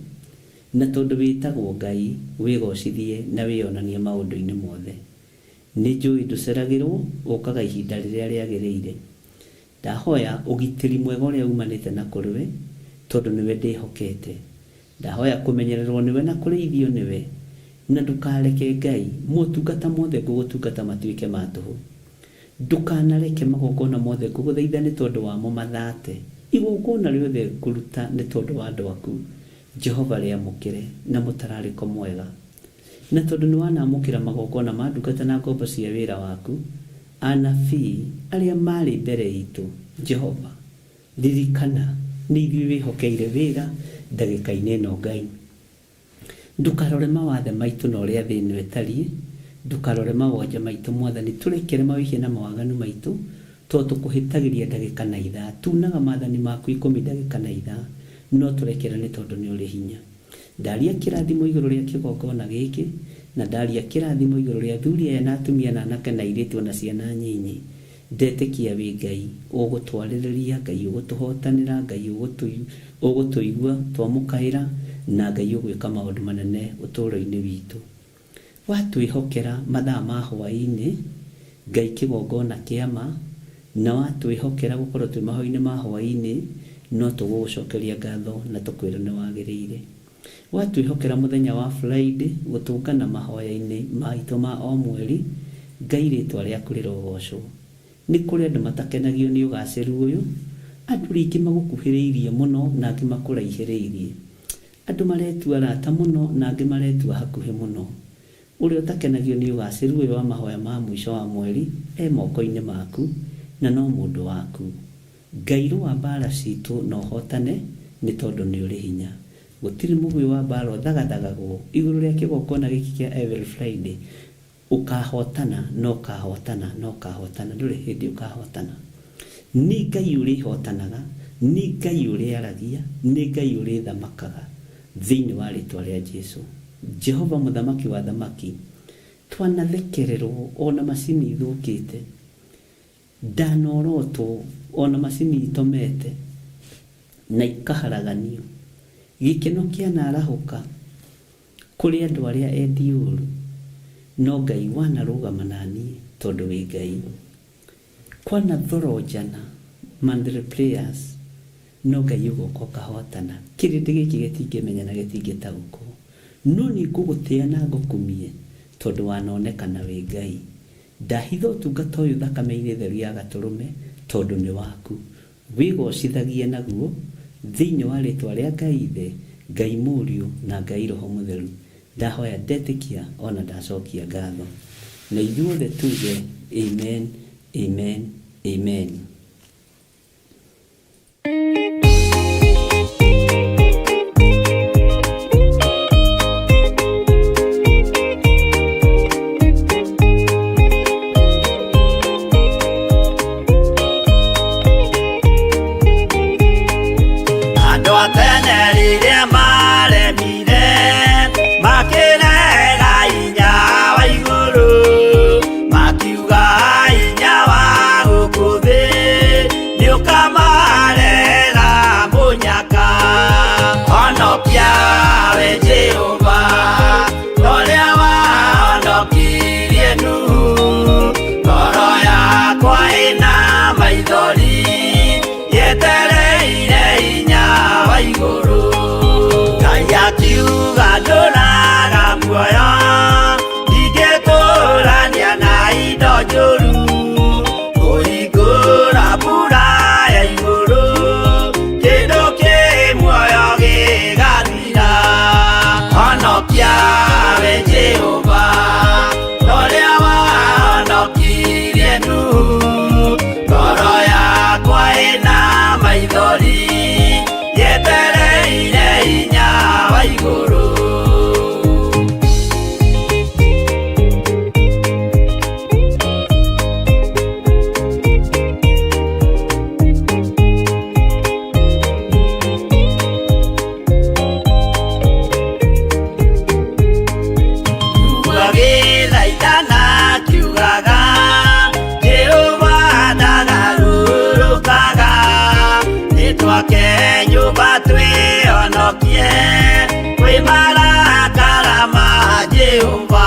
Na tondũ wĩtagwo Ngai, wĩgocithie na wĩonanie maũndũ-inĩ mothe. Nĩ njũĩ ndũceragĩrwo, ũkaga ihinda rĩrĩa rĩagĩrĩire. Ndahoya ũgitĩri mwega ũrĩa umanĩte na kũrĩ we, tondũ nĩwe ndĩhokete. Ndahoya kũmenyererwo nĩwe na kũrĩithio nĩwe. Na ndũkareke Ngai, motungata mothe ngũgũtungata matuĩke ma tũhũ. Ndũkanareke magongona mothe ngũgũthaitha nĩ tondũ wamo mathate. Igongona rĩothe ngũruta nĩ tondũ wa andũ aku. Jehova rĩamũkĩre na mũtararĩko mwega. Na tondũ nĩ wanamũkĩra magongona ma ndungata na ngombo cia wĩra waku, anabii arĩa marĩ mbere itũ, Jehova, ririkana nĩ ithuĩ wĩhokeire wĩra ndagĩka-inĩ ĩno Ngai. Ndũkarore mawathe maitũ na ũrĩa thĩ ĩno ĩtariĩ, ndũkarore mawonja maitũ Mwathani, tũrekere mawĩhia na mawaganu maitũ, tondũ tũkũhĩtagĩria ndagĩka na ithaa, tunaga maathani maku 10 ndagĩka na ithaa, no tũrekere nĩ tondũ nĩ ũrĩ hinya. Ndaria kĩrathimo igũrũ rĩa kĩgongona gĩkĩ, na ndaria kĩrathimo igũrũ rĩa athuri aya na atumia na anake na airĩtu na ciana nyinyi. Ndetĩkia wĩ Ngai ũgũtwarĩrĩria, Ngai ũgũtũhotanĩra, Ngai ũgũtũigua twamũkaĩra, na Ngai ũgwĩka maũndũ manene ũtũũro-inĩ witũ. Watwĩhokera mathaa ma hwaĩ-inĩ, Ngai kĩgongona kĩama, na watwĩhokera gũkorwo twĩ mahoya-inĩ ma hwaĩ-inĩ, no tũgũgũcokeria ngatho na tũkwĩra nĩ wagĩrĩire. Watwĩhokera mũthenya wa Friday gũtũngana mahoya-inĩ maitũ ma o mweri, Ngai rĩtwa rĩaku rĩrogocwo. Nĩ kũrĩ andũ matakenagio nĩ ũgacĩru ũyũ, andũ rĩngĩ magũkuhĩrĩirie mũno na angĩ makũraihĩrĩirie. Andũ maretua arata mũno na angĩ maretua hakuhĩ mũno. Ũrĩa ũtakenagio nĩ ũgacĩru ũyũ wa mahoya ma mũico wa mweri, moko-inĩ maku na no mũndũ waku. Ngai rũa mbara citũ na ũhotane, nĩ tondũ nĩ ũrĩ hinya. Gũtirĩ mũgwĩ wa mbara ũthagathagagwo igũrũ rĩa kĩgongona gĩkĩ kĩa Every Friday. Ũkahotana, no ũkahotana, no ũkahotana, ndũrĩ hĩndĩ ũkahotana. Nĩ Ngai ũrĩhotanaga, nĩ Ngai ũrĩaragia, nĩ Ngai ũrĩthamakaga thĩinĩ wa rĩtwa rĩa Jesũ. Jehova mũthamaki wa thamaki, twanathekererwo ona macini ithũkĩte, ndanorotwo ona macini itomete na ikaharaganio, gĩkeno kĩanarahũka kũrĩ andũ arĩa endi ũũru, no Ngai wanarũgama naniĩ tondũ wĩ Ngai. Kwanathorojana mandre prayers, no Ngai ũgoka ũkahotana. Kĩrĩndĩ gĩkĩ gĩtingĩmenya na gĩtingĩtaũkwo, no nĩ ngũgũtĩa na ngũkumie tondũ wanonekana wĩ Ngai. Ndahitha ũtungata ũyũ thakame-inĩ theru ya Gatũrũme tondũ nĩ waku. Wĩgocithagie naguo thĩinĩ wa rĩtwa rĩa Ngai Ithe, Ngai Mũriũ na Ngai Roho Mũtheru. Ndahoya ndetĩkia ona ndacokia ngatho. Na ithuothe tuge amen, amen, amen. Kamare ganũraga muoyo ndingĩkũrania na indo njũru kũhingũra mbura ya igũrũ kĩndũ kĩ muoyo gĩgathira honokia we Jehova ũrĩa wahonokirie Nuhu ngoro yakwa ĩna maithori yetereire hinya wa igũrũ gĩthaithana kiugaga Jehova ndagarũrũkaga nĩtwake nyũmba twĩhonokie kwĩ marakara ma Jehova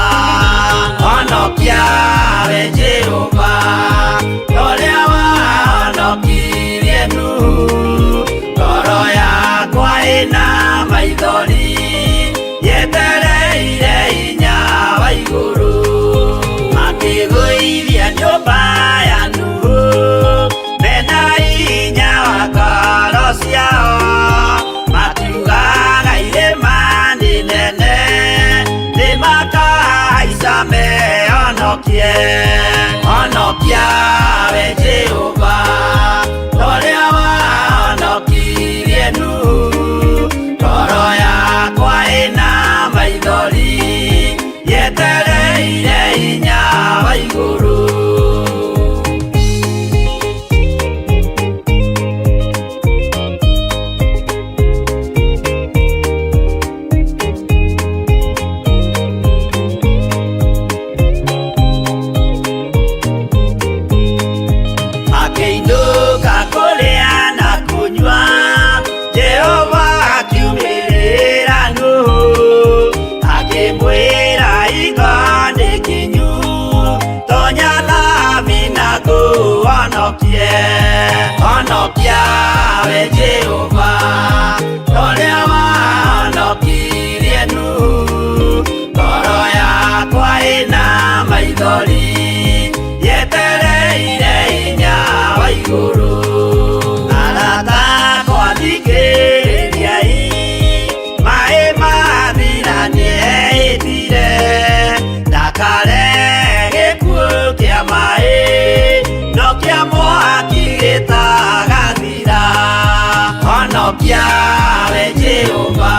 honokia we Jehova ũrĩa wahonokirie Nuhu ngoro yakwa ĩna maithori yetereire hinya wa igũrũ makĩgũithia nyũmba ya Nuhu mena hinya wa ngoro ciao makiugaga irĩma nĩ nene nĩmakahaica mehonokie honokia we Jehova ũrĩa wahonokirie Nuhu ngoro yakwa ĩna maithori yetereire hinya wa igũrũ akĩinũka kũrĩa na kũnyua Jehova akiumĩrĩra Nuhu akĩmwĩra iko nĩ kinyu tonya thabina ngũhonokie honokia we Jehova ũrĩa wahonokirie Nuhu ngoro yakwa ĩna maithori yetereire hinya wa igũrũ arata akwa thikĩrĩriai maĩ mathira nĩehĩtire ndakare gĩkuũ kĩa maĩ no kĩa mwaki gĩtagathira honokia we Jehova